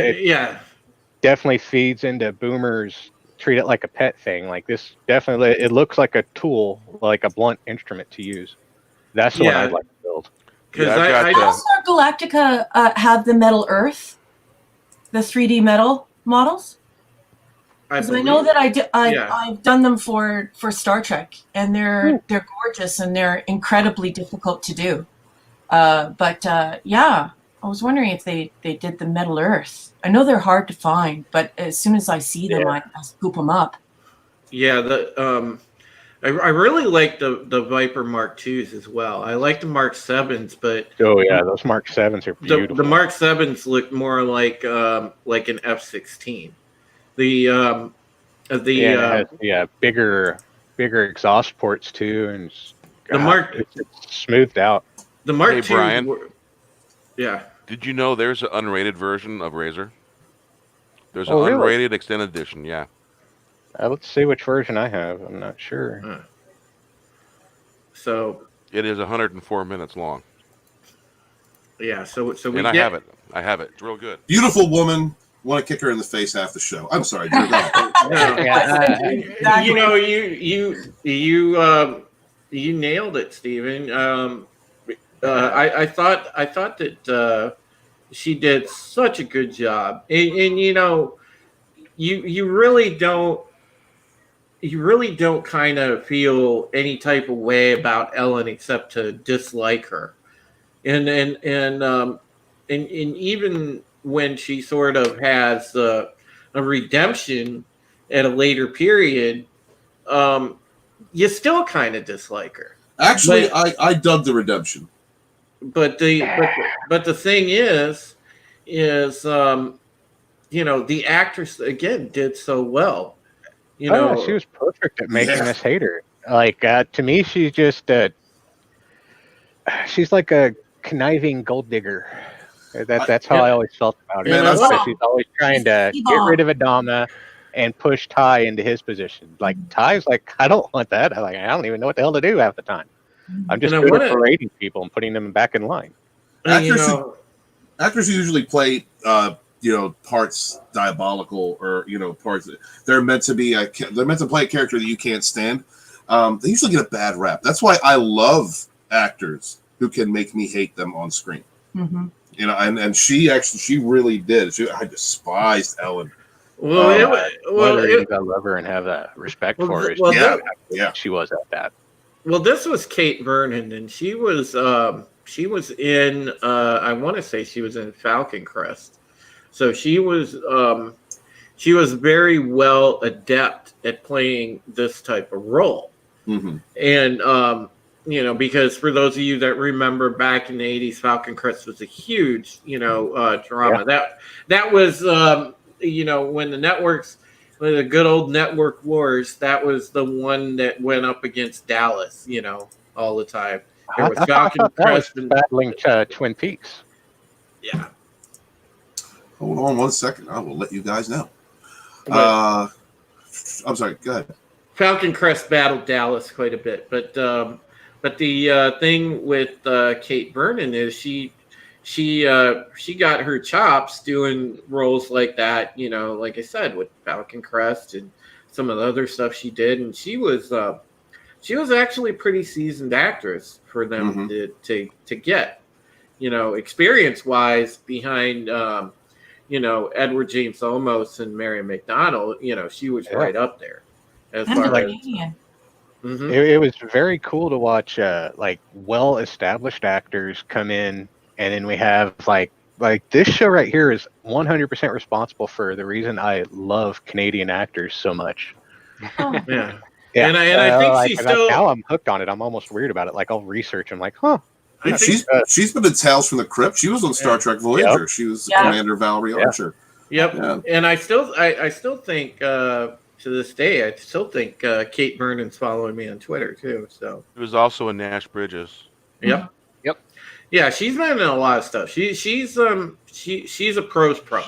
Definitely feeds into boomers. Treat it like a pet thing. Like this, definitely, it looks like a tool, like a blunt instrument to use. That's the one I'd like to build. Because Battlestar Galactica have the Metal Earth, the 3D metal models. I know that I've done them for Star Trek, and they're gorgeous and they're incredibly difficult to do. I was wondering if they did the Metal Earth. I know they're hard to find, but as soon as I see them, I scoop them up. Yeah, I really like the Viper Mark IIs as well. I like the Mark 7s, but Oh yeah, those Mark 7s are beautiful. the Mark 7s look more like an F-16. It has bigger exhaust ports too, and the Mark it's smoothed out. The Mark Hey, IIs Brian. yeah. Did you know there's an unrated version of Razor? There's an really? unrated extended edition, yeah. Let's see which version I have. I'm not sure. So it is 104 minutes long. Yeah, so we and I have it. I have it. It's real good. Beautiful woman. Want to kick her in the face half the show. I'm sorry, Drew. You know, you nailed it, Stephen. I thought that she did such a good job, and you know, you really don't kind of feel any type of way about Ellen except to dislike her, and even when she sort of has a redemption at a later period, you still kind of dislike her. Actually, I dug the redemption. But the thing is, you know, the actress again did so well. You know, she was perfect at making us hate her. Like to me, she's just she's like a conniving gold digger. That's how I always felt about her. Man, she's always trying to get rid of Adama and push Tigh into his position. Like Ty's like, I don't want that. I don't even know what the hell to do half the time. I'm just good at parading people and putting them back in line. Actors usually play parts diabolical or parts. They're meant to play a character that you can't stand. They usually get a bad rap. That's why I love actors who can make me hate them on screen. Mm-hmm. You know, and she really did. I despised Ellen. I love her and have respect for her. She was at that. Well, this was Kate Vernon, and she was in I want to say she was in Falcon Crest. So she was very well adept at playing this type of role. Mm-hmm. And because for those of you that remember back in the 80s, Falcon Crest was a huge, drama. Yeah. That was, when the good old network wars, that was the one that went up against Dallas, all the time. There was Falcon Crest battling Twin Peaks. Yeah. Hold on 1 second. I will let you guys know. I'm sorry. Go ahead. Falcon Crest battled Dallas quite a bit, but the thing with Kate Vernon is she got her chops doing roles like that. Like I said, with Falcon Crest and some of the other stuff she did, and she was actually a pretty seasoned actress for them to get, experience wise behind. Edward James Olmos and Mary McDonnell, she was right up there. As far as, it was very cool to watch well-established actors come in, and then we have like this show right here is 100% responsible for the reason I love Canadian actors so much. Oh. Yeah. And I think she's still. Now I'm hooked on it. I'm almost weird about it. Like I'll research. I'm like, huh. Yeah, she's been in Tales from the Crypt. She was on Star Trek Voyager. Yep. She was Commander Valerie Archer. Yep. Yeah. And I still think to this day, I still think Kate Vernon's following me on Twitter too. So it was also in Nash Bridges. Yep. Yep. Yeah, she's been in a lot of stuff. She's a pro's pro.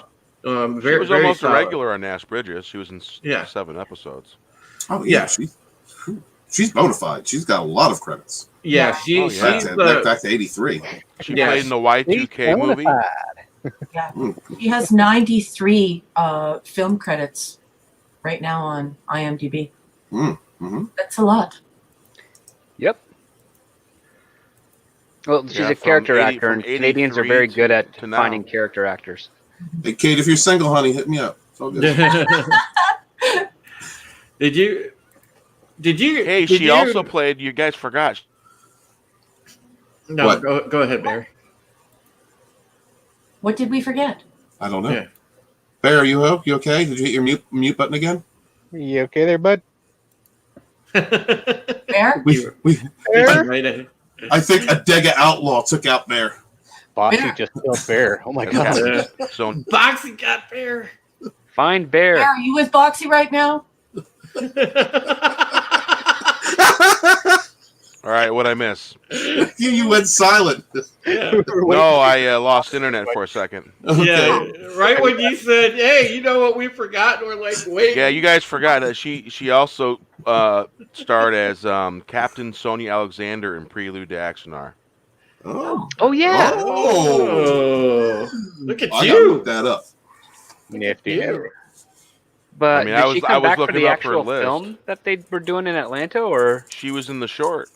She was almost a regular on Nash Bridges. She was in 7 episodes. Oh yeah, she's bona fide. She's got a lot of credits. Yeah, she's back to 83. She played in the Y2K movie. Yeah, she has 93 film credits right now on IMDb. Mm-hmm. That's a lot. Yep. Well, she's a character actor, and Canadians are very good at finding character actors. Hey, Kate, if you're single, honey, hit me up. It's all good. Did you? Hey, she also played. You guys forgot. No, go ahead, Barry. What did we forget? I don't know. Yeah. Barry, you okay? Did you hit your mute button again? You okay there, bud? Bear? I think a Dega outlaw took out Bear. Boxy just killed Bear. Oh my god. So Boxy got Bear. Find Bear. Bear, are you with Boxy right now? all right, what'd I miss? You went silent. Yeah. No, I lost internet for a second. Okay. Yeah, right when you said, "Hey, you know what we forgot?" We're like, "Wait." Yeah, you guys forgot that she also starred as Captain Sonia Alexander in Prelude to Axanar. Oh yeah. Oh, look at I gotta you. look that up. Nifty. You. But I mean, did I she was come back for looking the up her actual list. film that they were doing in Atlanta, or? She was in the short.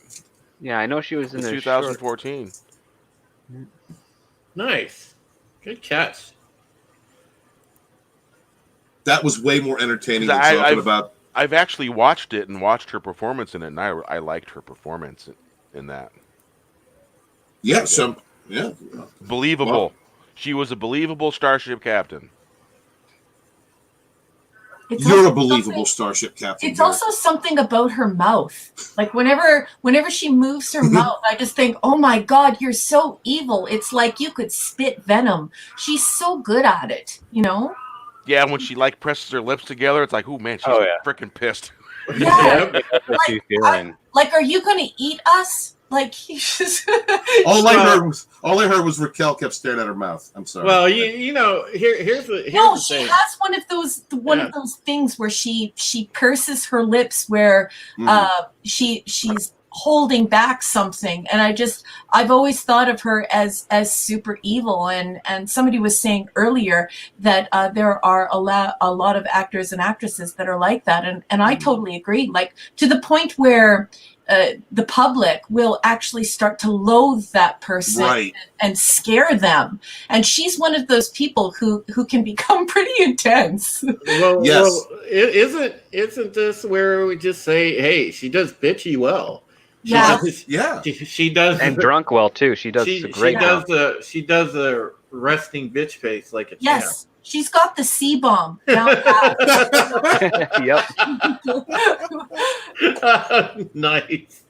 Yeah, I know she was in the 2014. Nice, good catch. That was way more entertaining than I've- talking about. I've actually watched it and watched her performance in it, and I liked her performance in that. Yeah, yeah. Believable. Well, She was a believable starship captain. It's you're also a believable something- starship captain. It's Derek. also something about her mouth. Like whenever she moves her mouth, I just think, "Oh my God, you're so evil." It's like you could spit venom. She's so good at it, you know? Yeah, when she like presses her lips together, it's like, oh man, she's Oh, yeah. freaking pissed. Yeah. That's what she's doing. Like, are you going to eat us? Like, he's just. All I heard was Raquel kept staring at her mouth. I'm sorry. Well, you know, here's the No, the she thing. has one of those things where she purses her lips where she's holding back something, and I've always thought of her as super evil, and somebody was saying earlier that there are a lot of actors and actresses that are like that, and I totally agree, like to the point where the public will actually start to loathe that person, right, and scare them. And she's one of those people who can become pretty intense. Well, Yes. well, isn't this where we just say, "Hey, she does bitchy well." Yeah. Yeah. She does, and drunk well too. She does a great job. She does the resting bitch face like a Yes, she's got the C bomb down pat. Yep. champ. Nice.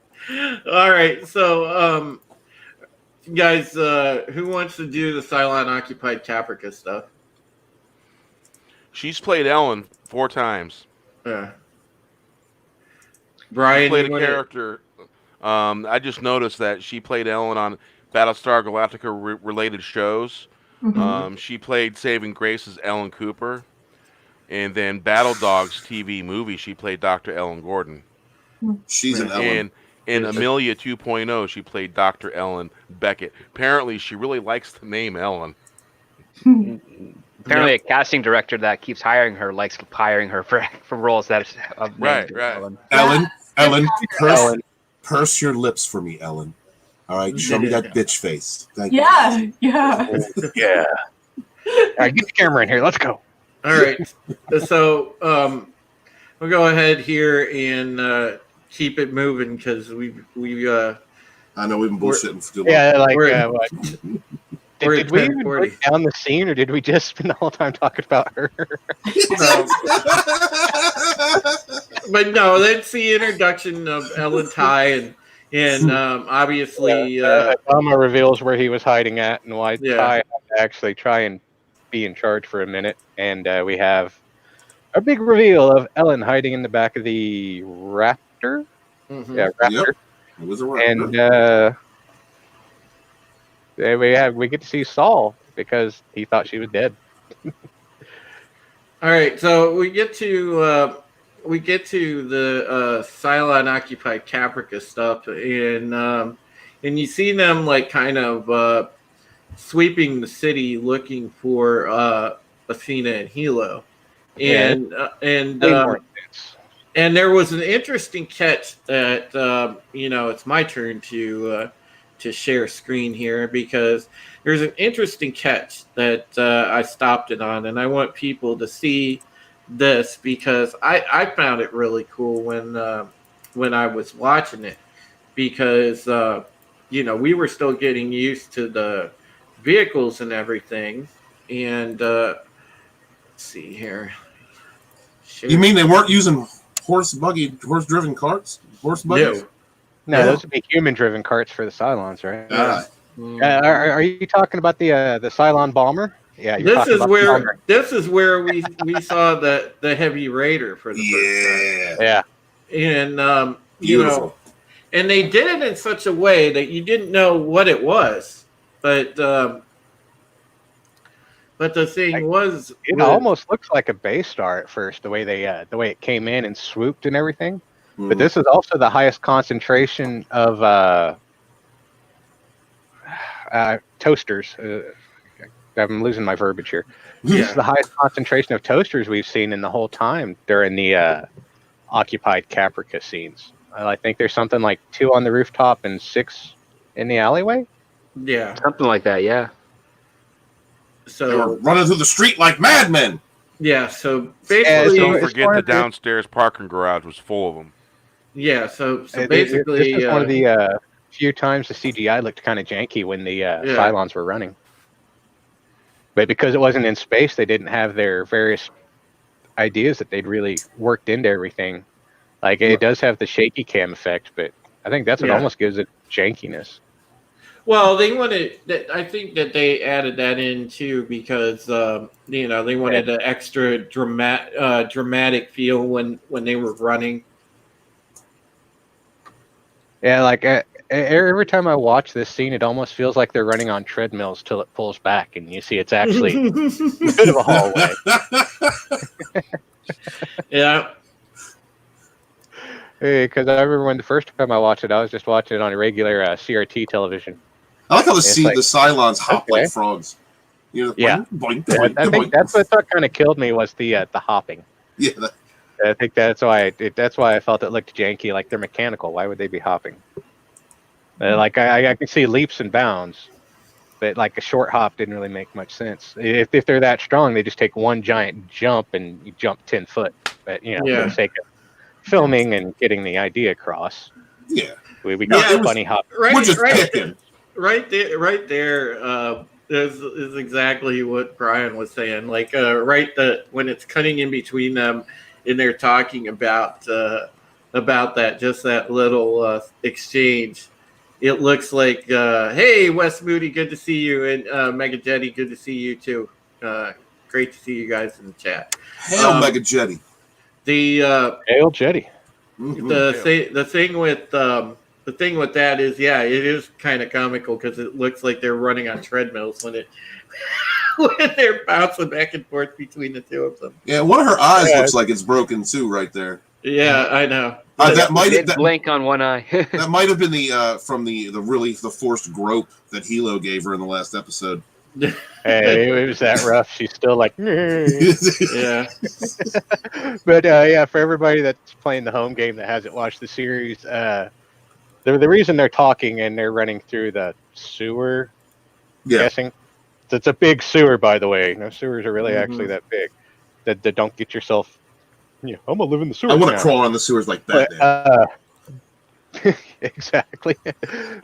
All right, so guys, who wants to do the Cylon occupied Caprica stuff? She's played Ellen 4 times. Yeah. Brian, She played you a wanna- character. I just noticed that she played Ellen on Battlestar Galactica related shows. She played Saving Grace as Ellen Cooper, and then Battle Dogs TV movie she played Dr. Ellen Gordon. She's an Ellen. And in Amelia 2.0 she played Dr. Ellen Beckett. Apparently she really likes the name Ellen. Apparently, a casting director that keeps hiring her likes hiring her for roles that are Right. Ellen, purse your lips for me, Ellen. All right, show me that bitch face. Thank you. Yeah. Yeah. All right, get the camera in here. Let's go. All right. So we'll go ahead here and keep it moving because we I know we've been bullshitting for too long. Yeah, like We're- what? we're Did we at even 10:40. break down the scene, or did we just spend the whole time talking about her? But no, that's the introduction of Ellen Tigh and obviously Obama reveals where he was hiding at and why Yeah. Ty had to actually try and be in charge for a minute. And we have a big reveal of Ellen hiding in the back of the Raptor. mhm. Yeah, Raptor. Yep. It was a And we get to see Saul because he thought she was dead. All right, so we get to the Cylon occupied Caprica stuff, and you see them like kind of sweeping the city looking for Athena and Hilo, and Way more intense. and there was an interesting catch that it's my turn to share screen here because there's an interesting catch that I stopped it on, and I want people to see this because I found it really cool when I was watching it because we were still getting used to the vehicles and everything, and let's see here. You mean they weren't using horse-driven carts? Horse buggies? No, those would be human-driven carts for the Cylons, right? Are you talking about the Cylon bomber? Yeah, you're talking about the bomber. This is where we saw the heavy raider for the first time. Yeah. And Beautiful. and they did it in such a way that you didn't know what it was, but the thing was, it almost looks like a base star at first, the way it came in and swooped and everything. But this is also the highest concentration of toasters. I'm losing my verbiage here. This is the highest concentration of toasters we've seen in the whole time during the occupied Caprica scenes. I think there's something like 2 on the rooftop and 6 in the alleyway. Yeah, something like that. Yeah. So they were running through the street like madmen. Yeah. So basically, don't forget the downstairs parking garage was full of them. Yeah. So basically, this is one of the few times the CGI looked kind of janky when the Cylons were running. But because it wasn't in space, they didn't have their various ideas that they'd really worked into everything. Like, it does have the shaky cam effect, but I think that's what almost gives it jankiness. Well, they wanted. I think that they added that in too because they wanted an extra dramatic feel when they were running. Yeah, like every time I watch this scene, it almost feels like they're running on treadmills till it pulls back, and you see it's actually a bit of a hallway. Yeah. Because I remember when the first time I watched it, I was just watching it on a regular CRT television. I like how the Cylons hop like frogs. You know, boink, boink, I think that's what kind of killed me was the hopping. Yeah. I think that's why I felt it looked janky, like they're mechanical. Why would they be hopping? Like I can see leaps and bounds, but like a short hop didn't really make much sense. If they're that strong, they just take one giant jump and you jump 10 foot. But for the sake of filming and getting the idea across, we got a bunny hop. We're just picking. Right there. Is exactly what Brian was saying. Like when it's cutting in between them, and they're talking about that, just that little exchange. It looks like, hey, Wes Moody, good to see you, and Mega Jetty, good to see you too. Great to see you guys in the chat. Hail Mega Jetty. Hail Jetty. The thing with that is, it is kind of comical because it looks like they're running on treadmills when they're bouncing back and forth between the two of them. Yeah, one of her eyes looks like it's broken too, right there. Yeah, I know. That might have blink on one eye. That might have been from the forced grope that Hilo gave her in the last episode. Hey, it was that rough. She's still like, yeah. But for everybody that's playing the home game that hasn't watched the series, the reason they're talking and they're running through the sewer, guessing. It's a big sewer, by the way. No sewers are really actually that big. That don't get yourself. I'm gonna live in the sewer. I want to crawl on the sewers like that. Exactly.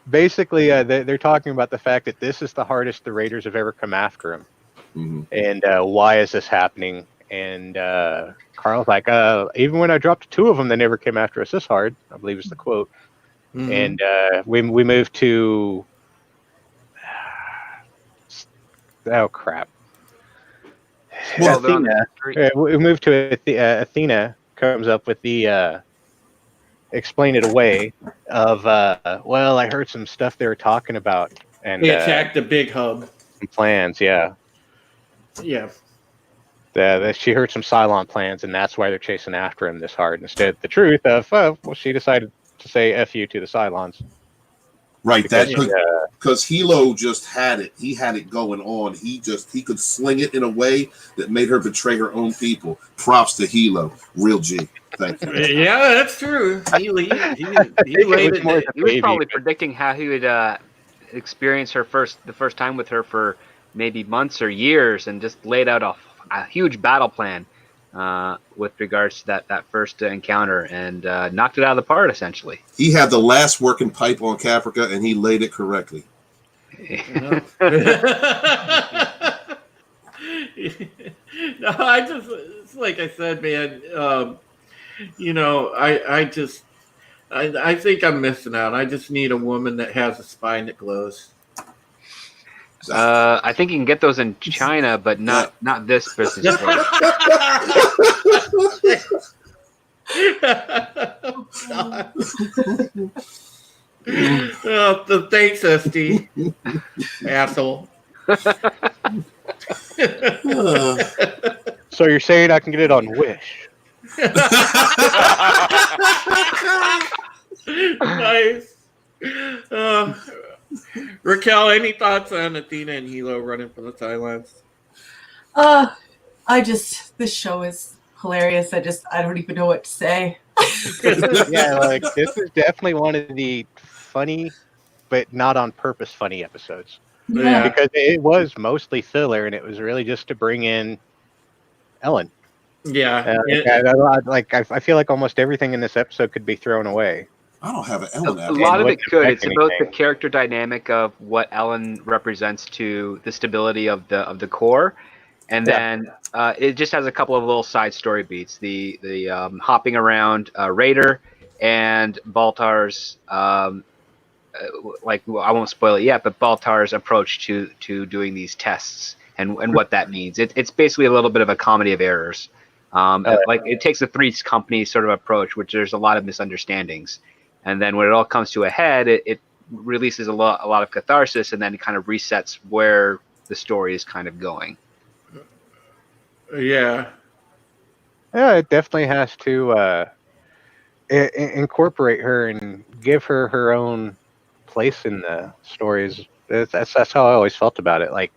Basically, they're talking about the fact that this is the hardest the Raiders have ever come after him, and why is this happening? And Carl's like, even when I dropped 2 of them, they never came after us this hard. I believe is the quote. And we moved to. Oh crap! Well, Athena. We moved to Athena. Comes up with the explain it away of well, I heard some stuff they were talking about, and they attacked the big hub. Some plans, yeah. She heard some Cylon plans, and that's why they're chasing after him this hard. Instead, the truth of she decided to say "F you" to the Cylons. Right, because Hilo just had it. He had it going on. He could sling it in a way that made her betray her own people. Props to Hilo, real G. Thank you. Yeah, that's true. He laid it. He was probably predicting how he would experience the first time with her for maybe months or years, and just laid out a huge battle plan with regards to that first encounter, and knocked it out of the park, essentially. He had the last working pipe on Caprica, and he laid it correctly. No, it's like I said, man. I think I'm missing out. I just need a woman that has a spine that glows. I think you can get those in China, but not this business place. Thanks, SD. Asshole. So you're saying I can get it on Wish? Nice. Raquel, any thoughts on Athena and Hilo running from the sidelines? This show is hilarious. I don't even know what to say. Yeah, like this is definitely one of the funny, but not on purpose funny episodes. Yeah. Because it was mostly filler, and it was really just to bring in Ellen. Yeah. I feel like almost everything in this episode could be thrown away. I don't have an Ellen A app. lot of it could. It's affect about the anything. character dynamic of what Ellen represents to the stability of the core, and then it just has a couple of little side story beats. The hopping around Raider and Baltar's I won't spoil it yet, but Baltar's approach to doing these tests and what that means. It's basically a little bit of a comedy of errors. It takes a Three's Company sort of approach, which there's a lot of misunderstandings. And then when it all comes to a head, it releases a lot of catharsis, and then it kind of resets where the story is kind of going. Yeah. Yeah, it definitely has to incorporate her and give her her own place in the stories. That's how I always felt about it. Like,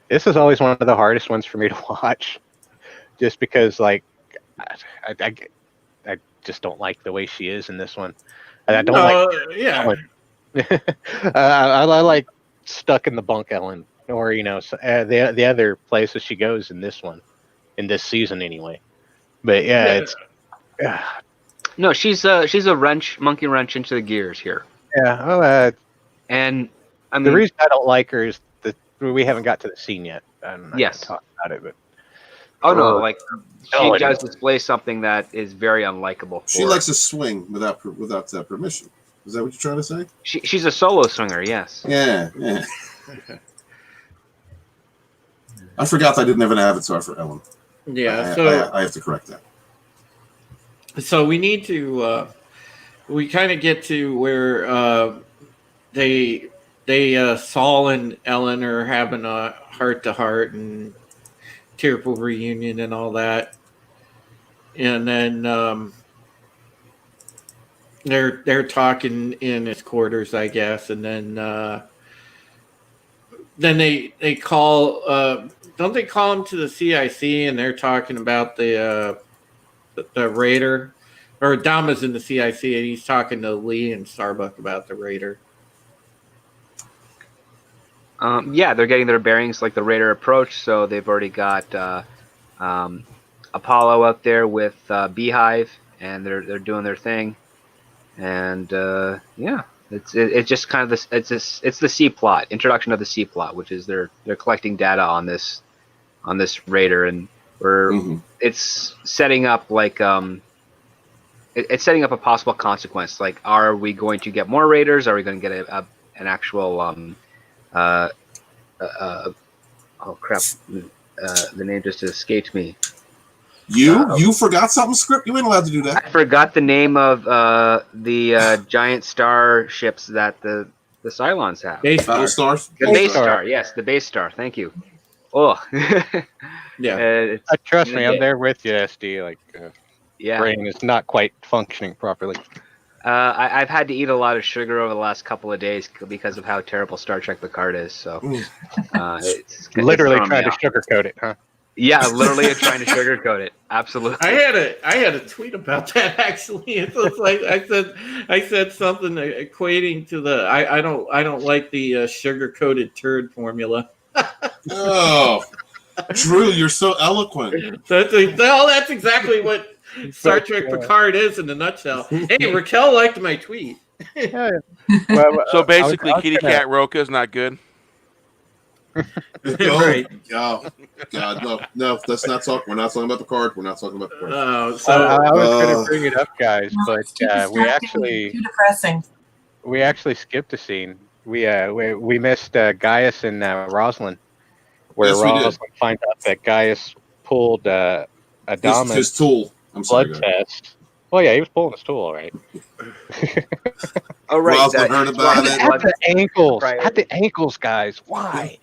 this is always one of the hardest ones for me to watch, just because I just don't like the way she is in this one. And I don't I like stuck in the bunk Ellen, or the other places she goes in this one, in this season anyway. But it's no, she's a monkey wrench into the gears here. Yeah. And I mean, the reason I don't like her is that we haven't got to the scene yet. I'm not yes. gonna talk about it, but she does display something that is very unlikable. She likes to swing without permission. Is that what you're trying to say? She's a solo swinger, yes. Yeah. I forgot I didn't have an avatar for Ellen. Yeah, I have to correct that. So we need to we kind of get to where Saul and Ellen are having a heart-to-heart and tearful reunion and all that, and then they're talking in his quarters, I guess, and then they call don't they call him to the CIC, and they're talking about the Raider, or Dama's in the CIC, and he's talking to Lee and Starbuck about the Raider. They're getting their bearings like the Raider approach, so they've already got Apollo out there with Beehive, and they're doing their thing, and it's just kind of this. It's the C plot, introduction of the C plot, which is they're collecting data on this Raider, and it's setting up it's setting up a possible consequence. Like, are we going to get more Raiders? Are we going to get an actual oh crap, the name just escaped me. You forgot something, Script? You ain't allowed to do that. I forgot the name of the giant star ships that the Cylons have. Battle Stars? The Base Star, yes, the Base Star. Thank you. Oh. Yeah. Trust me, I'm there with you, SD. Yeah. Brain is not quite functioning properly. I've had to eat a lot of sugar over the last couple of days because of how terrible Star Trek Picard is. So, it's literally trying to sugarcoat it, huh? Yeah, literally trying to sugarcoat it. Absolutely. I had a tweet about that, actually. It's like I said something equating to the I don't like the sugar coated turd formula. Oh, Drew, you're so eloquent. That's exactly what Star Trek Picard is in a nutshell. Hey, Raquel liked my tweet. Yeah. So basically, Kitty Cat Roka is not good. Right. Oh, God, no. Let's not talk. We're not talking about the card. We're not talking about the card. I was going to bring it up, guys, No, but it's too distracting, too depressing. we actually skipped a scene. We missed Gaius and Rosalind, where Yes, we did. Rosalind finds out that Gaius pulled Adama's His tool. I'm sorry, blood guys. test. Well, yeah, he was pulling his tool, all right. Oh, right. Rosalind heard about it. At the ankles, Right. at the ankles, guys. Why?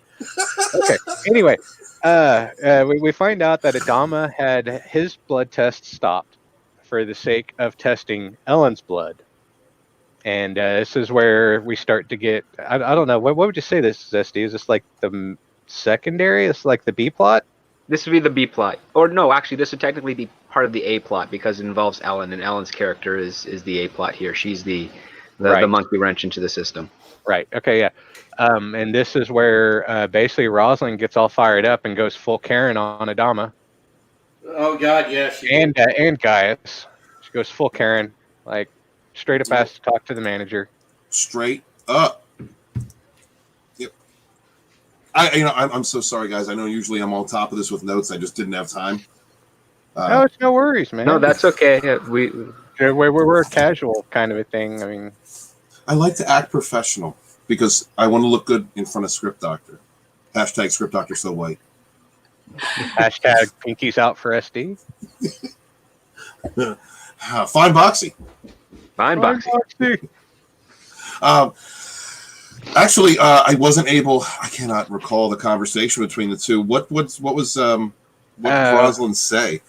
Okay. Anyway, we find out that Adama had his blood test stopped for the sake of testing Ellen's blood, and this is where we start to get. I don't know. What would you say this, Zesty? Is this like the secondary? It's like the B plot? This would be the B plot, or no, actually, this would technically be part of the A plot because it involves Ellen, and Ellen's character is the A plot here. She's the Right. monkey wrench into the system. Right. Okay. Yeah. And this is where basically Rosalind gets all fired up and goes full Karen on Adama Oh God, yes. and Gaius. She goes full Karen, like straight up has to talk to the manager. Straight up. Yep. I'm so sorry, guys. I know usually I'm on top of this with notes. I just didn't have time. No, it's no worries, man. No, that's okay. Yeah, we're a casual kind of a thing. I mean, I like to act professional because I want to look good in front of Script Doctor. Hashtag Script Doctor so white. hashtag Pinky's out for SD. Fine boxy. fine boxing. Actually, I wasn't able. I cannot recall the conversation between the two. What was what did Rosalind say?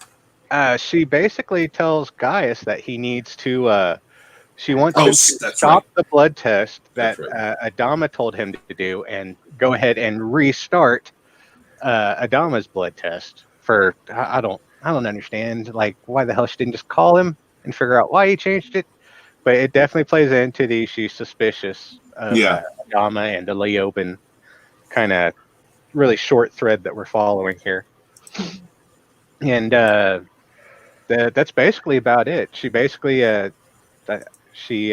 She basically tells Gaius that he needs to. She wants him to that's stop the blood test that That's Adama told him to do, and go ahead and restart Adama's blood test. For I don't understand like why the hell she didn't just call him and figure out why he changed it. But it definitely plays into the she's suspicious of Adama and the Leoben kind of really short thread that we're following here. And that's basically about it. She basically she's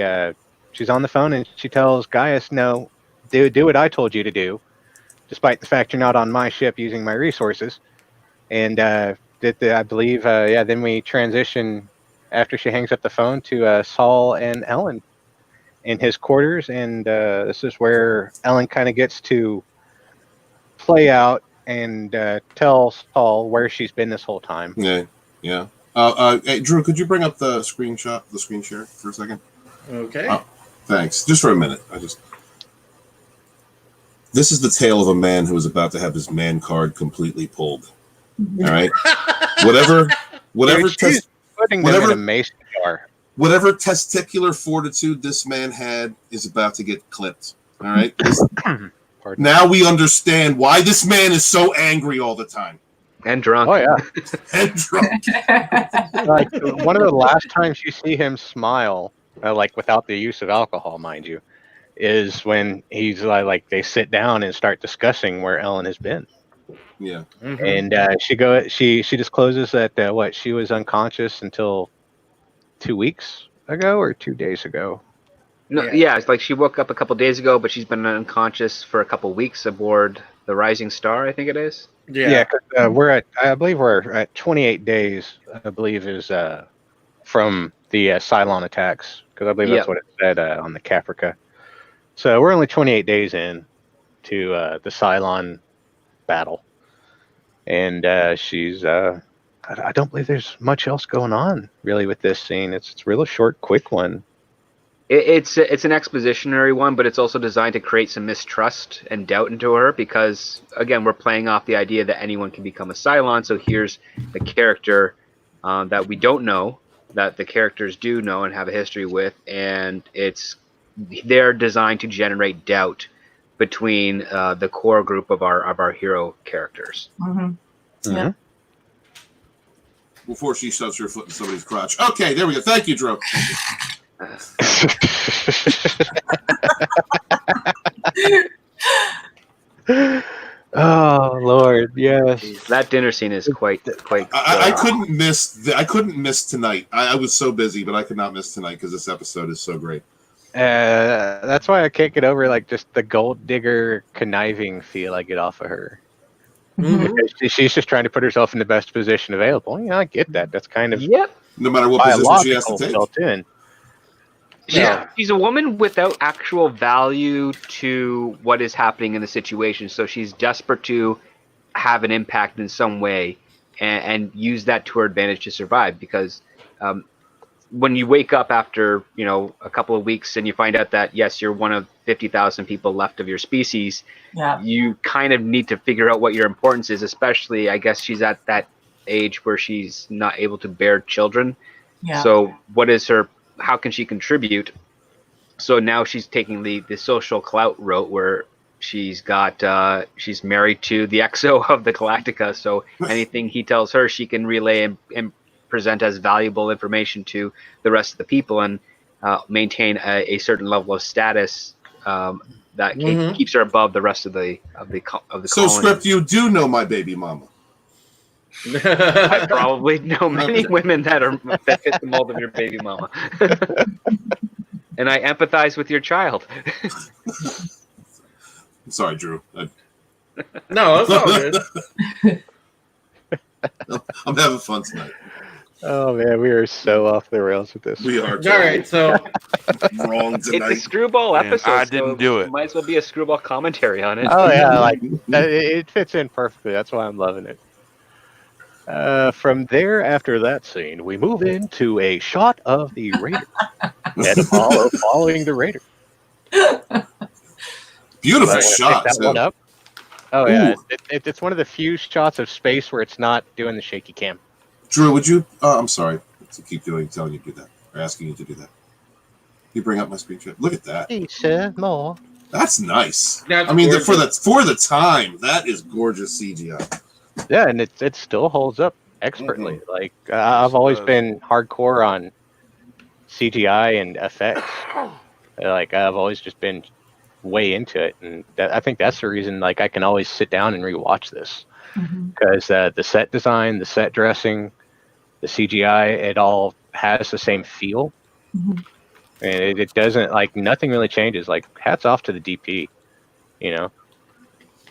on the phone and she tells Gaius, "No, do what I told you to do, despite the fact you're not on my ship using my resources." And I believe then we transition after she hangs up the phone to Saul and Ellen in his quarters, and this is where Ellen kind of gets to play out and tell Saul where she's been this whole time. Yeah. Hey, Drew, could you bring up the screen share for a second? Okay. Thanks. Just for a minute. This is the tale of a man who is about to have his man card completely pulled. All right. Whatever She's putting them in a mason jar. Whatever testicular fortitude this man had is about to get clipped. All right. Now we understand why this man is so angry all the time. And drunk. Oh yeah. And drunk. Like one of the last times you see him smile, like without the use of alcohol, mind you, is when he's like they sit down and start discussing where Ellen has been. Yeah. And she discloses that she was unconscious until 2 weeks ago or 2 days ago. No, yeah, it's like she woke up a couple days ago, but she's been unconscious for a couple weeks aboard the Rising Star, I think it is. Yeah, cause, I believe we're at 28 days. I believe is from the Cylon attacks, because I believe that's what it said on the Caprica. So we're only 28 days in to the Cylon battle, and she's. I don't believe there's much else going on really with this scene. It's really short, quick one. It's an expositionary one, but it's also designed to create some mistrust and doubt into her because, again, we're playing off the idea that anyone can become a Cylon. So here's a character that we don't know, that the characters do know and have a history with, and they're designed to generate doubt between the core group of our hero characters. Mm-hmm. Yeah. Before she shoves her foot in somebody's crotch. Okay, there we go. Thank you, Drew. Oh Lord, yes. That dinner scene is quite. I couldn't miss. I couldn't miss tonight. I was so busy, but I could not miss tonight because this episode is so great. That's why I can't get over like just the gold digger conniving feel I get off of her. Mhm. Because she's just trying to put herself in the best position available. You know, I get that. That's kind of Yep. No matter what position she has to biological take. built in. She's a woman without actual value to what is happening in the situation. So she's desperate to have an impact in some way and use that to her advantage to survive. Because when you wake up after a couple of weeks and you find out that yes, you're one of 50,000 people left of your species, you kind of need to figure out what your importance is. Especially, I guess she's at that age where she's not able to bear children. Yeah. So what is her? How can she contribute? So now she's taking the social clout route where she's married to the XO of the Galactica. So anything he tells her, she can relay and present as valuable information to the rest of the people and maintain a certain level of status that keeps her above the rest of the So, colony. Script, you do know my baby mama. I probably know many women that fit the mold of your baby mama. And I empathize with your child. I'm sorry, Drew. No, it's all good. I'm having fun tonight. Oh man, we are so off the rails with this. We are All right, so wrong It's tonight. a screwball Man, episode. I didn't do it. Might as well be a screwball commentary on it. Oh yeah, like it fits in perfectly. That's why I'm loving it. From there, after that scene, we move into a shot of the Raider and Apollo following the Raider. Beautiful Pick shot. that one too. up. Oh yeah, Ooh. it's one of the few shots of space where it's not doing the shaky cam. Drew, would you? I'm sorry to keep telling you to do that or asking you to do that. You bring up my screenshot. Look at that. He said more. That's nice. That's I mean, gorgeous. for the time, that is gorgeous CGI. Yeah, and it still holds up expertly. Like I've always been hardcore on CGI and effects. Like I've always just been way into it, and I think that's the reason. Like I can always sit down and rewatch this because the set design, the set dressing, the CGI, it all has the same feel, and it doesn't like nothing really changes. Like hats off to the DP,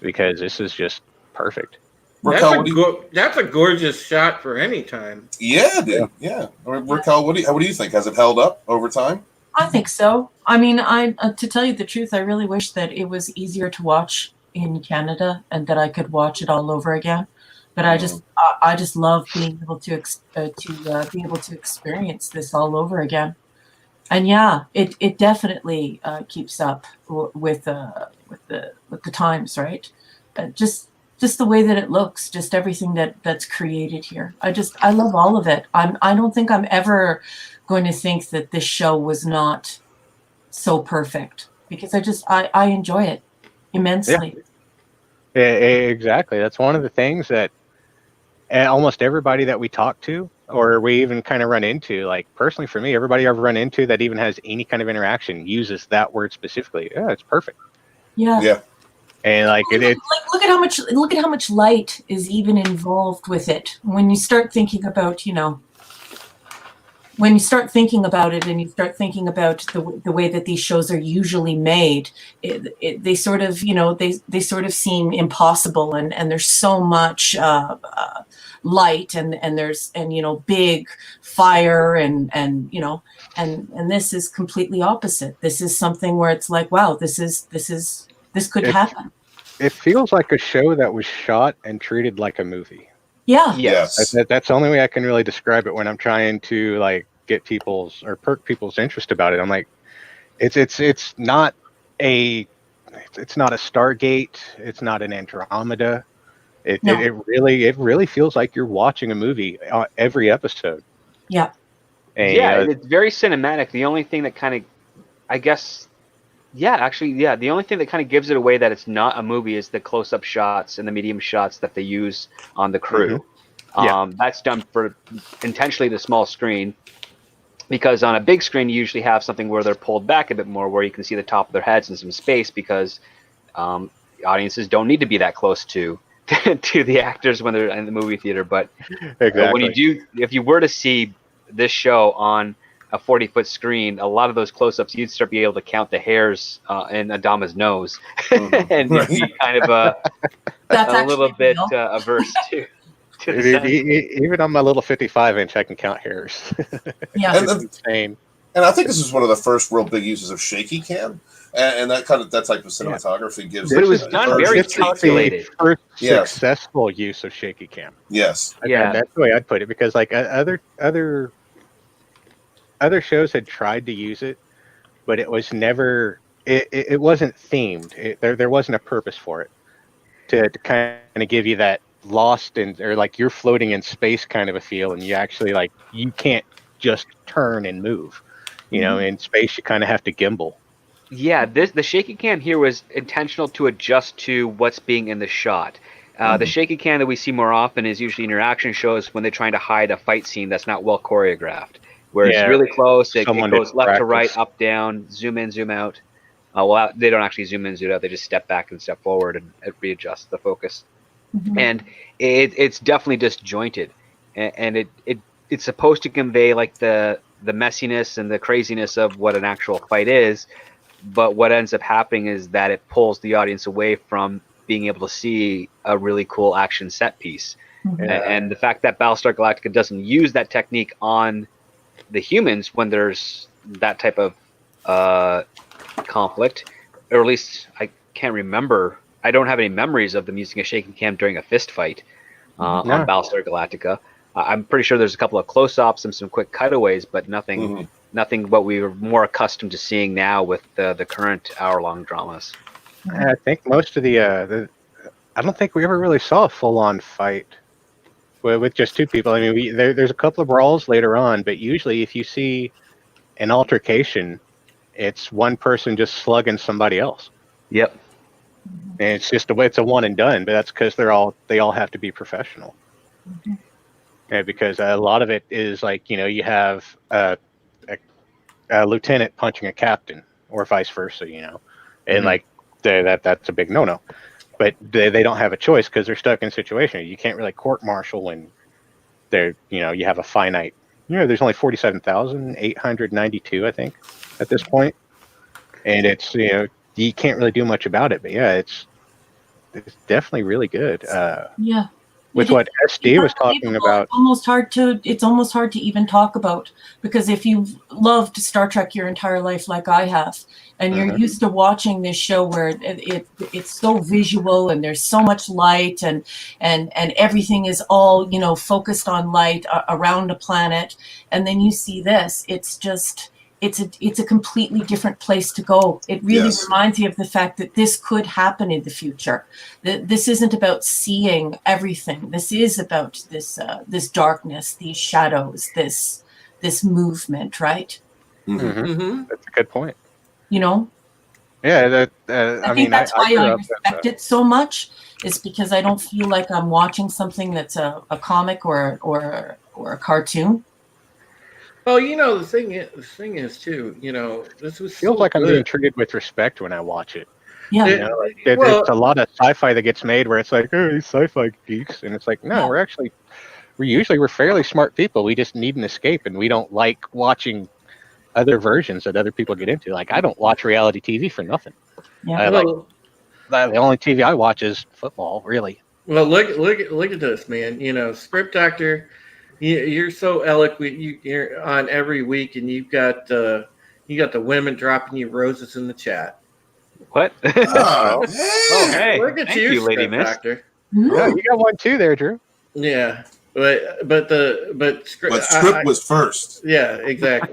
because this is just perfect. That's a gorgeous shot for any time. Yeah, dude. Yeah. Raquel, what do you think? Has it held up over time? I think so. I mean, to tell you the truth, I really wish that it was easier to watch in Canada and that I could watch it all over again. But I just love being able to be able to experience this all over again. And yeah, it definitely keeps up with the times, right? Just the way that it looks, just everything that's created here. I love all of it. I don't think I'm ever going to think that this show was not so perfect because I enjoy it immensely. Yeah, exactly. That's one of the things that almost everybody that we talk to or we even kind of run into, like personally for me, everybody I've run into that even has any kind of interaction uses that word specifically. Yeah, it's perfect. Yeah. And like look at how much light is even involved with it. When you start thinking about, when you start thinking about it and you start thinking about the way that these shows are usually made, they sort of, they sort of seem impossible, and there's so much light and there's big fire and this is completely opposite. This is something where it's like, wow, this could happen. It feels like a show that was shot and treated like a movie. Yeah. Yes. That's the only way I can really describe it when I'm trying to like get people's or perk people's interest about it. I'm like, it's not a Stargate. It's not an Andromeda. It really feels like you're watching a movie every episode. Yeah. And, it's very cinematic. The only thing that kind of, I guess, the only thing that kind of gives it away that it's not a movie is the close-up shots and the medium shots that they use on the crew. That's done for intentionally the small screen, because on a big screen you usually have something where they're pulled back a bit more, where you can see the top of their heads and some space, because audiences don't need to be that close to the actors when they're in the movie theater. But exactly. if you were to see this show on a 40-foot screen, a lot of those close-ups, you'd start being able to count the hairs in Adama's nose, and you'd be kind of That's a little actually bit real. averse to the Dude, sense. even on my little 55-inch, I can count hairs. Yeah. It's insane. And I think this is one of the first real big uses of shaky cam, and that type of cinematography gives. But it was an done urgency. very This is calculated. the first Yes. successful use of shaky cam. Yes. Yeah. That's the way I'd put it, because like other shows had tried to use it, but it was never. It wasn't themed. There wasn't a purpose for it to kind of give you that lost or like you're floating in space kind of a feel, and you actually like you can't just turn and move. You know, in space you kind of have to gimbal. Yeah, the shaky cam here was intentional to adjust to what's being in the shot. The shaky cam that we see more often is usually in your action shows when they're trying to hide a fight scene that's not well choreographed, where it's really close, it goes left to right, up, down, zoom in, zoom out. Well, they don't actually zoom in, zoom out. They just step back and step forward and readjust the focus. And it's definitely disjointed, and it's supposed to convey like the messiness and the craziness of what an actual fight is. But what ends up happening is that it pulls the audience away from being able to see a really cool action set piece. And the fact that Battlestar Galactica doesn't use that technique on the humans when there's that type of conflict, or at least I can't remember. I don't have any memories of them using a shaky cam during a fist fight on Battlestar Galactica. I'm pretty sure there's a couple of close-ups and some quick cutaways, but nothing what we were more accustomed to seeing now with the current hour-long dramas. I think most of the I don't think we ever really saw a full-on fight with just two people. I mean, there's a couple of brawls later on, but usually if you see an altercation, it's one person just slugging somebody else. Yep. And it's a one and done, but that's because they all have to be professional. Yeah, because a lot of it is like, you know, you have a lieutenant punching a captain or vice versa, you know, and like that's a big no-no. But they don't have a choice because they're stuck in a situation. You can't really court-martial when they're, you know, you have a finite. You know, there's only 47,892, I think, at this point, and it's, you know, you can't really do much about it. But yeah, it's definitely really good. Yeah. With what SD was talking about, it's almost hard to even talk about, because if you've loved Star Trek your entire life like I have, and you're used to watching this show where it's so visual and there's so much light and everything is all, you know, focused on light around a planet, and then you see this, it's just it's a completely different place to go. It really reminds you of the fact that this could happen in the future. This isn't about seeing everything. This is about this darkness, these shadows, this movement, right? That's a good point. You know? Yeah, I think that's why I respect it so much, is because I don't feel like I'm watching something that's a comic or a cartoon. Well, you know, the thing is too, you know, this was feels so like I'm good. being treated with respect when I watch it. Yeah. You know, like, there's a lot of sci-fi that gets made where it's like, oh, these sci-fi geeks, and it's like, no, we're fairly smart people. We just need an escape, and we don't like watching other versions that other people get into. Like, I don't watch reality TV for nothing. Yeah. The only TV I watch is football, really. Well, look at this, man. You know, Script Doctor, you're so eloquent. You're on every week, and you got the women dropping you roses in the chat. What? Oh, hey! Look at Thank you, Lady Script Miss. Doctor. Yeah, you got one too there, Drew. Yeah, but Script was first. Yeah, exactly.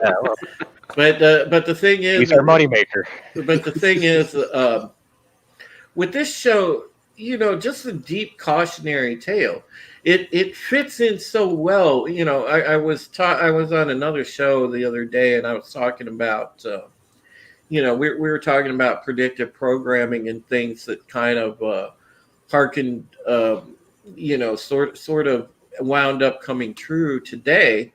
But the thing is, he's our moneymaker. But the thing is, with this show, you know, just a deep cautionary tale. It fits in so well. You know, I was on another show the other day, and I was talking about, you know, we were talking about predictive programming and things that kind of harkened, you know, sort of wound up coming true today.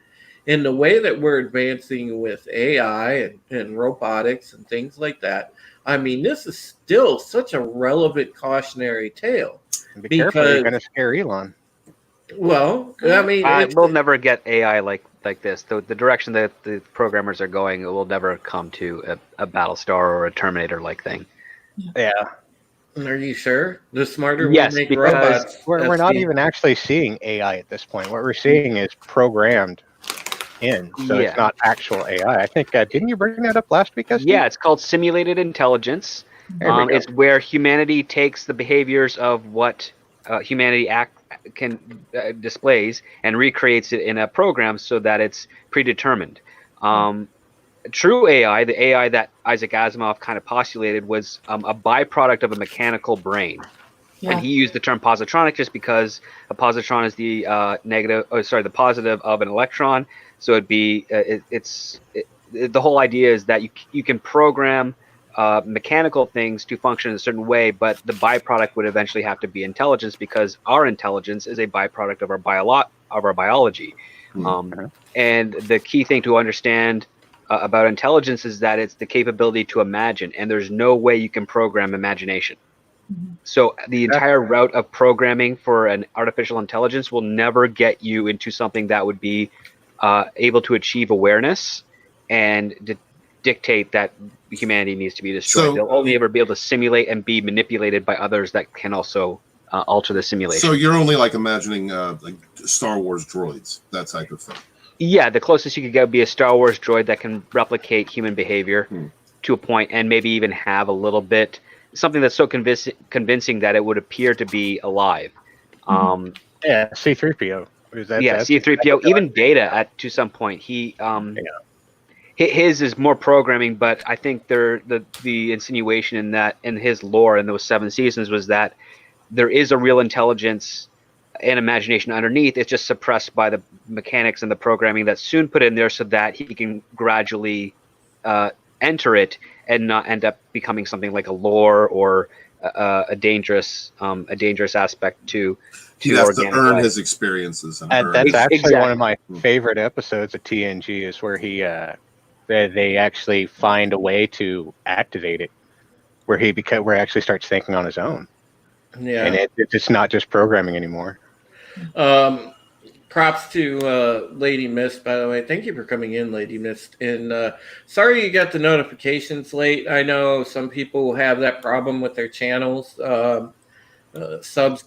In the way that we're advancing with AI and robotics and things like that, I mean, this is still such a relevant cautionary tale. Be careful, you're going to scare Elon. Well, I mean, We'll never get AI like this. The direction that the programmers are going, it will never come to a Battlestar or a Terminator-like thing. Yeah. Are you sure? The smarter we Yes, make because robots, We're not the- even actually seeing AI at this point. What we're seeing is programmed in, so Yeah. it's not actual AI. I think didn't you bring that up last week? Steve? Yeah, it's called simulated intelligence. There we go. It's where humanity takes the behaviors of what humanity displays and recreates it in a program so that it's predetermined. True AI, the AI that Isaac Asimov kind of postulated, was a byproduct of a mechanical brain. And he used the term positronic just because a positron is the the positive of an electron. So it'd be the whole idea is that you can program mechanical things to function in a certain way, but the byproduct would eventually have to be intelligence, because our intelligence is a byproduct of our biology. And the key thing to understand about intelligence is that it's the capability to imagine, and there's no way you can program imagination. So the entire route of programming for an artificial intelligence will never get you into something that would be able to achieve awareness and dictate that humanity needs to be destroyed. So- They'll only ever be able to simulate and be manipulated by others that can also alter the simulation. So you're only like imagining like Star Wars droids, that type of thing. Yeah, the closest you could get would be a Star Wars droid that can replicate human behavior to a point, and maybe even have a little bit something that's so convincing that it would appear to be alive. Yeah, C-3PO. C-3PO, even Data to some point. His is more programming, but I think the insinuation in his lore in those 7 seasons was that there is a real intelligence and imagination underneath. It's just suppressed by the mechanics and the programming that's soon put in there so that he can gradually enter it and not end up becoming something like a lore or a dangerous aspect to He has to organic earn life. his experiences. And And earn that's his- actually one of my favorite episodes of TNG, is where they actually find a way to activate it, where he actually starts thinking on his own. Yeah. And it's not just programming anymore. Props to Lady Mist, by the way. Thank you for coming in, Lady Mist. And sorry you got the notifications late. I know some people have that problem with their channels. Subs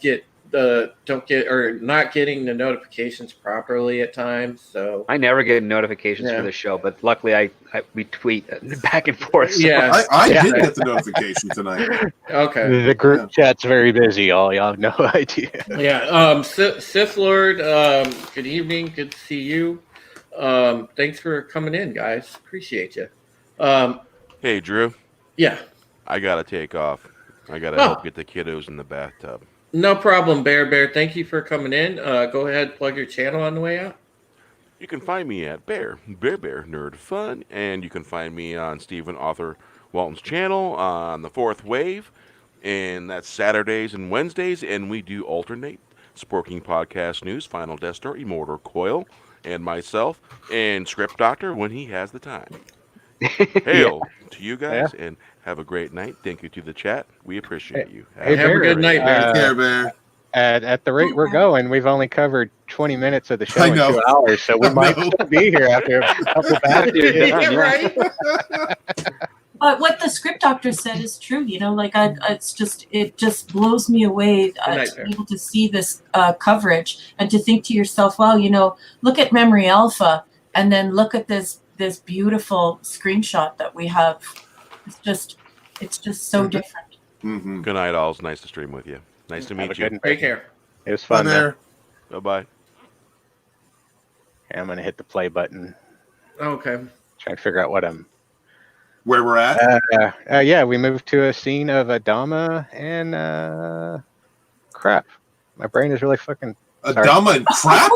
don't get or not getting the notifications properly at times. So I never get notifications for the show, but luckily we tweet back and forth. So. Yeah. I did get the notification tonight. Okay. The group chat's very busy, y'all. Y'all have no idea. Yeah. Sith Lord, good evening. Good to see you. Thanks for coming in, guys. Appreciate you. Hey, Drew. Yeah. I gotta take off. I gotta help get the kiddos in the bathtub. No problem, Bear. Thank you for coming in. Go ahead, plug your channel on the way out. You can find me at Bear Nerd Fun, and you can find me on Stephen Arthur Walton's channel on the Fourth Wave, and that's Saturdays and Wednesdays, and we do alternate Sporking Podcast News, Final Death Star, Immortal Coil, and myself, and Script Doctor when he has the time. Hail to you guys, and have a great night. Thank you to the chat. We appreciate you. Have a good night, Bear. Care Bear. At the rate we're going, we've only covered 20 minutes of the show I in know. 2 hours, so we might still be here after a couple batches. Yeah, right. But what the script doctor said is true. You know, like it just blows me away night, to be able to see this coverage and to think to yourself, wow, you know, look at Memory Alpha, and then look at this beautiful screenshot that we have. It's just so different. Mm-hmm. Good night, all. It's nice to stream with you. Nice to meet you. Take care. It was Bye fun. there. Bye-bye. I'm going to hit the play button. Okay. Trying to figure out what I'm... Where we're at? Yeah, we moved to a scene of Adama and crap. My brain is really fucking... sorry. Adama and crap?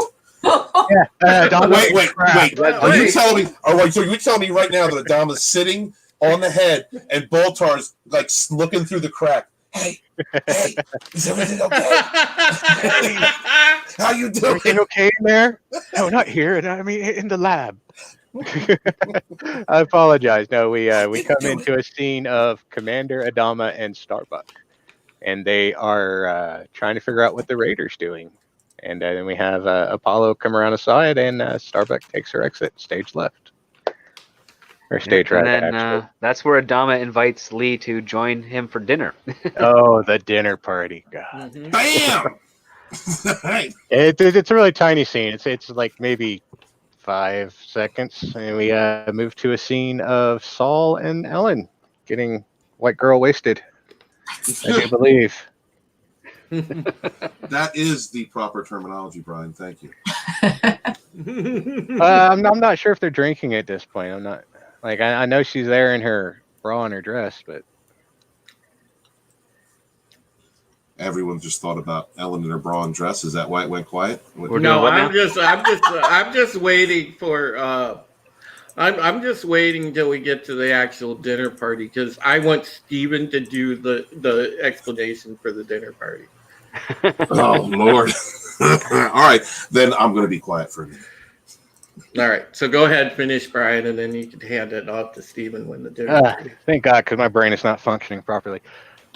Yeah, Adama Wait, and wait, crap. wait. Are you telling me? All right, so you're telling me right now that Adama's sitting on the head and Boltar's like looking through the crack. Hey, is everything okay? How you doing? Everything okay in there? No, not here. I mean, in the lab. I apologize. No, we come into a scene of Commander Adama and Starbuck, and they are trying to figure out what the Raider's doing. And then we have Apollo come around the side, and Starbuck takes her exit, stage left. Or stage right, and then actually. that's where Adama invites Lee to join him for dinner. Oh, the dinner party. God. Mhm. Bam! Right. It's a really tiny scene. It's like maybe 5 seconds, and we move to a scene of Saul and Ellen getting white girl wasted. I do believe. That is the proper terminology, Brian. Thank you. I'm not sure if they're drinking at this point. I'm not like I know she's there in her bra and her dress, but Everyone just thought about Ellen in her bra and dress. Is that why it went quiet? No, I'm just waiting for. I'm just waiting until we get to the actual dinner party because I want Steven to do the explanation for the dinner party. Oh Lord! All right, then I'm going to be quiet for a minute. All right, so go ahead, finish, Brian, and then you can hand it off to Steven when the dinner party. thank God, because my brain is not functioning properly.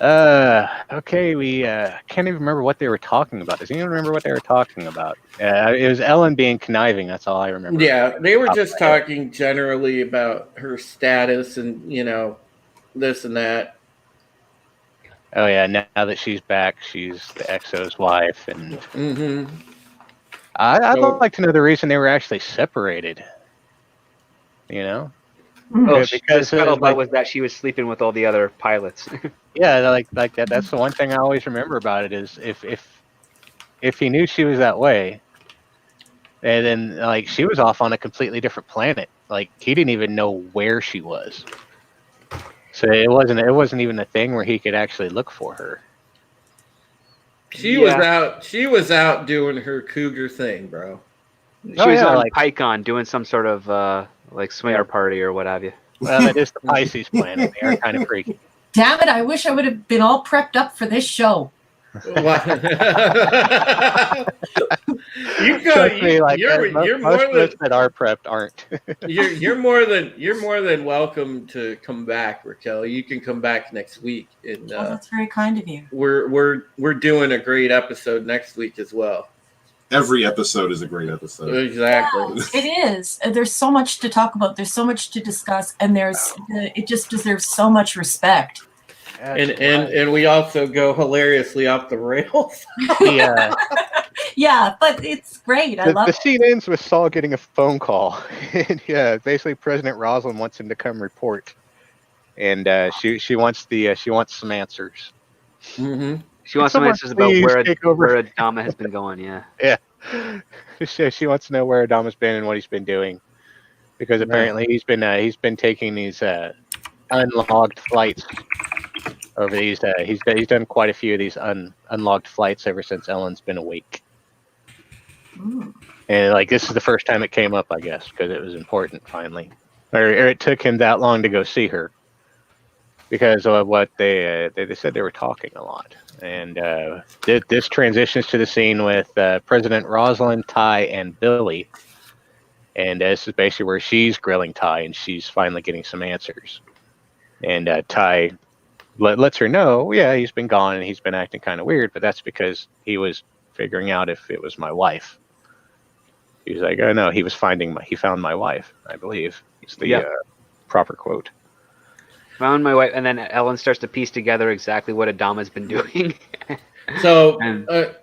Okay, we can't even remember what they were talking about. Does anyone remember what they were talking about? It was Ellen being conniving. That's all I remember. Yeah, they were just talking generally about her status and this and that. Oh yeah, now that she's back, she's the Exo's wife, and Mm-hmm. I'd like to know the reason they were actually separated. Oh, Yeah, the because scuttlebutt was that she was sleeping with all the other pilots. yeah, like that. That's the one thing I always remember about it is if he knew she was that way, and then like she was off on a completely different planet. Like he didn't even know where she was. So it wasn't even a thing where he could actually look for her. She was out doing her cougar thing, bro. She was on like PyCon doing some sort of like swinger party or what have you. well, that is the Pisces planet. They are kind of freaky. Damn it, I wish I would have been all prepped up for this show. You go. You're more most of us than that are prepped aren't. you're more than welcome to come back, Raquel. You can come back next week, and That's very kind of you. we're doing a great episode next week as well. Every episode is a great episode. Exactly. Yeah, it is. There's so much to talk about. There's so much to discuss, and it just deserves so much respect. And we also go hilariously off the rails. Yeah. Yeah, but it's great. I love The it. scene ends with Saul getting a phone call. And yeah, basically President Rosalind wants him to come report. And she wants some answers. Mm-hmm. She wants some answers about where Adama has been going. Yeah. Yeah. She wants to know where Adama's been and what he's been doing. Because apparently he's been taking these unlogged flights over these he's done quite a few of these unlogged flights ever since Ellen's been awake. And like this is the first time it came up, I guess, because it was important finally, or it took him that long to go see her because of what they said they were talking a lot. And this transitions to the scene with President Rosalind, Tigh, and Billy, and this is basically where she's grilling Tigh, and she's finally getting some answers. And Tigh lets her know, yeah, he's been gone and he's been acting kind of weird, but that's because he was figuring out if it was my wife. He was like, oh no, he found my wife, I believe. It's the proper quote. Found my wife, and then Ellen starts to piece together exactly what Adama's been doing. So,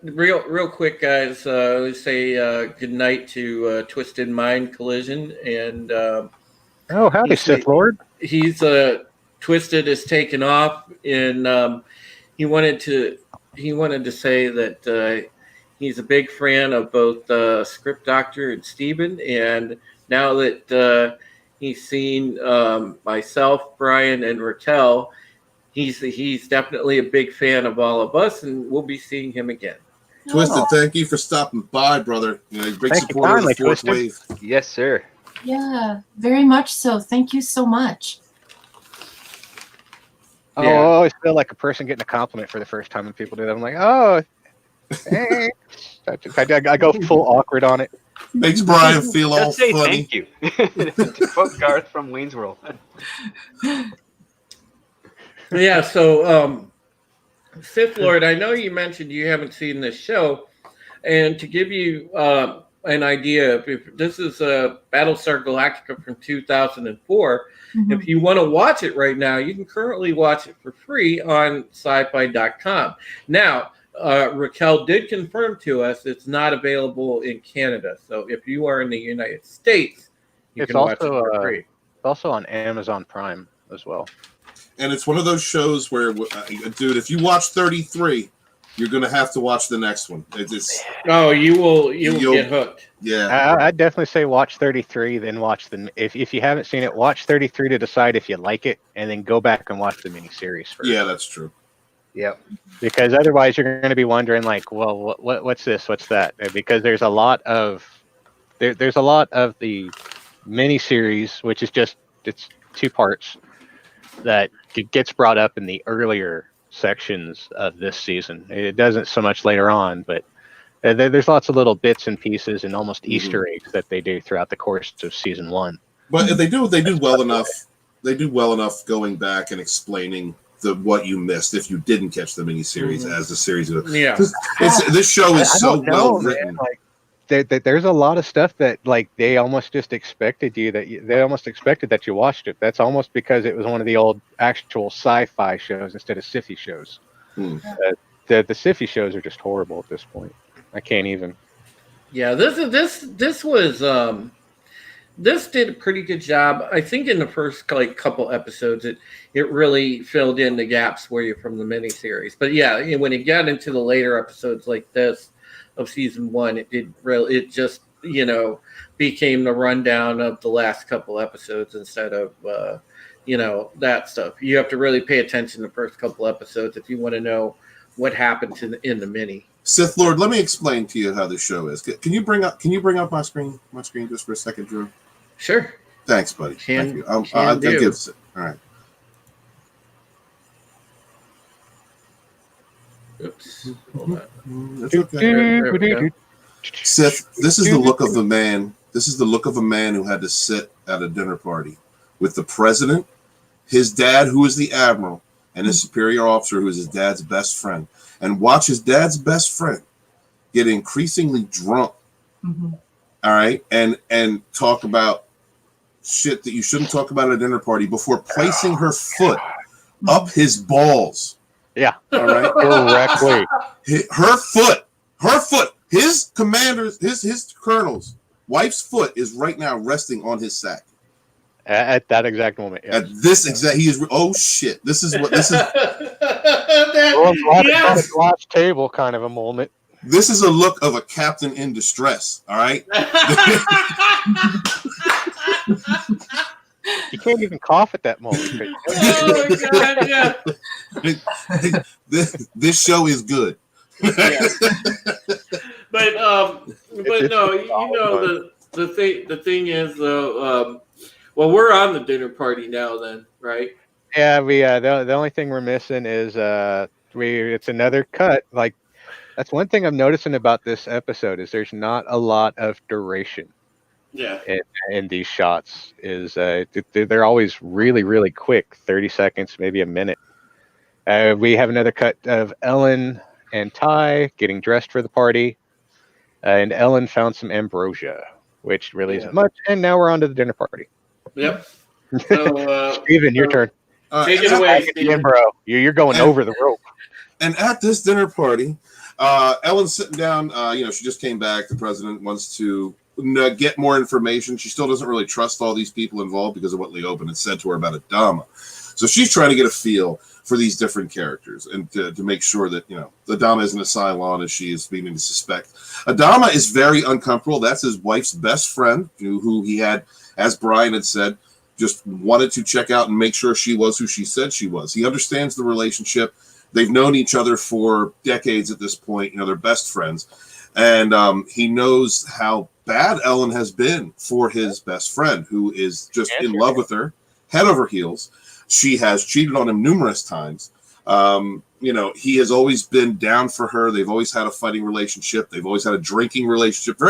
real quick, guys, let's say good night to Twisted Mind Collision, and howdy, Sith Lord. He's Twisted is taken off, and he wanted to say that he's a big fan of both Script Doctor and Steven, and now that he's seen myself, Brian, and Raquel, he's definitely a big fan of all of us, and we'll be seeing him again. Twisted, thank you for stopping by, brother. Great supporter of the fourth wave. Yes, sir. Yeah, very much so. Thank you so much. Oh, I always feel like a person getting a compliment for the first time when people do that. I'm like, oh, thanks. I go full awkward on it. Makes Brian feel all say funny. Thank you. To quote Garth from Wayne's World. Yeah, so Sith Lord, I know you mentioned you haven't seen this show. And to give you an idea, if this is Battlestar Galactica from 2004. If you want to watch it right now, you can currently watch it for free on sci-fi.com. Now, Raquel did confirm to us it's not available in Canada. So if you are in the United States, you can watch it for free. It's also on Amazon Prime as well. And it's one of those shows where, dude, if you watch 33, you're going to have to watch the next one. You will get hooked. Yeah. I'd definitely say watch 33, then watch if you haven't seen it, watch 33 to decide if you like it, and then go back and watch the miniseries first. Yeah, that's true. Yep. Because otherwise you're going to be wondering, like, well, what's this? What's that? Because there's a lot of there's a lot of the miniseries, which is it's 2 parts that gets brought up in the earlier sections of this season. It doesn't so much later on, but there's lots of little bits and pieces and almost Easter eggs that they do throughout the course of season 1. But they do well enough. They do well enough going back and explaining what you missed if you didn't catch the miniseries as the series. Yeah, this show is so well written. There's a lot of stuff that, like, they almost just expected they almost expected that you watched it. That's almost because it was one of the old actual sci-fi shows instead of sci-fi shows. The sci-fi shows are just horrible at this point. I can't even. Yeah, this did a pretty good job. I think in the first couple episodes, it really filled in the gaps for you from the miniseries. But yeah, when it got into the later episodes like this of season 1, it just became the rundown of the last couple episodes instead of that stuff. You have to really pay attention to the first couple episodes if you want to know what happened in the mini. Sith Lord, let me explain to you how this show is. Can you bring up my screen just for a second, Drew? Sure. Thanks, buddy. Thank you. I'll give it. All right. Oops. Hold on. That's okay. There we go. Sith, this is the look of the man. This is the look of a man who had to sit at a dinner party with the president, his dad, who is the admiral, and his superior officer, who is his dad's best friend, and watch his dad's best friend get increasingly drunk. All right, and talk about shit that you shouldn't talk about at a dinner party before placing her foot up his balls. Yeah. All right. Correctly. Her foot, his commander's, his colonel's wife's foot is right now resting on his sack. At that exact moment. Yes. At this exact, he is. Oh shit! This is what this is. On a glass table, kind of a moment. This is a look of a captain in distress. All right. You can't even cough at that moment. Oh my god! Yeah. This show is good. Yeah. But no, the thing is though. Well, we're on the dinner party now, then, right? Yeah, we the only thing we're missing is it's another cut. Like, that's one thing I'm noticing about this episode is there's not a lot of duration. Yeah. In these shots is they're always really, really quick, 30 seconds, maybe a minute. We have another cut of Ellen and Tigh getting dressed for the party, and Ellen found some ambrosia, which really isn't much. And now we're on to the dinner party. Yep. So, Steven, your turn. Take it away, Steven. Bro. You're going over the rope. And at this dinner party, Ellen's sitting down. She just came back. The president wants to get more information. She still doesn't really trust all these people involved because of what Leoben had said to her about Adama. So she's trying to get a feel for these different characters and to make sure that, Adama isn't a Cylon as she is beginning to suspect. Adama is very uncomfortable. That's his wife's best friend, who he had, as Brian had said, just wanted to check out and make sure she was who she said she was. He understands the relationship. They've known each other for decades at this point. They're best friends. And he knows how bad Ellen has been for his best friend, who is just in love with her, head over heels. She has cheated on him numerous times. He has always been down for her. They've always had a fighting relationship. They've always had a drinking relationship.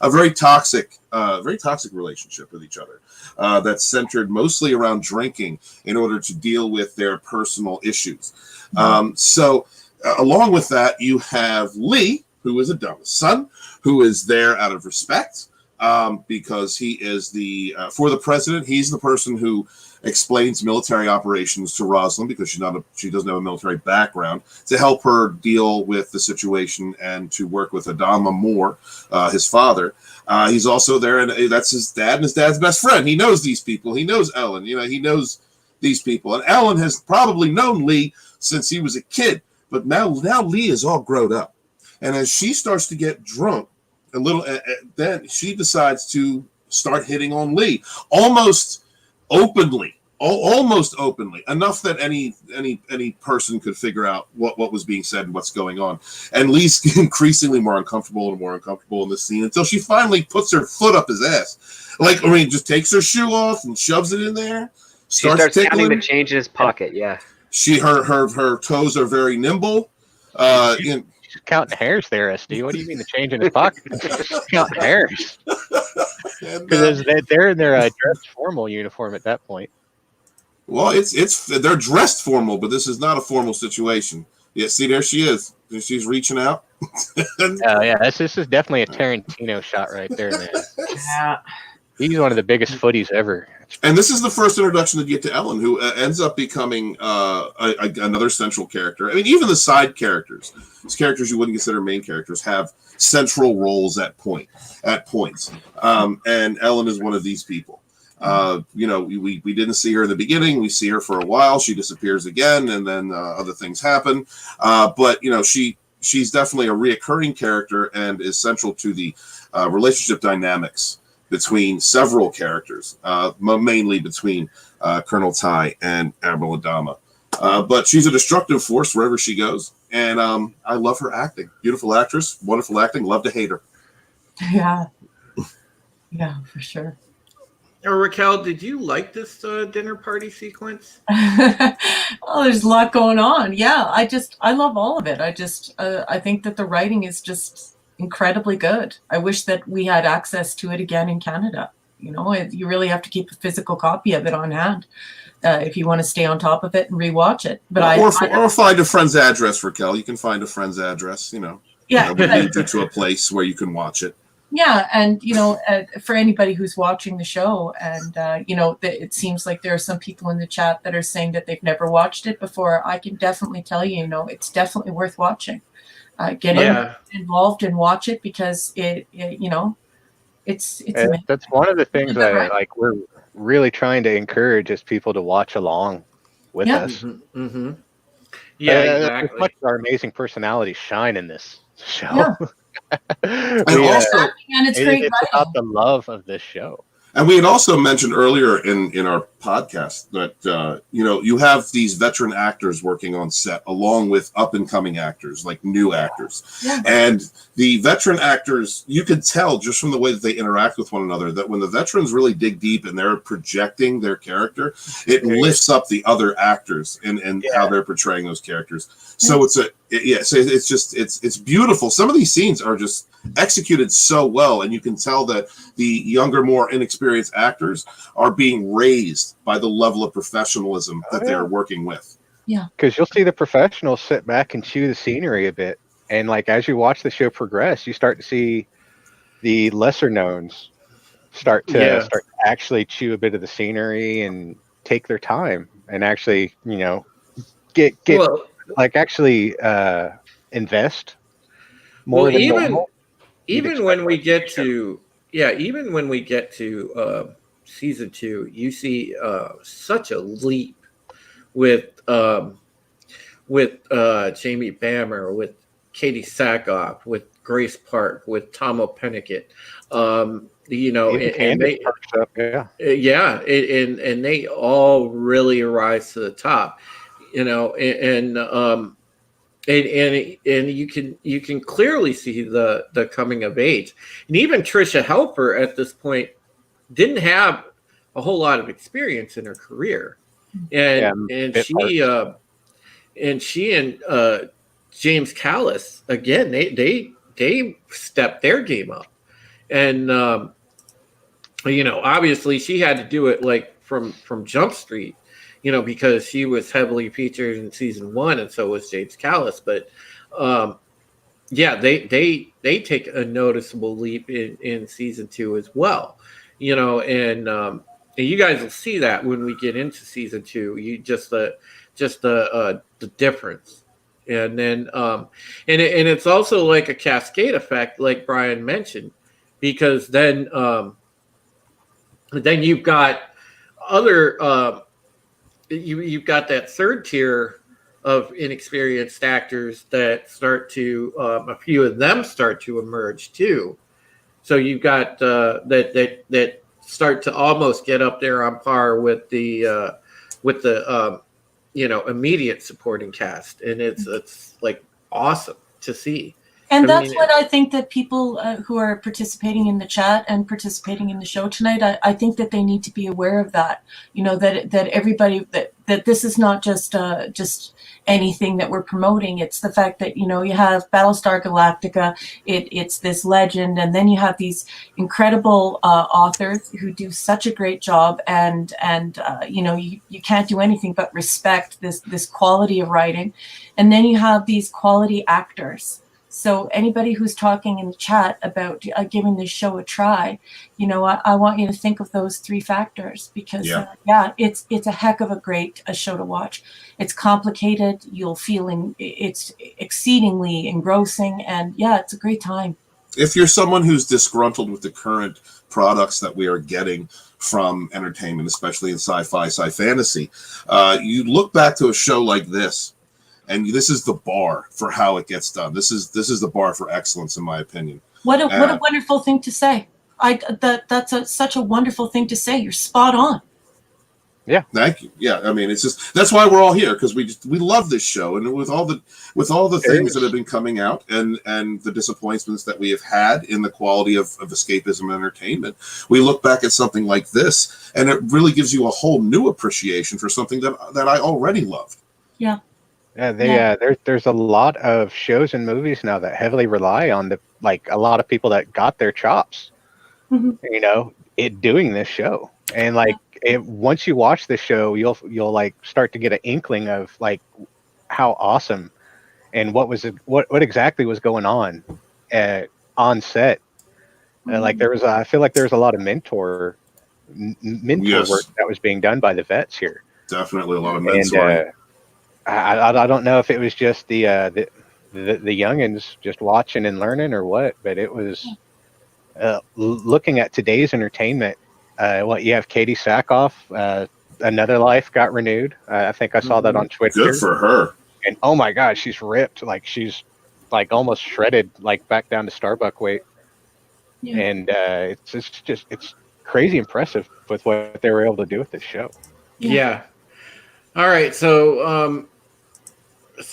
A very toxic relationship with each other. That's centered mostly around drinking in order to deal with their personal issues. So along with that, you have Lee, who is Adama's son, who is there out of respect, because he is for the president. He's the person who explains military operations to Rosalind, because she doesn't have a military background, to help her deal with the situation and to work with Adama more, his father. He's also there, and that's his dad and his dad's best friend. He knows these people. He knows Ellen. He knows these people. And Ellen has probably known Lee since he was a kid, but now Lee is all grown up. And as she starts to get drunk a little, then she decides to start hitting on Lee almost openly, enough that any person could figure out what was being said and what's going on. And Lee's increasingly more uncomfortable in this scene until she finally puts her foot up his ass. Just takes her shoe off and shoves it in there. She starts counting the change in his pocket. Yeah. Her toes are very nimble. She's counting hairs there, SD. What do you mean the change in his pocket? She's counting hairs. Because they're in their dress formal uniform at that point. Well, they're dressed formal, but this is not a formal situation. Yeah, see, there she is. She's reaching out. Oh yeah, this is definitely a Tarantino shot right there, man. Yeah. He's one of the biggest footies ever. And this is the first introduction that you get to Ellen, who ends up becoming another central character. I mean, even the side characters, these characters you wouldn't consider main characters, have central roles at points. And Ellen is one of these people. We didn't see her in the beginning. We see her for a while. She disappears again, and then other things happen. But she's definitely a reoccurring character and is central to the relationship dynamics between several characters, mainly between Colonel Tigh and Admiral Adama. But she's a destructive force wherever she goes. And I love her acting. Beautiful actress, wonderful acting. Love to hate her. Yeah. Yeah, for sure. Raquel, did you like this dinner party sequence? Oh, there's a lot going on. Yeah, I love all of it. I think that the writing is just incredibly good. I wish that we had access to it again in Canada. You really have to keep a physical copy of it on hand if you want to stay on top of it and rewatch it. But or find a friend's address, Raquel. You can find a friend's address. Yeah, we'll lead you to a place where you can watch it. Yeah, and for anybody who's watching the show, and it seems like there are some people in the chat that are saying that they've never watched it before. I can definitely tell you, it's definitely worth watching. Get involved and watch it, because it's amazing. That's one of the things we're really trying to encourage is people to watch along with us. Mm-hmm. Mm-hmm. Yeah, exactly. As much as our amazing personalities shine in this show. Yeah. And it's great. It's about the love of this show. And we had also mentioned earlier in our podcast that, you have these veteran actors working on set along with up and coming actors, like new actors. Yeah. And the veteran actors, you could tell just from the way that they interact with one another, that when the veterans really dig deep and they're projecting their character, it lifts up the other actors and how they're portraying those characters. So it's beautiful. Some of these scenes are just executed so well, and you can tell that the younger, more inexperienced actors are being raised by the level of professionalism that they're working with. Yeah, because you'll see the professionals sit back and chew the scenery a bit, and as you watch the show progress, you start to see the lesser knowns start to actually chew a bit of the scenery and take their time and actually get actually invest more than normal. Even when we get to season 2, you see such a leap with Jamie Bammer, with Katie Sackhoff, with Grace Park, with Tom O'Pennicott. And they all really rise to the top. And you can clearly see the coming of age. And even Tricia Helfer at this point didn't have a whole lot of experience in her career, and she and James Callis again, they stepped their game up, and obviously she had to do it from Jump Street. Because she was heavily featured in season 1, and so was James Callis. But yeah, they take a noticeable leap in season 2 as well. And you guys will see that when we get into season 2. You just the difference, and then and it's also like a cascade effect, like Brian mentioned, because then you've got other you've got that third tier of inexperienced actors that start to a few of them start to emerge too. So you've got that start to almost get up there on par with the immediate supporting cast, and it's like awesome to see. And I that's mean, what I think that people who are participating in the chat and participating in the show tonight, I think that they need to be aware of that. That everybody that this is not just anything that we're promoting. It's the fact that you have Battlestar Galactica. It's this legend, and then you have these incredible authors who do such a great job, and you can't do anything but respect this quality of writing, and then you have these quality actors. So anybody who's talking in the chat about giving this show a try, I want you to think of those 3 factors, because it's a heck of a show to watch. It's complicated. You'll feel it's exceedingly engrossing, and it's a great time. If you're someone who's disgruntled with the current products that we are getting from entertainment, especially in sci-fi, sci-fantasy, you look back to a show like this. And this is the bar for how it gets done. This is the bar for excellence, in my opinion. What a wonderful thing to say. That's such a wonderful thing to say. You're spot on. Yeah. Thank you. Yeah, I mean, it's just that's why we're all here, because we love this show, and with all the things that have been coming out and the disappointments that we have had in the quality of escapism and entertainment, we look back at something like this, and it really gives you a whole new appreciation for something that I already loved. Yeah. Yeah, there's a lot of shows and movies now that heavily rely on a lot of people that got their chops, doing this show. And once you watch this show, you'll start to get an inkling of how awesome and what exactly was going on set. I feel like there was a lot of mentor work that was being done by the vets here. Definitely a lot of mentoring. I don't know if it was just the youngins just watching and learning or what, but it was looking at today's entertainment. You have Katie Sackhoff, Another Life got renewed. I think I saw that on Twitter. Good for her. And oh my God, she's ripped. She's almost shredded, back down to Starbuck weight. Yeah. And it's crazy impressive with what they were able to do with this show. Yeah. All right, so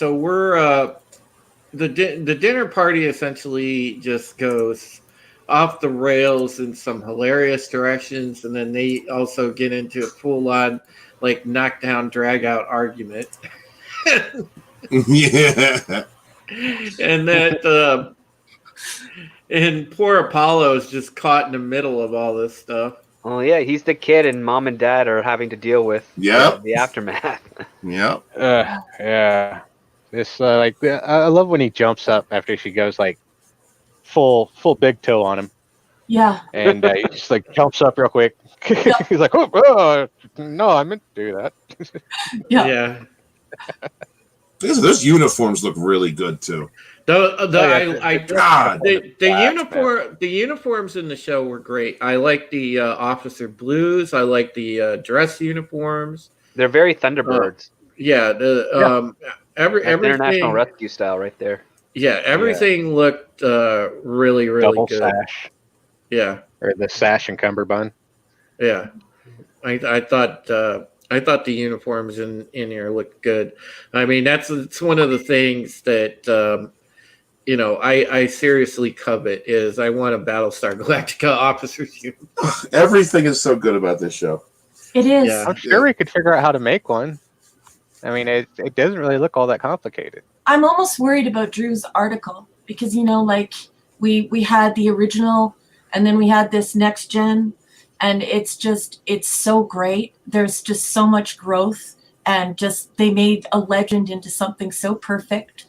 we're the dinner party essentially just goes off the rails in some hilarious directions, and then they also get into a full-on knockdown, drag-out argument. Yeah, and that and poor Apollo is just caught in the middle of all this stuff. Well, yeah, he's the kid, and mom and dad are having to deal with the aftermath. Yep. Yeah. This I love when he jumps up after she goes full big toe on him. Yeah. And he just jumps up real quick. He's like, oh, no, I meant to do that. Yeah. Those uniforms look really good too. The uniforms in the show were great. I like the officer blues. I like the dress uniforms. They're very Thunderbirds. Everything international rescue style right there. Yeah, everything looked really, really double good. Sash. Yeah, or the sash and cummerbund. Yeah, I thought the uniforms in here looked good. I mean, it's one of the things that I seriously covet is I want a Battlestar Galactica officer's uniform. Everything is so good about this show. It is. Yeah. I'm sure we could figure out how to make one. I mean, it doesn't really look all that complicated. I'm almost worried about Drew's article because, we had the original and then we had this next gen, and it's so great. There's just so much growth, and just they made a legend into something so perfect.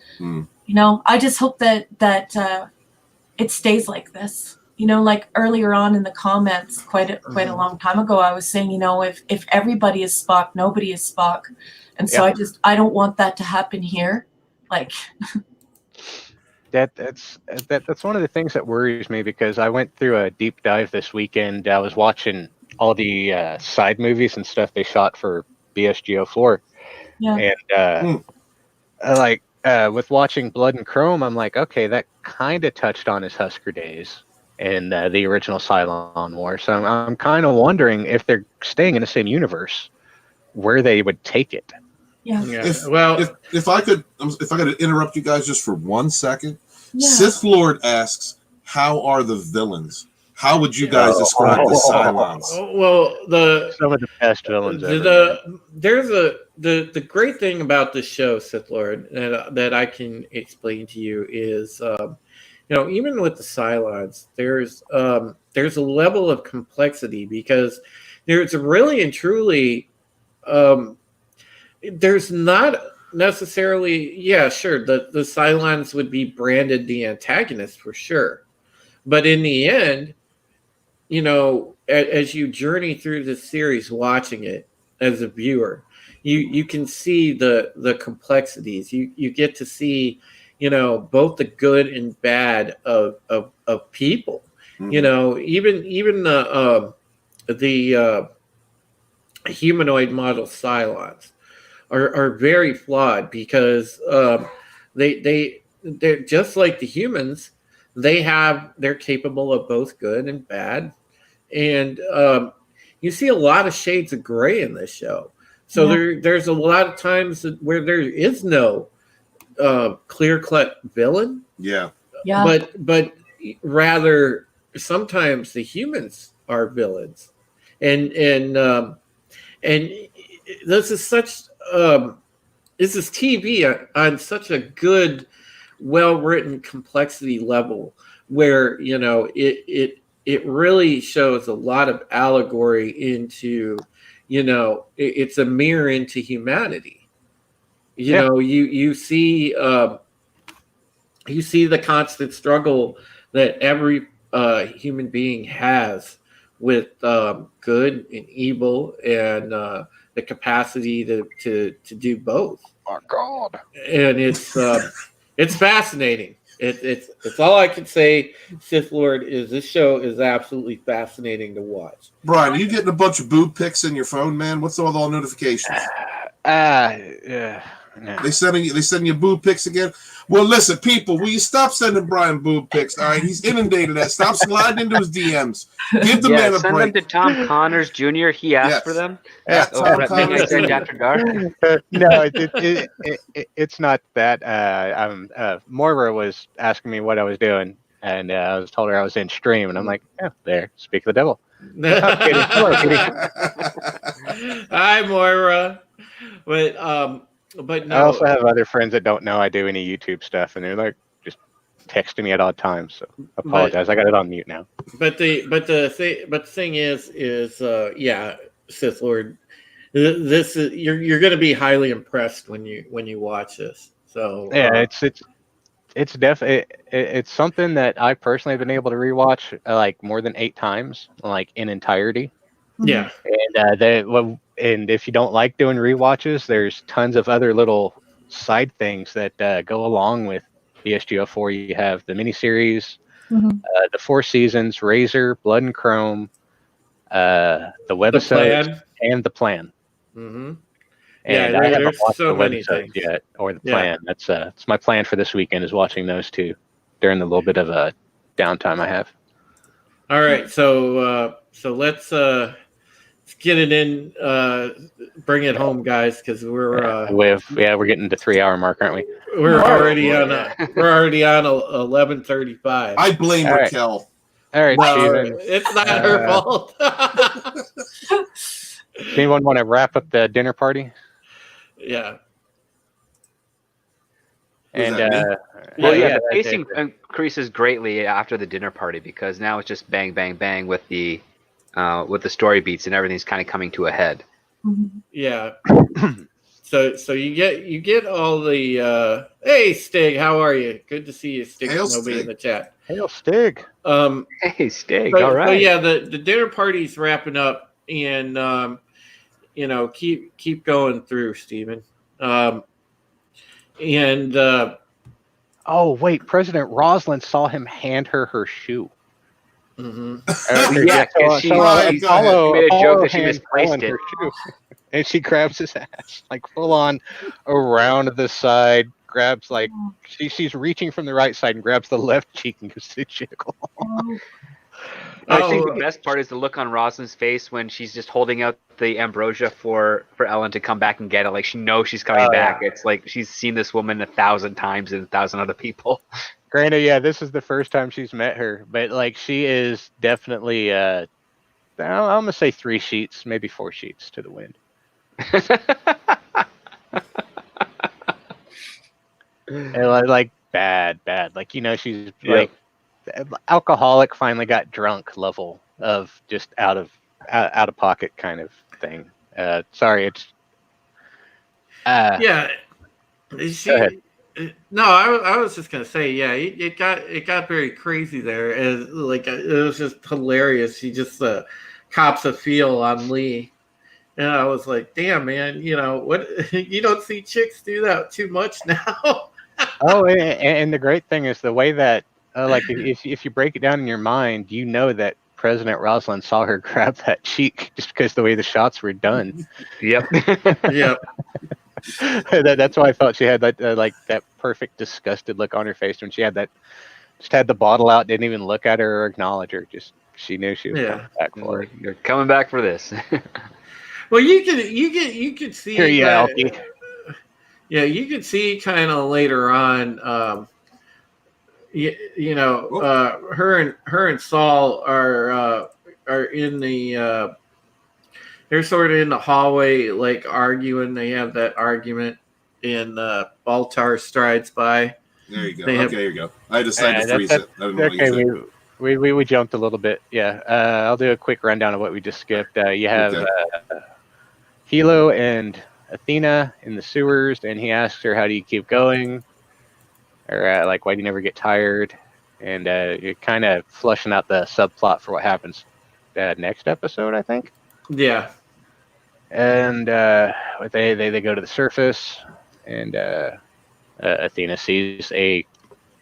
You know, I just hope that it stays like this. You know, like earlier on in the comments, quite a long time ago, I was saying, you know, if everybody is Spock, nobody is Spock, and so I don't want that to happen here. Like That's one of the things that worries me, because I went through a deep dive this weekend. I was watching all the side movies and stuff they shot for BSG 04, yeah, and with watching Blood and Chrome, I'm like, okay, that kind of touched on his Husker days in the original Cylon War. So I'm kind of wondering if they're staying in the same universe, where they would take it. yeah. If I could interrupt you guys just for 1 second. Yeah. Sith Lord asks, how are the villains? How would you guys describe the Cylons? Well, some of the best villains ever. There's the great thing about the show, Sith Lord, that I can explain to you is, you know, even with the Cylons, there's a level of complexity, because there's really and truly, there's not necessarily, yeah, sure, the Cylons would be branded the antagonist for sure, but in the end, you know, as you journey through the series, watching it as a viewer, you can see the complexities. You get to see, you know, both the good and bad of people. Mm-hmm. You know, even the humanoid model Cylons are very flawed, because they're just like the humans. They're capable of both good and bad, and you see a lot of shades of gray in this show. So there's a lot of times where there is no clear-cut villain. Yeah. But rather sometimes the humans are villains, and this is such this is TV on such a good, well-written complexity level, where, you know, it really shows a lot of allegory into, you know, it's a mirror into humanity. You know, you see the constant struggle that every human being has with good and evil, and the capacity to do both. Oh God! And it's fascinating. It's all I can say, Sith Lord, is this show is absolutely fascinating to watch. Brian, are you getting a bunch of boob pics in your phone, man? What's all the notifications? Yeah. They sending you boob pics again? Well, listen, people, will you stop sending Brian boob pics? All right, he's inundated that. Stop sliding into his DMs. Give the man a send break. them to Tom Connors Jr. He asked for them. Tom Connors Jr. After dark. No, it's not that. Moira was asking me what I was doing, and I was told her I was in stream, and I'm like, yeah, there, speak of the devil. Hi, Moira. But no. I also have other friends that don't know I do any YouTube stuff, and they're like just texting me at odd times. So I apologize. I got it on mute now. But the thing is yeah, Sith Lord, this is you're going to be highly impressed when you watch this. So yeah, it's definitely it's something that I personally have been able to rewatch like more than 8 times, like in entirety. Yeah, and if you don't like doing rewatches, there's tons of other little side things that go along with BSG04. You have the miniseries, the 4 seasons, Razor, Blood and Chrome, the webisodes, and the plan. Mm-hmm. And yeah, I haven't there's watched so the many webisodes things yet, or the plan. That's it's my plan for this weekend, is watching those 2 during the little bit of a downtime I have. All right, so let's get it in, bring it home, guys, because we're getting to 3-hour mark, aren't we? We're already on 11:35. I blame Raquel. All right, Steven. It's not her fault. Does anyone want to wrap up the dinner party? Yeah. And the pacing increases greatly after the dinner party, because now it's just bang, bang, bang with the story beats, and everything's kind of coming to a head. Yeah. So you get all the hey Stig, how are you? Good to see you, Stig. Hail, Nobody Stig. in the chat. Hail Stig. Hey, Stig. So, All so right. yeah, the dinner party's wrapping up, and keep going through, Stephen. And Oh wait, President Roslin saw him hand her shoe. mhm. Yeah, because she Right, go ahead. Apollo, made a joke Apollo that she hands misplaced Ellen it. her shoe, and she grabs his ass like full on around the side. Grabs like she's reaching from the right side and grabs the left cheek and gives it a jiggle. I think Oh, the best part is the look on Rosalind's face when she's just holding out the ambrosia for Ellen to come back and get it. Like she knows she's coming back. It's like she's seen this woman 1,000 times and 1,000 other people. Granted, yeah, this is the first time she's met her, but like she is definitely I'm gonna say 3 sheets, maybe 4 sheets to the wind. And like bad. Like she's like alcoholic finally got drunk level of just out of pocket kind of thing. Sorry, it's yeah. Go ahead. She. No, I was just gonna say, yeah, it got very crazy there. As like it was just hilarious. She just cops a feel on Lee, and I was like, damn, man, what? You don't see chicks do that too much now. Oh, and the great thing is the way that like if you break it down in your mind, you know that President Rosalind saw her grab that cheek just because the way the shots were done. Yep. Yeah. That's why I felt she had that like that perfect disgusted look on her face when she had that, just had the bottle out, didn't even look at her or acknowledge her. Just she knew she was coming back for it. You're coming back for this. Well, you could see Here you that, Alki. yeah, you could see kind of later on. Her and Saul are in the they're sort of in the hallway, like arguing. They have that argument, and Baltar strides by. There you go. They have- Okay, here you go. I decided to freeze it. I didn't want to Okay, use it. we jumped a little bit. Yeah, I'll do a quick rundown of what we just skipped. You have Okay. Hilo and Athena in the sewers, and he asks her, "How do you keep going?" Or like, "Why do you never get tired?" And you're kind of flushing out the subplot for what happens next episode, I think. Yeah. And they go to the surface, and Athena sees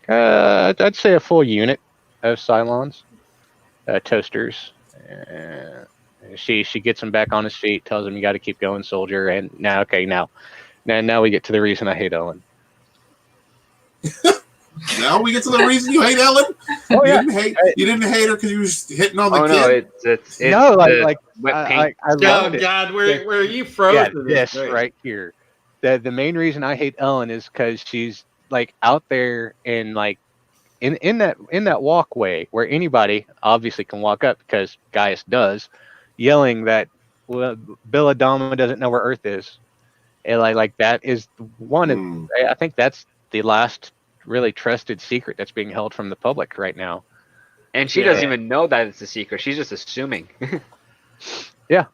I'd say a full unit of Cylons, toasters. She gets him back on his feet, tells him, "You got to keep going, soldier." And now we get to the reason I hate Ellen. Now we get to the reason you hate Ellen. Oh, yeah. You didn't hate her because you was hitting on the Oh kid. no, it's No, like wet paint. I Oh loved it. God, where you frozen? Yeah, this right here. The main reason I hate Ellen is because she's like out there and like in that walkway where anybody obviously can walk up because Gaius does, yelling that Belladonna doesn't know where Earth is, and like that is one of I think that's the last really trusted secret that's being held from the public right now. And she doesn't even know that it's a secret. She's just assuming. Yeah,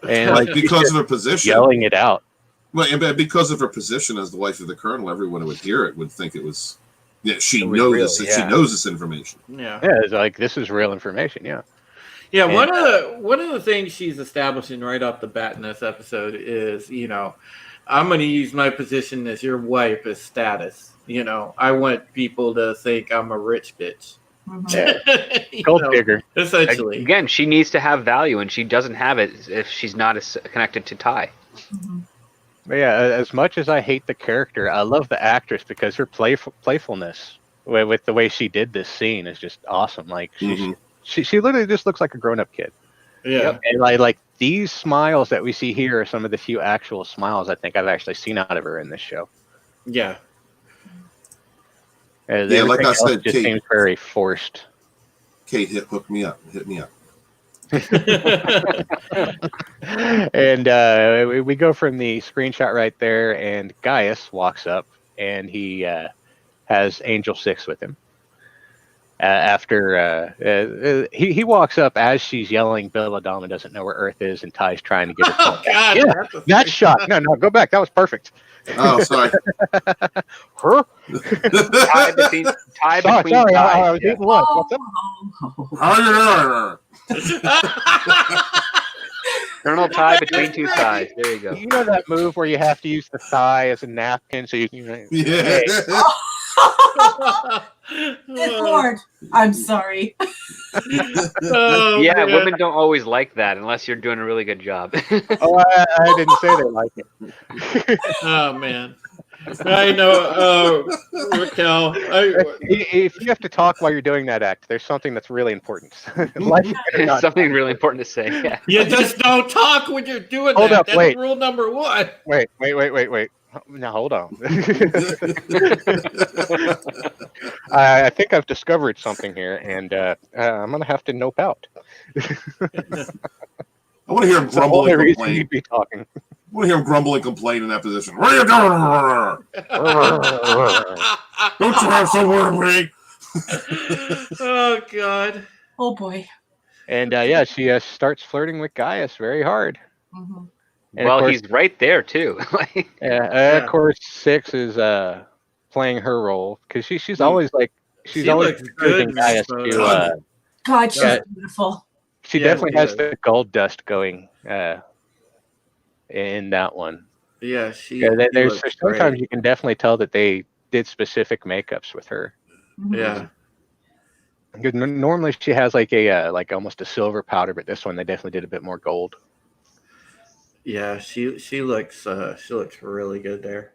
and Like because of her position, yelling it out. Well, and because of her position as the wife of the colonel, everyone who would hear it would think it was. Yeah, she It was knows real, this. yeah. She knows this information. Yeah. Yeah, it's like this is real information. Yeah. Yeah, And, one of the things she's establishing right off the bat in this episode is, I'm going to use my position as your wife as status. I want people to think I'm a rich bitch. Mhm. Gold digger. Essentially. Again, she needs to have value, and she doesn't have it if she's not as connected to Tigh. Mhm. But yeah, as much as I hate the character, I love the actress because her playfulness with the way she did this scene is just awesome. Like she literally just looks like a grown up kid. Yeah. And like these smiles that we see here are some of the few actual smiles I think I've actually seen out of her in this show. Yeah. Yeah, like I said, just Kate- seems very forced. Kate, hook me up. Hit me up. And we go from the screenshot right there, and Gaius walks up, and he has Angel 6 with him. after he walks up as she's yelling, Belladonna doesn't know where Earth is, and Ty's trying to get her. Oh God! Yeah, that shot. No, go back. That was perfect. Oh, sorry. Huh? Tie between Sorry, ties. I was eating lunch. What's up? Eternal tie between two thighs. There you go. You know that move where you have to use the thigh as a napkin so you can. Yeah. Good Lord. I'm sorry. Oh, Yeah, man. women don't always like that unless you're doing a really good job. Oh, I didn't say they like it. Oh man. I know, Raquel. If you have to talk while you're doing that act, there's something that's really important. Like, It's something really important to say. Yeah. You just don't talk when you're doing Hold that. up, That's wait. rule number one. Wait. Now hold on. I think I've discovered something here, and I'm gonna have to nope out. I want to hear him It's the grumble only and reason complain. you'd be talking. I want to hear him grumble and complain in that position. What are you doing? Don't you have some word with me? Oh God. Oh boy. And she starts flirting with Gaius very hard. Mm-hmm. And Well, of course, he's right there too. Like, of course, Six is playing her role because she's always like She always looks good encouraging in Gaius this to. photo. God, she's Yeah. beautiful. She Yeah, definitely she has is. the gold dust going in that one. Yeah, she. Yeah, she there's looks sometimes great. you can definitely tell that they did specific makeups with her. Mhm. Yeah. Because normally she has like a like almost a silver powder, but this one they definitely did a bit more gold. Yeah, she looks really good there.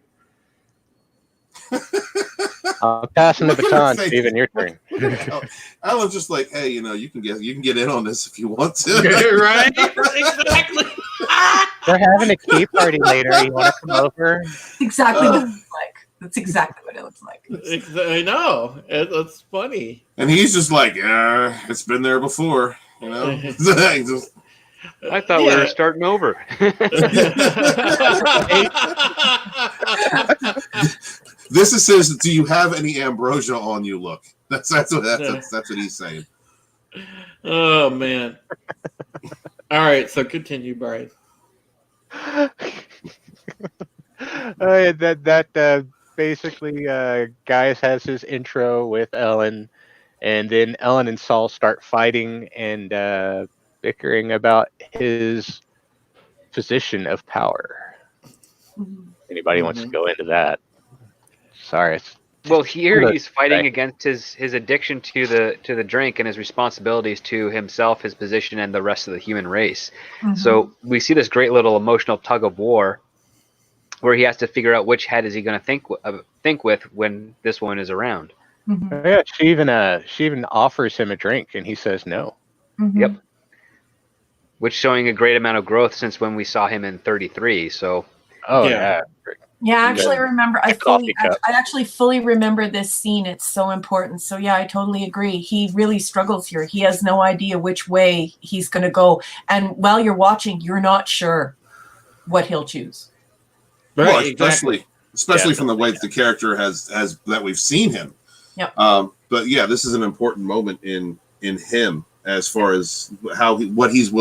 Passing the Look at her baton, face. Steven, your turn. I was just like, hey, you can get in on this if you want to. Right? Exactly. We're having a key party later. You want to come over? Exactly what it looks like. That's exactly what it looks like. I know. It's funny. And he's just like, yeah, it's been there before. Just, I thought we were starting over. this is his. Do you have any ambrosia on you? Look, that's what he's saying. Oh man. All right, so continue, Brian. Basically, Gaius has his intro with Ellen, and then Ellen and Saul start fighting and bickering about his position of power. Anybody wants to go into that? Sorry. Well, here he's fighting against his addiction to the drink and his responsibilities to himself, his position, and the rest of the human race. Mhm. So we see this great little emotional tug of war, where he has to figure out which head is he going to think with when this one is around. Mhm. Yeah, she even offers him a drink, and he says no. Mhm. Yep. Which showing a great amount of growth since when we saw him in 33. So Oh Yeah. yeah. Yeah, I actually remember. I Coffee cup. actually fully remember this scene. It's so important. So yeah, I totally agree. He really struggles here. He has no idea which way he's going to go, and while you're watching, you're not sure what he'll choose. Right, Well, exactly. especially from the way that the character has that we've seen him. Yep. But yeah, this is an important moment in him as far as what he's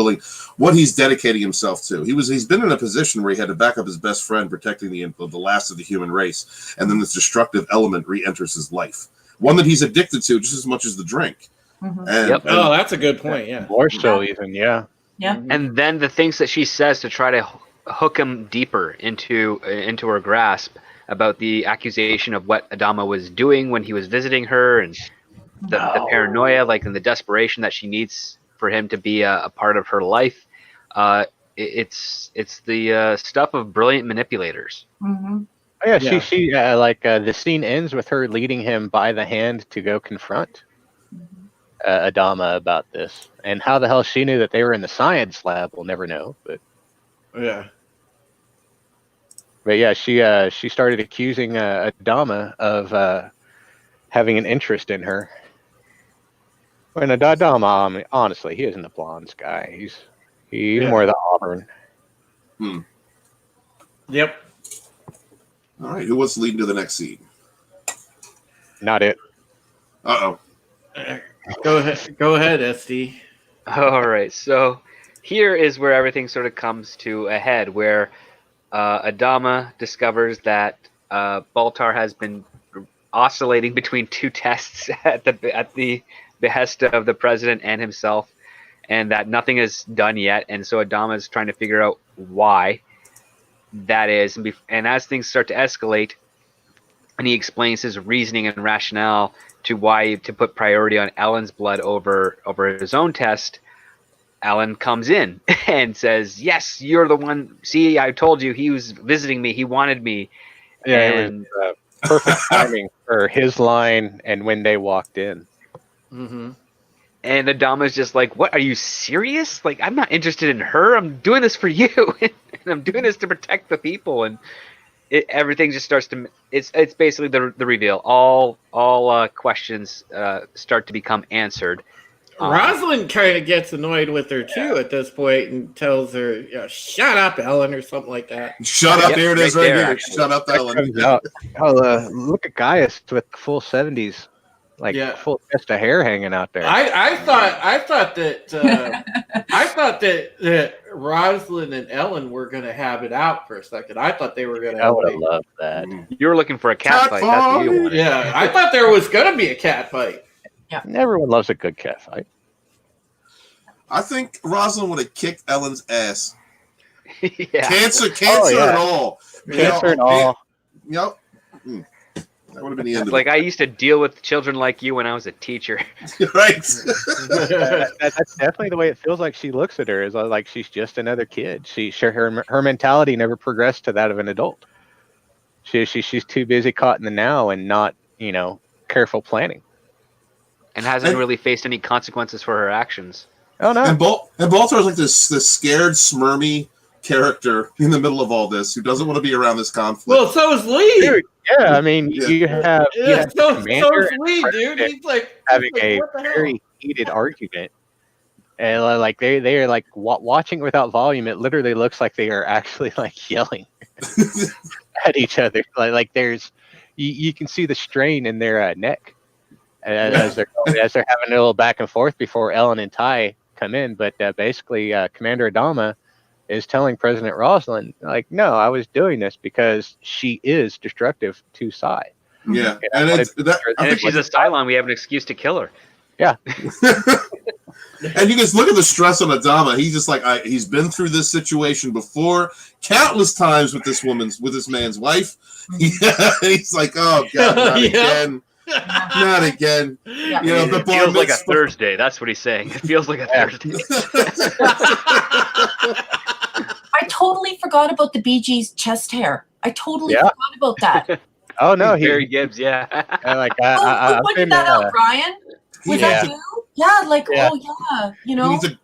dedicating himself to. He's been in a position where he had to back up his best friend, protecting the last of the human race, and then this destructive element re-enters his life. One that he's addicted to just as much as the drink. Mhm. Yep. Oh, that's a good point. Yeah. More so even, yeah. Yeah. and then the things that she says to try to hook him deeper into her grasp about the accusation of what Adama was doing when he was visiting her, and the paranoia, like, and the desperation that she needs for him to be a part of her life. It's the stuff of brilliant manipulators. Mhm. Oh, yeah, Yeah. she the scene ends with her leading him by the hand to go confront Adama about this, and how the hell she knew that they were in the science lab, we'll never know. Yeah. But yeah, she started accusing Adama of having an interest in her. When Adama, honestly, he isn't a blonde guy. He's more the auburn. Yep. All right, who wants to lead into the next scene? Not it. Uh-oh. Go ahead, SD. All right, so here is where everything sort of comes to a head, where Adama discovers that Baltar has been oscillating between two tests at the behest of the president and himself, and that nothing is done yet. And so Adama is trying to figure out why that is. And as things start to escalate, and he explains his reasoning and rationale to why to put priority on Ellen's blood over his own test, Ellen comes in and says, "Yes, you're the one. See, I told you he was visiting me. He wanted me." Yeah, And it was perfect timing for his line and when they walked in. Mm-hmm. And Adama's just like, "What? Are you serious? Like, I'm not interested in her. I'm doing this for you, and I'm doing this to protect the people." And everything just starts to. It's basically the reveal. All questions start to become answered. Rosalind kind of gets annoyed with her too at this point and tells her, "Shut up, Ellen," or something like that. Shut up! Yep, There it is, right right there, here. actually. Shut up, Ellen. Comes out. Oh, look at Gaius with full 70s, like full chest of hair hanging out there. I thought that Rosalind and Ellen were going to have it out for a second. I thought they were going to. I would have loved that. You were looking for a cat fight. That's what you wanted. Yeah, I thought there was going to be a cat fight. Everyone loves a good cat fight. I think Rosalind would have kicked Ellen's ass. Yeah. Cancer and all. Cancer and all. Yep. That would have been the end of Like, I used to deal with children like you when I was a teacher. it. Right. That's definitely the way it feels like she looks at her, is like she's just another kid. Her mentality never progressed to that of an adult. She's too busy caught in the now and not, careful planning. And hasn't really faced any consequences for her actions. Oh no! And Baltar's like this scared, smirmy character in the middle of all this who doesn't want to be around this conflict. Well, so is Lee. Dude, yeah, I mean, you have so Commander is Lee, and dude. He's like having like, a what the hell? very heated argument, and like they are like watching without volume. It literally looks like they are actually like yelling at each other. Like there's, you can see the strain in their neck as they're having a little back and forth before Ellen and Tigh come in. But basically, Commander Adama is telling President Rosalind, like, no, I was doing this because she is destructive to Psy. Yeah, and if she's a Cylon, we have an excuse to kill her. Yeah. And you guys look at the stress on Adama. He's just like, he's been through this situation before countless times with this man's wife. Yeah, he's like, oh god, not again. Not again. Yeah. It feels like a Thursday. That's what he's saying. It feels like a Thursday. I totally forgot about the Bee Gees' chest hair. I totally forgot about that. Oh no, Barry Gibbs, yeah. Like Who pointed that out, Brian? Was that you? Yeah, like, oh yeah,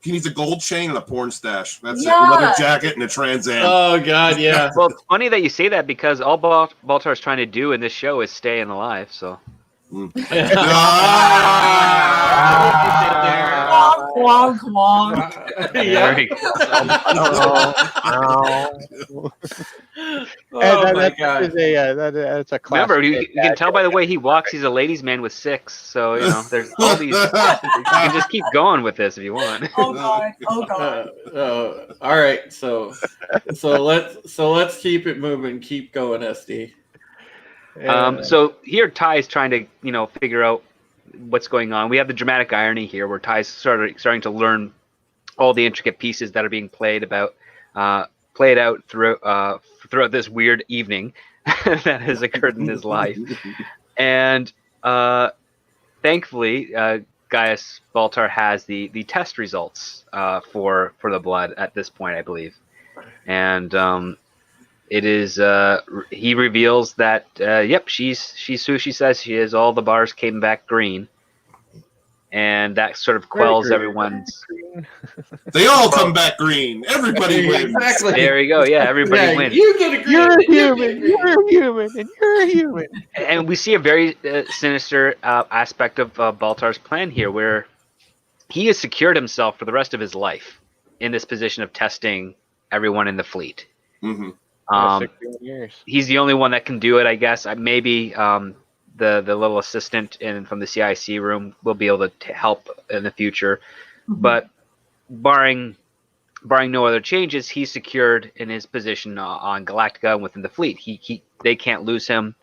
He needs a gold chain and a porn stash. That's it. Yeah. Leather jacket and a Trans Am. Oh god, yeah. Well, it's funny that you say that because all Baltar's trying to do in this show is staying alive. So. Wonk, wonk. There you go. Oh my god. That's a classic. Remember, you can tell by the way he walks, he's a ladies' man with 6. So, there's all these. You can just keep going with this if you want. Oh god. Oh god. All right, so let's keep it moving. Keep going, SD. So here Ty's trying to, figure out what's going on. We have the dramatic irony here where Ty's starting to learn all the intricate pieces that are being played out throughout this weird evening that has occurred in his life. And thankfully, Gaius Baltar has the test results for the blood at this point, I believe. And it is he reveals that yep, she's who she says she is. All the bars came back green, and that sort of quells everyone's. They all come back green. Everybody wins. Exactly. There you go. Yeah, everybody wins. You get a green. You're a human. You're a human, and you're a human. And we see a very sinister aspect of Baltar's plan here, where he has secured himself for the rest of his life in this position of testing everyone in the fleet. Mm-hmm. 16 years. He's the only one that can do it, I guess. Maybe the little assistant from the CIC room will be able to help in the future. Mhm. But barring no other changes, he's secured in his position on Galactica and within the fleet. They can't lose him.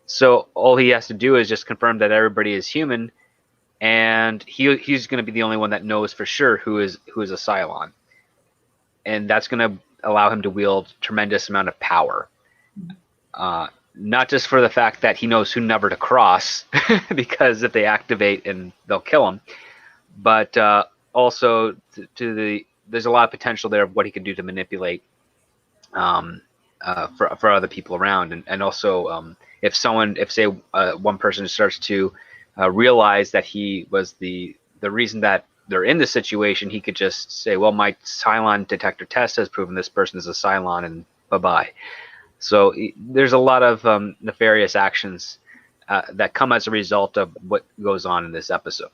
So all he has to do is just confirm that everybody is human, and he's going to be the only one that knows for sure who is a Cylon, and that's going to allow him to wield tremendous amount of power. Not just for the fact that he knows who never to cross, because if they activate and they'll kill him, but also there's a lot of potential there of what he can do to manipulate for other people around, and also if say one person starts to realize that he was the reason that they're in this situation, he could just say, well, my Cylon detector test has proven this person is a Cylon, and bye-bye. So there's a lot of nefarious actions that come as a result of what goes on in this episode.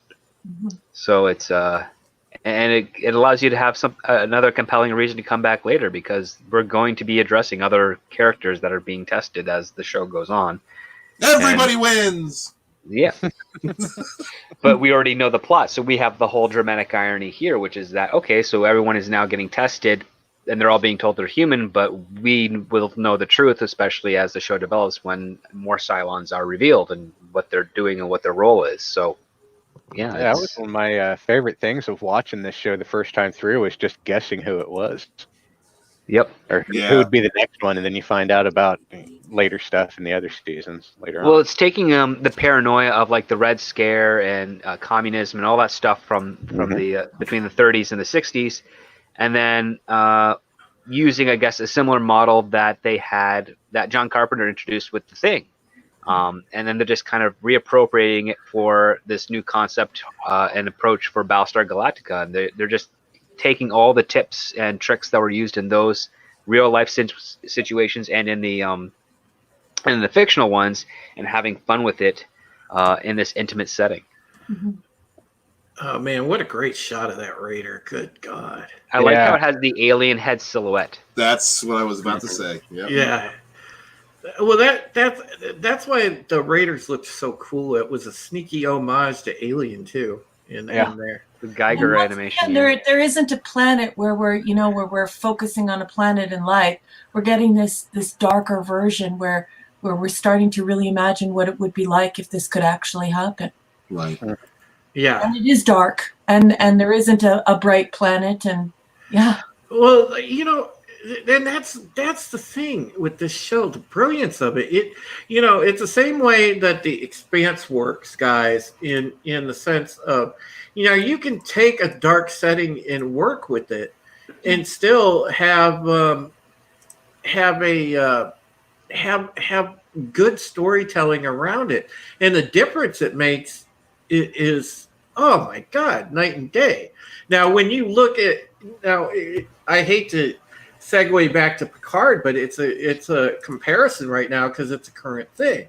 Mhm. So it's and it allows you to have another compelling reason to come back later, because we're going to be addressing other characters that are being tested as the show goes on. Everybody wins. Yeah. But we already know the plot, so we have the whole dramatic irony here, which is that, okay, so everyone is now getting tested, and they're all being told they're human, but we will know the truth, especially as the show develops, when more Cylons are revealed and what they're doing and what their role is. So, yeah. That was one of my favorite things of watching this show the first time through, was just guessing who it was. Yep. Or Yeah. who would be the next one, and then you find out about later stuff in the other seasons later on. Well, it's taking the paranoia of like the Red Scare and communism and all that stuff from the between the 30s and the 60s, and then using, I guess, a similar model that they had, that John Carpenter introduced with The Thing, and then they're just kind of reappropriating it for this new concept and approach for Battlestar Galactica, and they're just taking all the tips and tricks that were used in those real life situations and in the fictional ones, and having fun with it in this intimate setting. Mhm. Oh man, what a great shot of that Raider! Good God. I like Yeah. how it has the alien head silhouette. That's what I was about to say. Yep. Yeah. Well, that's why the Raiders looked so cool. It was a sneaky homage to Alien too in there. The Geiger And once animation. again, there isn't a planet where we're focusing on a planet in light. We're getting this darker version where we're starting to really imagine what it would be like if this could actually happen. Right. Yeah. And it is dark, and there isn't a bright planet, and yeah. Well, and that's the thing with this show, the brilliance of it. It's the same way that The Expanse works, guys, in the sense of, you can take a dark setting and work with it, and still have good storytelling around it. And the difference it makes is, oh my God, night and day. Now, when you look at I hate to segue back to Picard, but it's a comparison right now because it's a current thing.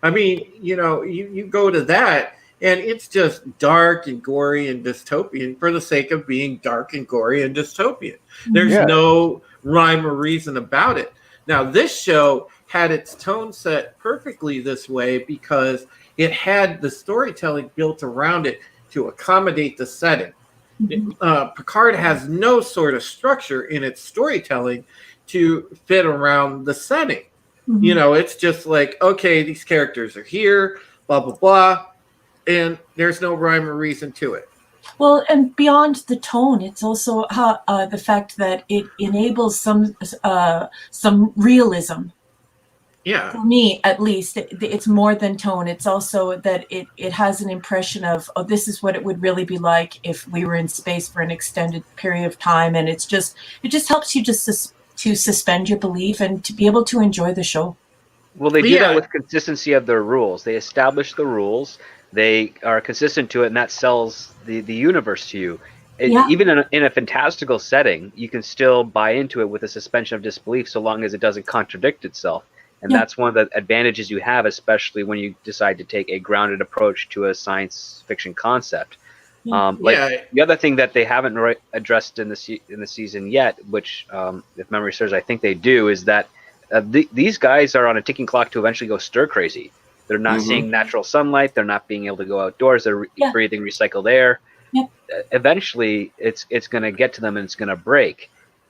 I mean, you go to that and it's just dark and gory and dystopian for the sake of being dark and gory and dystopian. There's no rhyme or reason about it. Now, this show had its tone set perfectly this way because it had the storytelling built around it to accommodate the setting. Picard has no sort of structure in its storytelling to fit around the setting. Mhm. It's just like, okay, these characters are here, blah, blah, blah, and there's no rhyme or reason to it. Well, and beyond the tone, it's also the fact that it enables some realism. Yeah. For me, at least, it's more than tone. It's also that it has an impression of, oh, this is what it would really be like if we were in space for an extended period of time, and it just helps you just to suspend your belief and to be able to enjoy the show. Well, they do that with consistency of their rules. They establish the rules. They are consistent to it, and that sells the universe to you. Even in a fantastical setting, you can still buy into it with a suspension of disbelief so long as it doesn't contradict itself. And that's one of the advantages you have, especially when you decide to take a grounded approach to a science fiction concept. The other thing that they haven't addressed in the season yet, which, if memory serves, I think they do, is that these guys are on a ticking clock to eventually go stir crazy. They're not seeing natural sunlight. They're not being able to go outdoors. They're breathing recycled air. Yep. Eventually, it's going to get to them and it's going to break.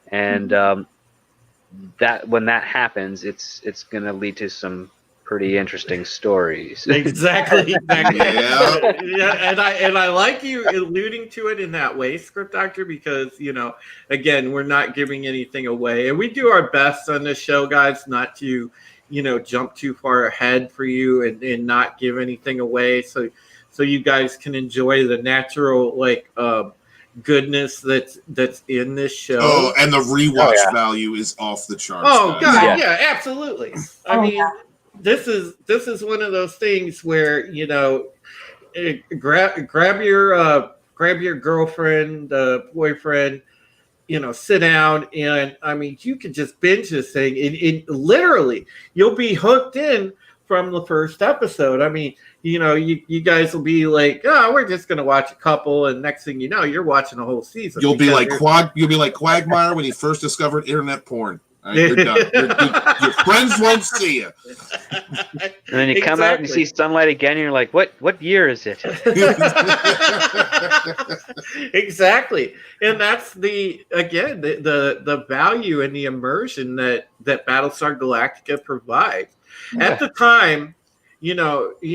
And that when that happens, it's going to lead to some pretty interesting stories. Exactly. Yeah. And I like you alluding to it in that way, Script Doctor, because again, we're not giving anything away, and we do our best on this show, guys, not to jump too far ahead for you and not give anything away, so you guys can enjoy the natural goodness that's in this show. Oh, and the rewatch value is off the charts. Oh guys. God, yeah, absolutely. I mean, this is one of those things where grab your girlfriend, boyfriend, sit down, and I mean, you could just binge this thing. And literally, you'll be hooked in from the first episode. I mean, you guys will be like, oh, we're just gonna watch a couple, and next thing you know, you're watching a whole season. You'll be like Quagmire when he first discovered internet porn. You're done. Your friends won't see you. And then you come out and you see sunlight again, and you're like, what year is it? Exactly. And that's the value and the immersion that Battlestar Galactica provides. At the time, you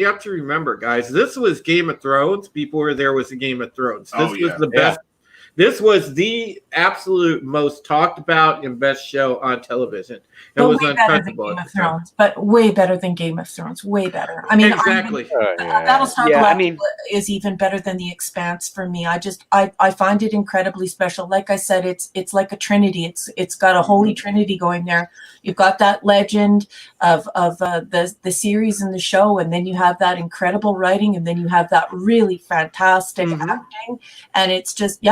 have to remember, guys, this was Game of Thrones before there was a Game of Thrones. This was the best. This was the absolute most talked about and best show on television. It was untouchable. Game of Thrones, but way better than Game of Thrones. Way better. I mean, exactly. Battlestar Galactica is even better than The Expanse for me. I find it incredibly special. Like I said, it's like a trinity. It's got a holy trinity going there. You've got that legend of the series and the show, and then you have that incredible writing, and then you have that really fantastic acting, and it's just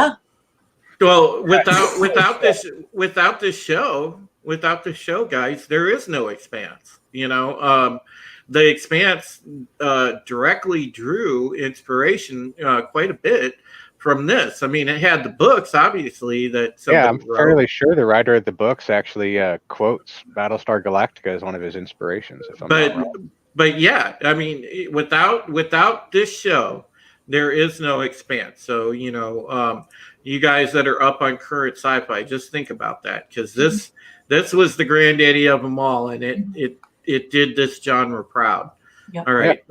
Well, without this show, guys, there is no Expanse. The Expanse directly drew inspiration quite a bit from this. I mean, it had the books, obviously. I'm fairly sure the writer of the books actually quotes Battlestar Galactica as one of his inspirations. If I'm not wrong. But yeah, I mean, without this show, there is no Expanse. So you guys that are up on current sci-fi, just think about that, because this was the granddaddy of them all, and it did this genre proud. Yep. All right,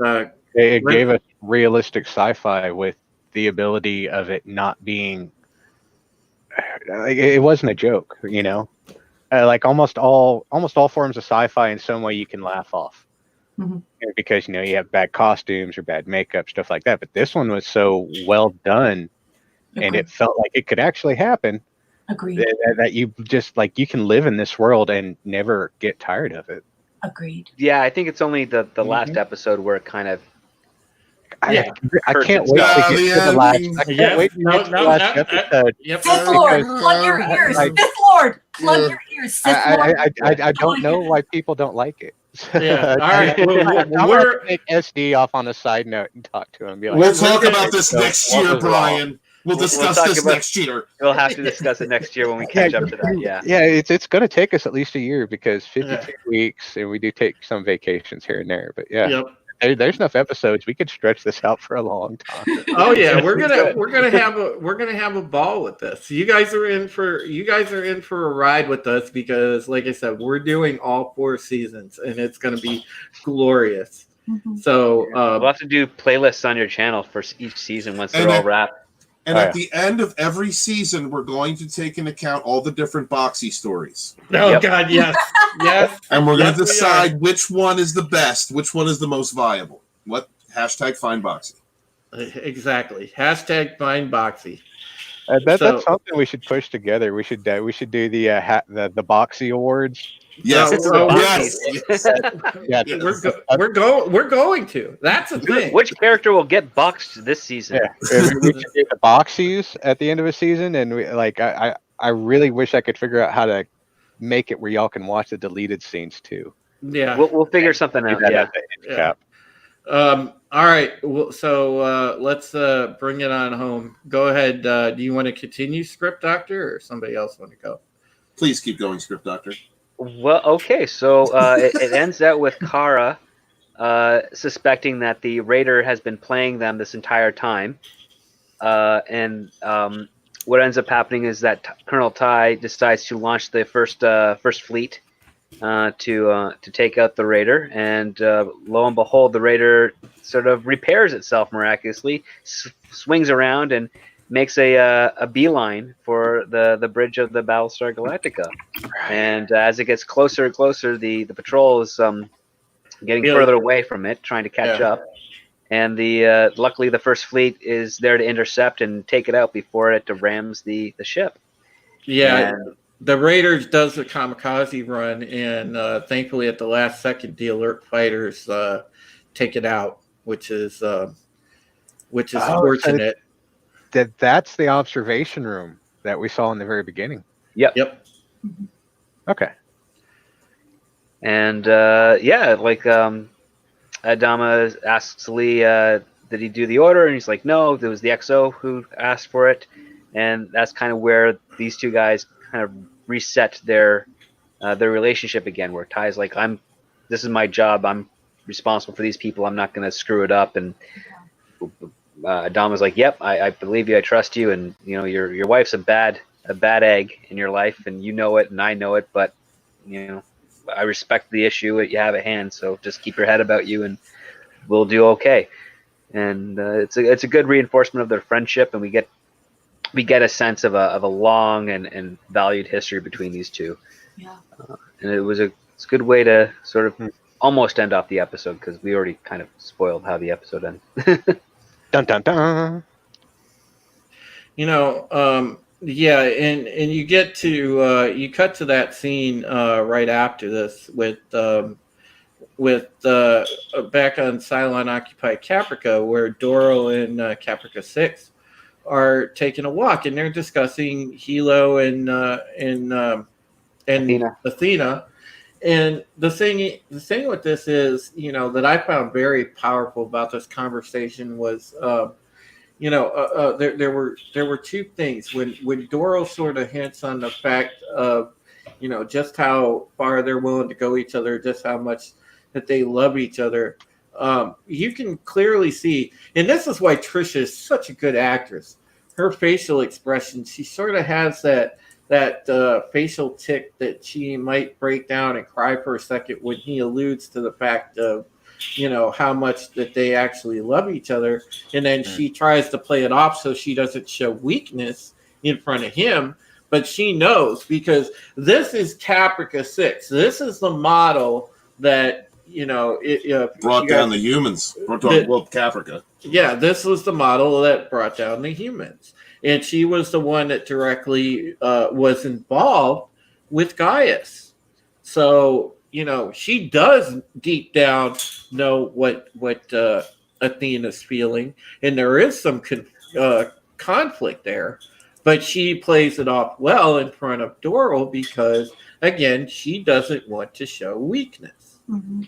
it gave us realistic sci-fi with the ability of it not being it wasn't a joke, like almost all forms of sci-fi in some way you can laugh off. Because you have bad costumes or bad makeup, stuff like that, but this one was so well done. Agreed. And it felt like it could actually happen. Agreed. That you just you can live in this world and never get tired of it. Agreed. Yeah, I think it's only the last episode where it kind of. I can't wait to get to the last. I can't wait to get to the last episode. Sith Lord, plug your ears. Sith Lord, plug your ears. Sith Lord. I don't know why people don't like it. Yeah. All right. We're take SD off on a side note and talk to him. We'll talk about this next year, Brian. We'll discuss this next year. We'll have to discuss it next year when we catch up to that. Yeah, it's going to take us at least a year because 52 weeks, and we do take some vacations here and there. But there's enough episodes. We could stretch this out for a long time. Oh yeah, we're gonna have a ball with this. You guys are in for a ride with us because, like I said, we're doing all 4 seasons, and it's gonna be glorious. So we'll have to do playlists on your channel for each season once they're all wrapped. And at the end of every season, we're going to take into account all the different boxy stories. Oh, God, yes. Yes. And we're going to decide which one is the best, which one is the most viable. What? # find boxy. Exactly. # find boxy. That's something we should push together. We should do the boxy awards. Yes. We're going to. That's a thing. Which character will get boxed this season? Yeah. We should do the boxies at the end of a season, and I really wish I could figure out how to make it where y'all can watch the deleted scenes too. Yeah, we'll figure something out. Yeah. All right. So let's bring it on home. Go ahead. Do you want to continue, Script Doctor, or somebody else want to go? Please keep going, Script Doctor. Well, okay. So it ends out with Kara suspecting that the Raider has been playing them this entire time. And what ends up happening is that Colonel Tigh decides to launch the first fleet to take out the Raider, and lo and behold, the Raider sort of repairs itself miraculously, swings around, and makes a beeline for the bridge of the Battlestar Galactica. And as it gets closer and closer, the patrol is getting further away from it, trying to catch up. And luckily the first fleet is there to intercept and take it out before it rams the ship. Yeah. And the Raiders does the kamikaze run, and thankfully at the last second, the alert fighters take it out, which is fortunate. That's the observation room that we saw in the very beginning. Yep. Okay. And Adama asks Lee, did he do the order? And he's like, no, it was the XO who asked for it. And that's kind of where these two guys kind of reset their relationship again, where Ty's like, this is my job. I'm responsible for these people. I'm not going to screw it up. And Adama's like, yep, I believe you. I trust you. And, your wife's a bad egg in your life, and you know it, and I know it, but, I respect the issue that you have at hand, so just keep your head about you, and we'll do okay. And it's a good reinforcement of their friendship, and we get a sense of a long and valued history between these two. Yeah. And it's a good way to sort of almost end off the episode, because we already kind of spoiled how the episode ends. Dun dun dun. Yeah, and you get to you cut to that scene right after this with back on Cylon occupied Caprica, where Doro and Caprica 6 are taking a walk, and they're discussing Hilo and Athena. And the thing with this is, that I found very powerful about this conversation was there were two things when Doro sort of hints on the fact of just how far they're willing to go each other, just how much that they love each other. You can clearly see, and this is why Trisha is such a good actress. Her facial expression, she sort of has that facial tick that she might break down and cry for a second when he alludes to the fact of how much that they actually love each other, and then she tries to play it off so she doesn't show weakness in front of him, but she knows, because this is Caprica 6. This is the model that brought down the humans. Caprica. Yeah, this was the model that brought down the humans, and she was the one that directly was involved with Gaius. So she does deep down know what Athena's feeling, and there is some conflict there, but she plays it off well in front of Doro because, again, she doesn't want to show weakness. Mm-hmm.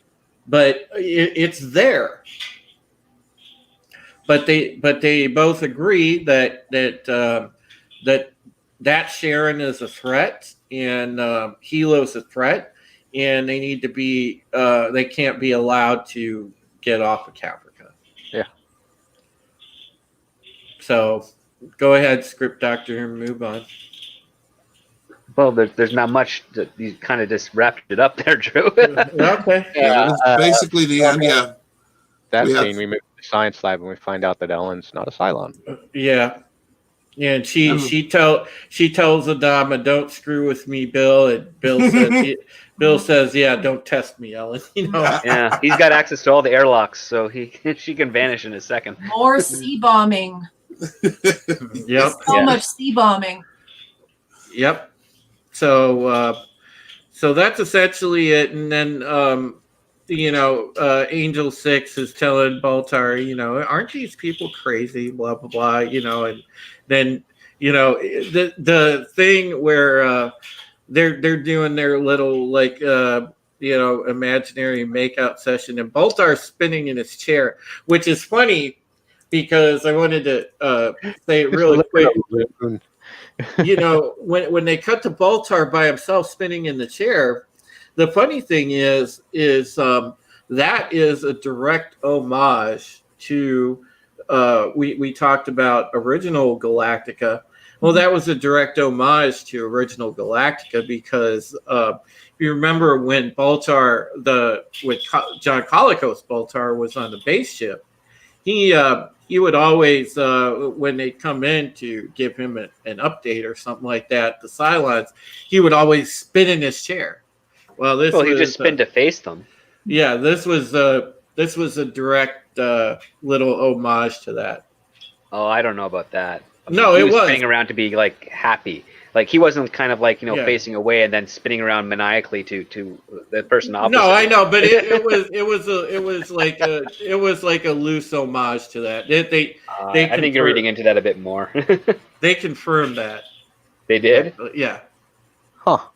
But it's there. But they both agree that Sharon is a threat and Hilo's a threat. And they need to be, they can't be allowed to get off of Caprica. Yeah. So go ahead, script doctor, and move on. Well, there's not much. You kind of just wrapped it up there, Drew. Okay. Yeah, basically the end, yeah. That scene, we move to the science lab and we find out that Ellen's not a Cylon. Yeah. Yeah, and she tells Adama, "Don't screw with me, Bill." And Bill says, "Yeah, don't test me, Ellen." Yeah, he's got access to all the airlocks, so she can vanish in a second. More sea bombing. Yep. So much sea bombing. Yep. So that's essentially it, and then Angel 6 is telling Baltar, aren't these people crazy? Blah blah blah. And then the thing where they're doing their little imaginary makeout session, and Baltar's spinning in his chair, which is funny because I wanted to say it really quick. When they cut to Baltar by himself spinning in the chair, the funny thing is that is a direct homage to. We talked about original Galactica. Well, that was a direct homage to original Galactica because if you remember when Baltar, John Colicos Baltar was on the base ship, he would always when they'd come in to give him an update or something like that, the Cylons, he would always spin in his chair. Well, Well, he just spin to face them. Yeah, this was a direct little homage to that. Oh, I don't know about that. No, he it was spinning around to be like happy. Like he wasn't kind of like Yeah. facing away and then spinning around maniacally to the person opposite. No, I know, but it was like a loose homage to that. I think you're reading into that a bit more. They confirmed that. They did? Yeah. Huh.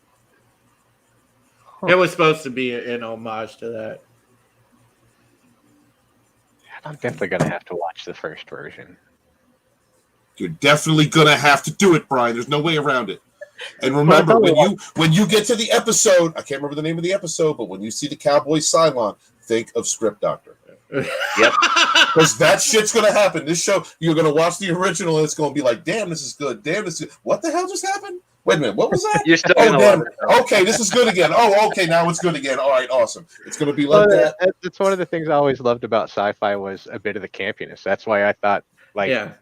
It was supposed to be an homage to that. I'm definitely gonna have to watch the first version. You're definitely gonna have to do it, Brian. There's no way around it. And remember, when you get to the episode, I can't remember the name of the episode, but when you see the Cowboy Cylon, think of Script Doctor. Yep. Because that shit's gonna happen. This show, you're gonna watch the original, and it's gonna be like, damn, this is good. Damn, this is good. What the hell just happened? Wait a minute, what was that? You're still Oh, gonna damn. love it. Okay, this is good again. Oh, okay, now it's good again. All right, awesome. It's gonna be like that. That's one of the things I always loved about sci-fi was a bit of the campiness. That's why I thought like Yeah.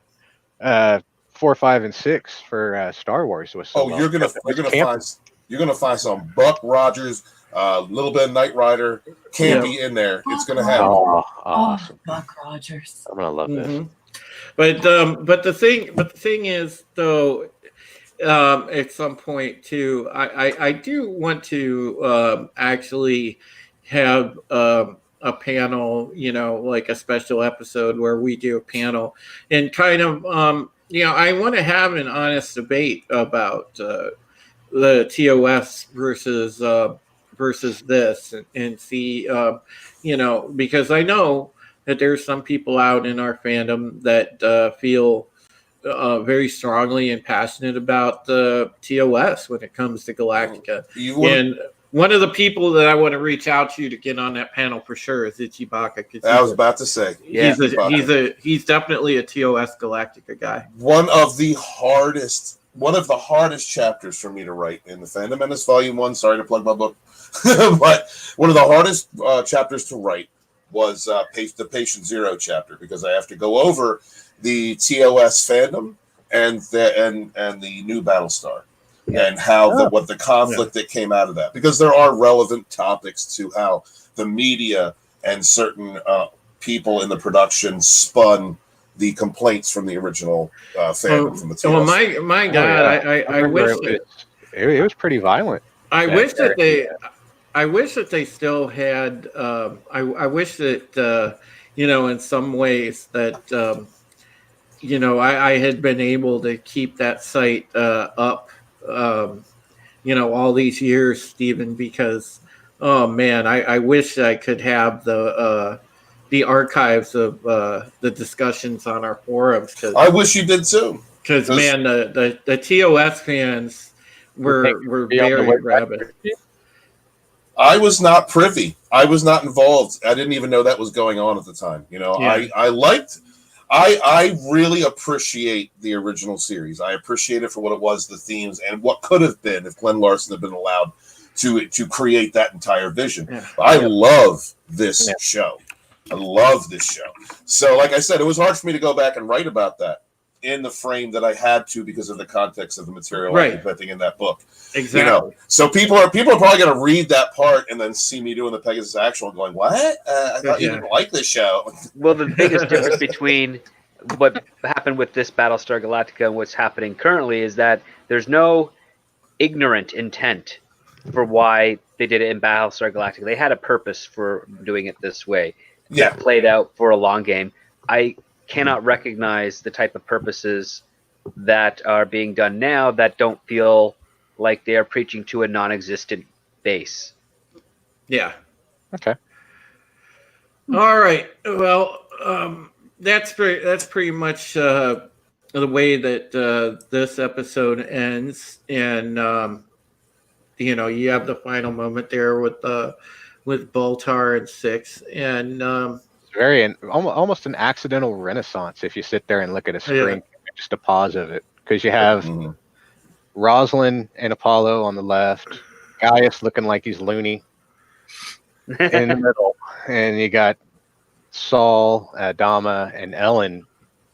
4, 5, and 6 for Star Wars was so. Oh, you're gonna find some Buck Rogers, a little bit of Knight Rider, campy in there. It's gonna happen. Oh, awesome! Buck Rogers. I'm gonna love this. But the thing is though, at some point too, I do want to actually have a panel, like a special episode where we do a panel and kind of I want to have an honest debate about the TOS versus this and see because I know that there's some people out in our fandom that feel very strongly and passionate about the TOS when it comes to Galactica. And one of the people that I want to reach out to get on that panel for sure is Ichibaka. I was about to say, he's definitely a TOS Galactica guy. One of the hardest chapters for me to write in the Fandom Menace Volume 1. Sorry to plug my book, but one of the hardest chapters to write was the Patient Zero chapter, because I have to go over the TOS fandom and the new Battlestar. And how what the conflict that came out of that, because there are relevant topics to how the media and certain people in the production spun the complaints from the original fandom from the TOS. Well, my God, I wish it was pretty violent. I wish that they still had. I wish that in some ways that I had been able to keep that site up. All these years, Stephen, because oh man, I wish I could have the archives of the discussions on our forums. Cause I wish you did too. Because man, the TOS fans were very rabid. I was not privy. I was not involved. I didn't even know that was going on at the time. I really appreciate the original series. I appreciate it for what it was, the themes, and what could have been if Glenn Larson had been allowed to create that entire vision. Yeah. I love this show. I love this show. So, like I said, it was hard for me to go back and write about that in the frame that I had to because of the context of the material I'm inventing in that book. Exactly. So people are probably going to read that part and then see me doing the Pegasus actual and going, "What? I thought you didn't like this show." Well, the biggest difference between what happened with this Battlestar Galactica and what's happening currently is that there's no ignorant intent for why they did it in Battlestar Galactica. They had a purpose for doing it this way. Yeah. That played out for a long game. I cannot recognize the type of purposes that are being done now that don't feel like they are preaching to a non-existent base. Yeah. Okay. All right. Well, that's pretty much the way that this episode ends, and you have the final moment there with with Baltar and Six, and It's very almost an accidental renaissance if you sit there and look at a screen, just a pause of it, because you have Rosalind and Apollo on the left, Gaius looking like he's loony in the middle, and you got Saul, Dama, and Ellen.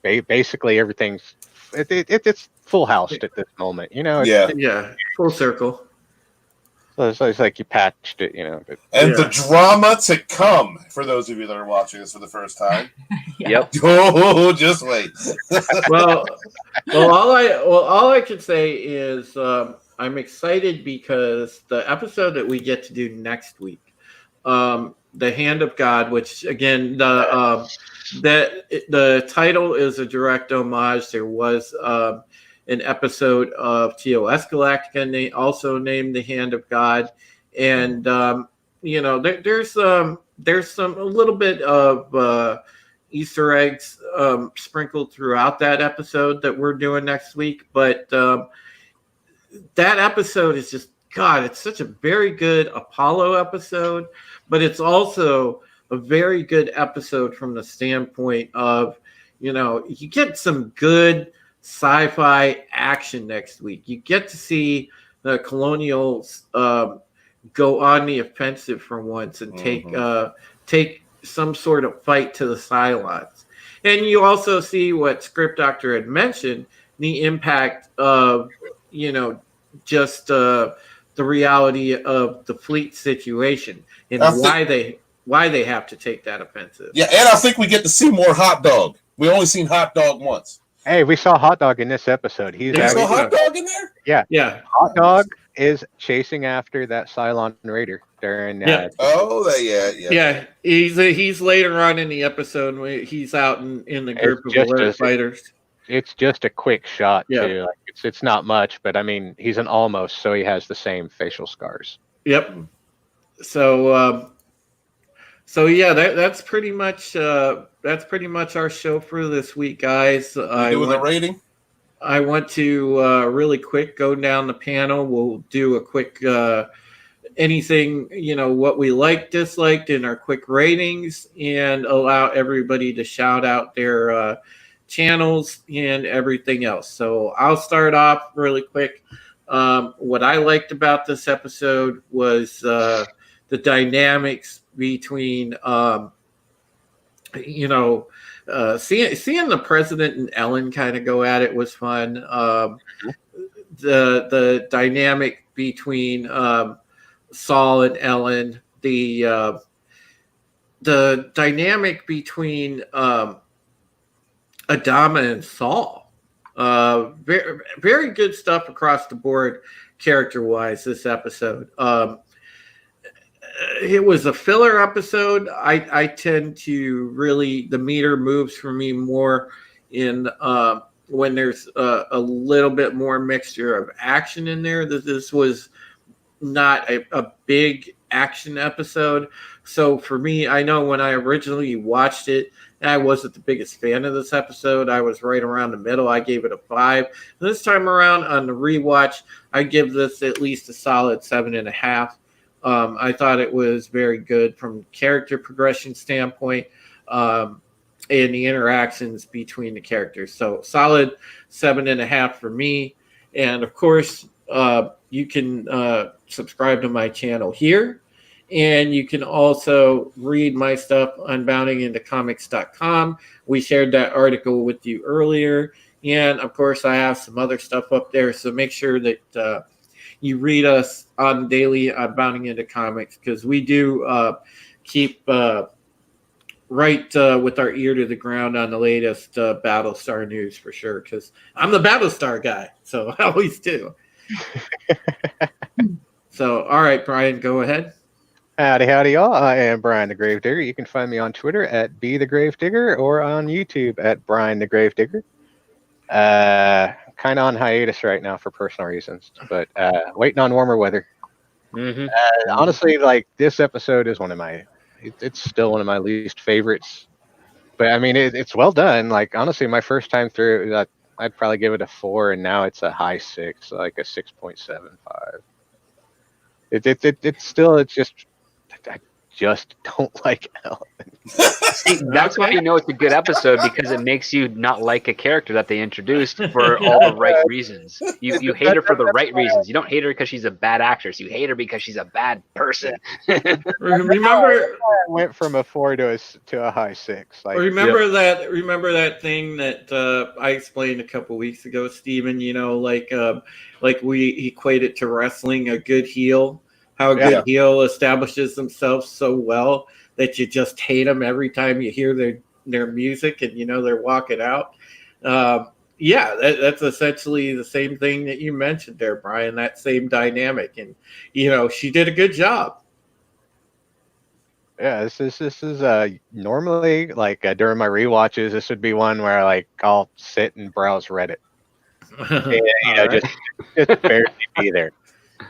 Basically, everything's it's full house at this moment. yeah, full circle. So it's like you patched it, But, And the drama to come for those of you that are watching this for the first time. Yep. Oh, just wait. well, all I can say is I'm excited because the episode that we get to do next week, the Hand of God, which again the title is a direct homage. There was an episode of TOS Galactica, and they also named the Hand of God, and there's some a little bit of Easter eggs sprinkled throughout that episode that we're doing next week, but that episode is just it's such a very good Apollo episode, but it's also a very good episode from the standpoint of you get some good sci-fi action next week. You get to see the Colonials go on the offensive for once and take some sort of fight to the Cylons. And you also see what Script Doctor had mentioned, the impact of just the reality of the fleet situation and why they have to take that offensive. Yeah, and I think we get to see more Hot Dog. We only seen Hot Dog once. Hey, we saw Hot Dog in this episode. You saw Hot Dog in there? Yeah. Hot Dog is chasing after that Cylon Raider during. Yeah. He's later on in the episode when he's out in the group of alert fighters. It's just a quick shot too. Like it's not much, but I mean he's an almost, so he has the same facial scars. Yep. So that's pretty much our show for this week, guys. Doing the rating? I want to really quick go down the panel. We'll do a quick anything, what we liked, disliked in our quick ratings, and allow everybody to shout out their channels and everything else. So I'll start off really quick. What I liked about this episode was the dynamics between seeing the president and Ellen kind of go at it was fun. The dynamic between Saul and Ellen, the dynamic between Adama and Saul, very, very good stuff across the board character wise this episode. It was a filler episode. I tend to really, the meter moves for me more in when there's a little bit more mixture of action in there. This was not a big action episode. So for me, I know when I originally watched it, I wasn't the biggest fan of this episode. I was right around the middle. I gave it a 5. This time around on the rewatch, I give this at least a solid 7.5. I thought it was very good from character progression standpoint and the interactions between the characters. So solid 7.5 for me. And of course, you can subscribe to my channel here. And you can also read my stuff on boundingintocomics.com. We shared that article with you earlier. And of course, I have some other stuff up there. So make sure that you read us on daily on Bounding Into Comics, because we do keep right with our ear to the ground on the latest Battlestar news for sure, because I'm the Battlestar guy, so I always do. So, all right, Brian, go ahead. Howdy, y'all. I am Brian the Gravedigger. You can find me on Twitter at BTheGravedigger or on YouTube at Brian the Gravedigger. Kind of on hiatus right now for personal reasons, but waiting on warmer weather. Honestly, like this episode is it's still one of my least favorites, but I mean it's well done. Like honestly, my first time through, I'd probably give it a 4, and now it's a high 6, like a 6.75. It's just just don't like Ellen. See, that's why you know it's a good episode, because it makes you not like a character that they introduced for all the right reasons. You hate her for the right reasons. You don't hate her because she's a bad actress. You hate her because she's a bad person. Remember, I went from a 4 to a high 6. Like, remember that thing that I explained a couple weeks ago, Steven, like we equate it to wrestling, a good heel, how a good heel establishes themselves so well that you just hate them every time you hear their music and they're walking out. That's essentially the same thing that you mentioned there, Brian, that same dynamic. And she did a good job. Yeah, this is normally like during my rewatches, this would be one where like I'll sit and browse Reddit. And, just barely be there.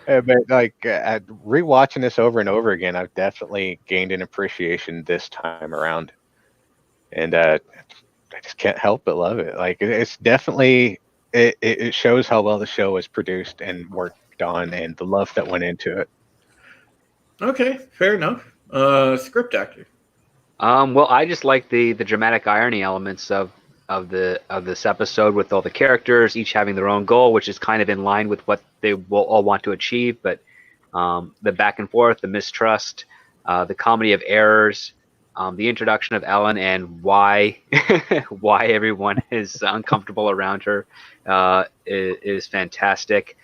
But like rewatching this over and over again, I've definitely gained an appreciation this time around, and I just can't help but love it. Like it's definitely it shows how well the show was produced and worked on, and the love that went into it. Okay, fair enough. Script actor. Well, I just like the dramatic irony elements of this episode, with all the characters each having their own goal, which is kind of in line with what they will all want to achieve. But the back and forth, the mistrust, the comedy of errors, the introduction of Ellen, and why why everyone is uncomfortable around her is fantastic.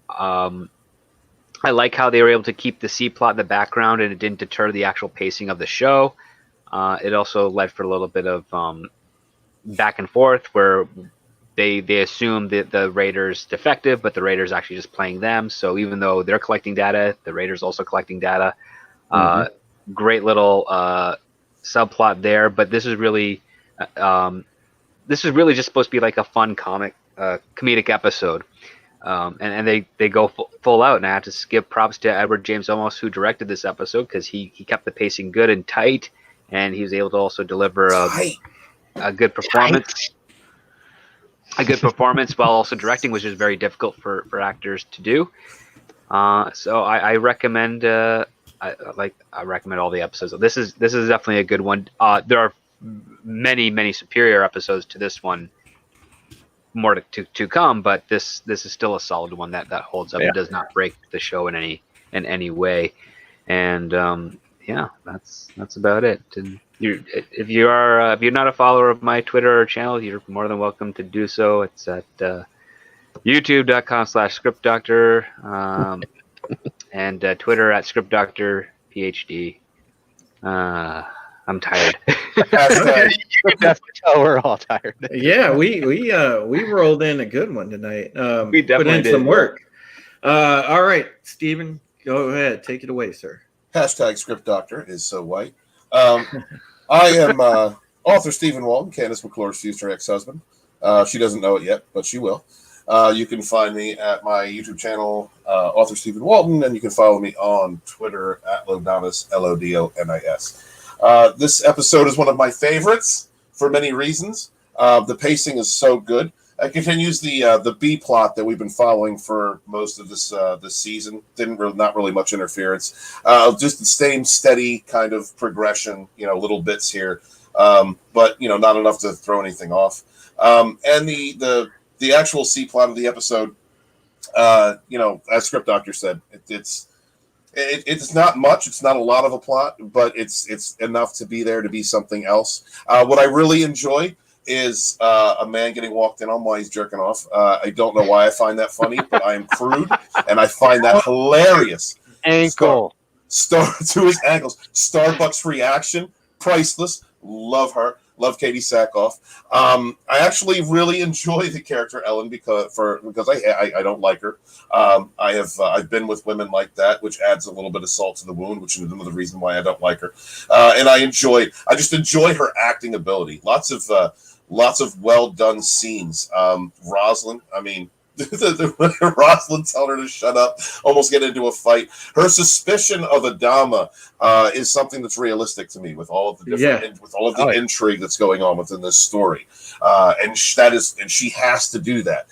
I like how they were able to keep the C plot in the background, and it didn't deter the actual pacing of the show. It also led for a little bit of back and forth where they assume that the Raiders defective, but the Raiders actually just playing them. So even though they're collecting data, the Raiders also collecting data. Great little subplot there. But this is really just supposed to be like a fun comedic episode. And they go full out, and I have to give props to Edward James Olmos, who directed this episode, because he kept the pacing good and tight, and he was able to also deliver a good performance. A good performance while also directing, which is very difficult for actors to do. So I recommend I recommend all the episodes. This is definitely a good one. There are many superior episodes to this one, more to come, but this is still a solid one that holds up and does not break the show in any way. And that's about it. And if you're not a follower of my Twitter channel, you're more than welcome to do so. It's at youtube.com/scriptdoctor and Twitter at scriptdoctorphd. I'm tired. You can definitely tell we're all tired. Yeah, we rolled in a good one tonight. We definitely put in did. some work. All right, Steven, go ahead. Take it away, sir. #ScriptDoctor is so white. I am author Stephen Walton, Candace McClure's future ex-husband. She doesn't know it yet, but she will. You can find me at my YouTube channel, author Stephen Walton, and you can follow me on Twitter at Lodonis, Lodonis. This episode is one of my favorites for many reasons. The pacing is so good. It continues the B plot that we've been following for most of this season. Not really much interference. Just the same steady kind of progression. Little bits here, but not enough to throw anything off. And the actual C plot of the episode, as Script Doctor said, it's not much. It's not a lot of a plot, but it's enough to be there to be something else. What I really enjoy is a man getting walked in on while he's jerking off. I don't know why I find that funny, but I am crude, and I find that hilarious. Ankle. Star to his ankles. Starbucks reaction, priceless. Love her. Love Katie Sackhoff. I actually really enjoy the character Ellen because I don't like her. I've been with women like that, which adds a little bit of salt to the wound, which is another reason why I don't like her. And I just enjoy her acting ability. Lots of well done scenes. Rosalind, Rosalind telling her to shut up, almost get into a fight. Her suspicion of Adama is something that's realistic to me, with all of the different, with all of the intrigue that's going on within this story, and she has to do that,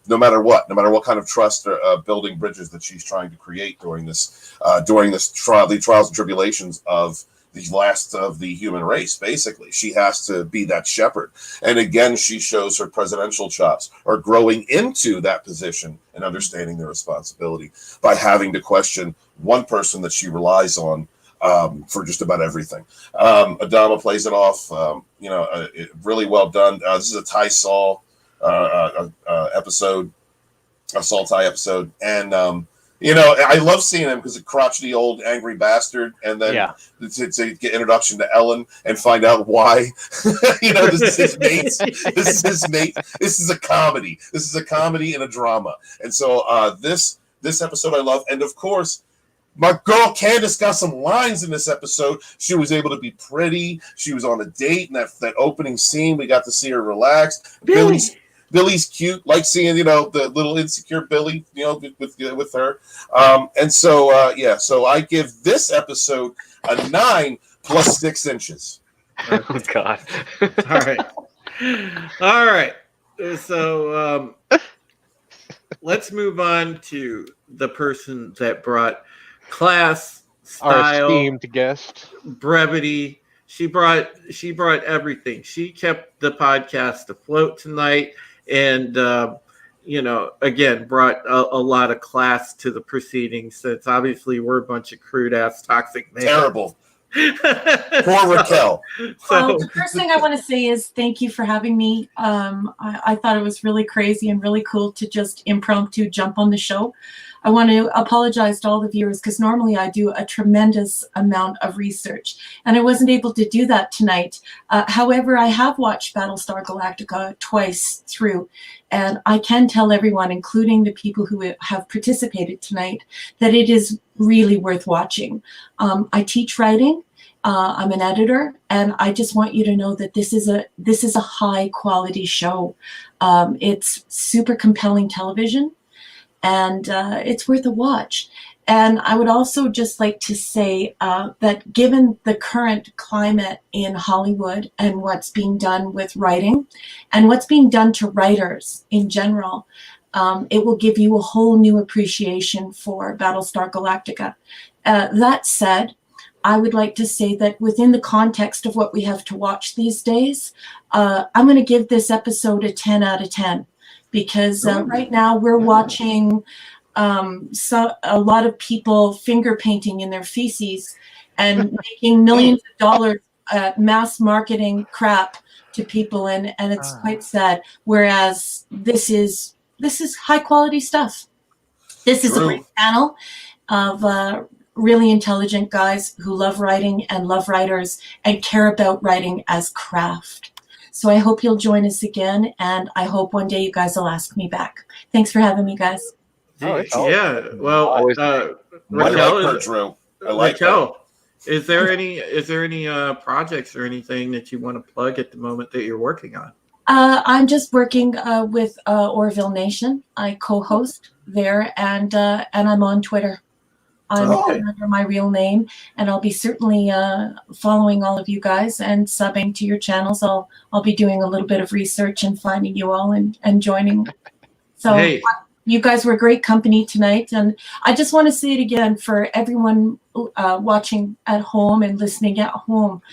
no matter what kind of trust or building bridges that she's trying to create during this trials and tribulations of the last of the human race. Basically, she has to be that shepherd, and again, she shows her presidential chops, or growing into that position and understanding their responsibility by having to question one person that she relies on for just about everything. Adama plays it off, really well done. This is a Tigh Saul episode, a Saul Tigh episode, and I love seeing him because a crotchety old angry bastard, and then to get introduction to Ellen and find out why. This is his mate. This is his mate. This is a comedy. This is a comedy and a drama. And so this episode I love, and of course, my girl Candace got some lines in this episode. She was able to be pretty. She was on a date, and that opening scene, we got to see her relaxed. Billy's cute, like seeing, the little insecure Billy, with her. And so, so I give this episode a 9 plus 6 inches. Oh, God. All right. So let's move on to the person that brought class, style, our esteemed guest, brevity. She brought everything. She kept the podcast afloat tonight. And, again, brought a lot of class to the proceedings, since obviously we're a bunch of crude-ass toxic men. Terrible. Poor Raquel. Well, the first thing I want to say is thank you for having me. I thought it was really crazy and really cool to just impromptu jump on the show. I want to apologize to all the viewers, because normally I do a tremendous amount of research, and I wasn't able to do that tonight. However, I have watched Battlestar Galactica twice through, and I can tell everyone, including the people who have participated tonight, that it is really worth watching. I teach writing. I'm an editor, and I just want you to know that this is a high quality show. It's super compelling television, and it's worth a watch. And I would also just like to say that given the current climate in Hollywood and what's being done with writing and what's being done to writers in general, it will give you a whole new appreciation for Battlestar Galactica. That said, I would like to say that within the context of what we have to watch these days, I'm going to give this episode a 10 out of 10. Because right now we're watching a lot of people finger painting in their feces and making millions of dollars mass marketing crap to people, and it's quite sad. Whereas this is high quality stuff. This is a great panel of really intelligent guys who love writing and love writers and care about writing as craft. So I hope you'll join us again, and I hope one day you guys will ask me back. Thanks for having me, guys. Yeah. Well, Raquel, is there any projects or anything that you want to plug at the moment that you're working on? I'm just working with Orville Nation. I co-host there, and I'm on Twitter. I'm under my real name, and I'll be certainly following all of you guys and subbing to your channels. I'll be doing a little bit of research and finding you all and joining. So you guys were great company tonight, and I just want to say it again for everyone watching at home and listening at home.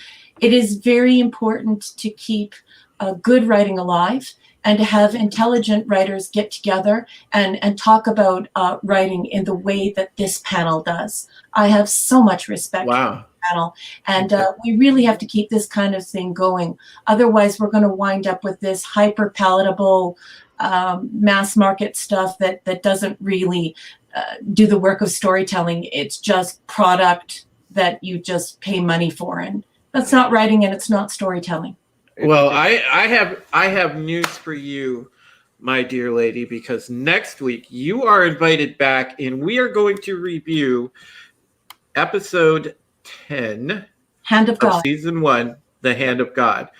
It is very important to keep good writing alive, and to have intelligent writers get together and talk about writing in the way that this panel does. I have so much respect for the panel, and we really have to keep this kind of thing going. Otherwise, we're going to wind up with this hyper palatable mass market stuff that doesn't really do the work of storytelling. It's just product that you just pay money for, and that's not writing, and it's not storytelling. Well, I have news for you, my dear lady, because next week you are invited back, and we are going to review episode 10 Hand of God. Season 1, The Hand of God.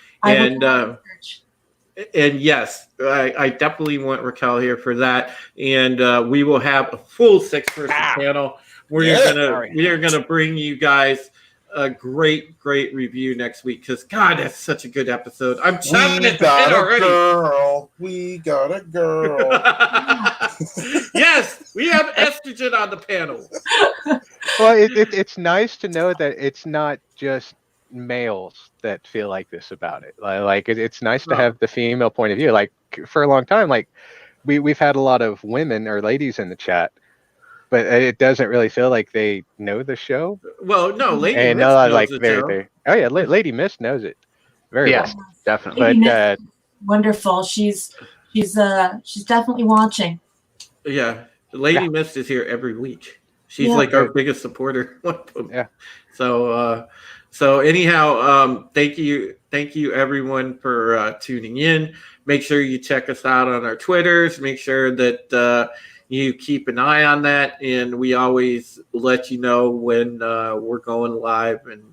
And yes, I definitely want Raquel here for that. And we will have a full 6-person panel. We are gonna bring you guys a great review next week because God, that's such a good episode. I'm chomping at the bit already. We got a girl. Yes, we have estrogen on the panel. Well, it's nice to know that it's not just males that feel like this about it. Like it's nice to have the female point of view. Like for a long time, like we've had a lot of women or ladies in the chat, but it doesn't really feel like they know the show. Well, no, Lady and Miss knows like the they're show. oh yeah, Lady Miss knows it very Yes, well. definitely. Lady But Miss, wonderful. She's definitely watching. Yeah, Lady Mist is here every week. She's Yeah. like our biggest supporter. Yeah. So anyhow, thank you everyone for tuning in. Make sure you check us out on our Twitters. Make sure that you keep an eye on that, and we always let you know when we're going live, and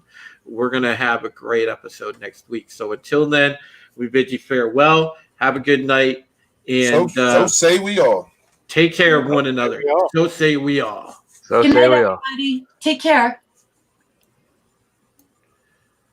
we're gonna have a great episode next week. So until then, we bid you farewell. Have a good night, and So say we all. take care of one another. So say we all. So Good say night, we all. everybody. Take care.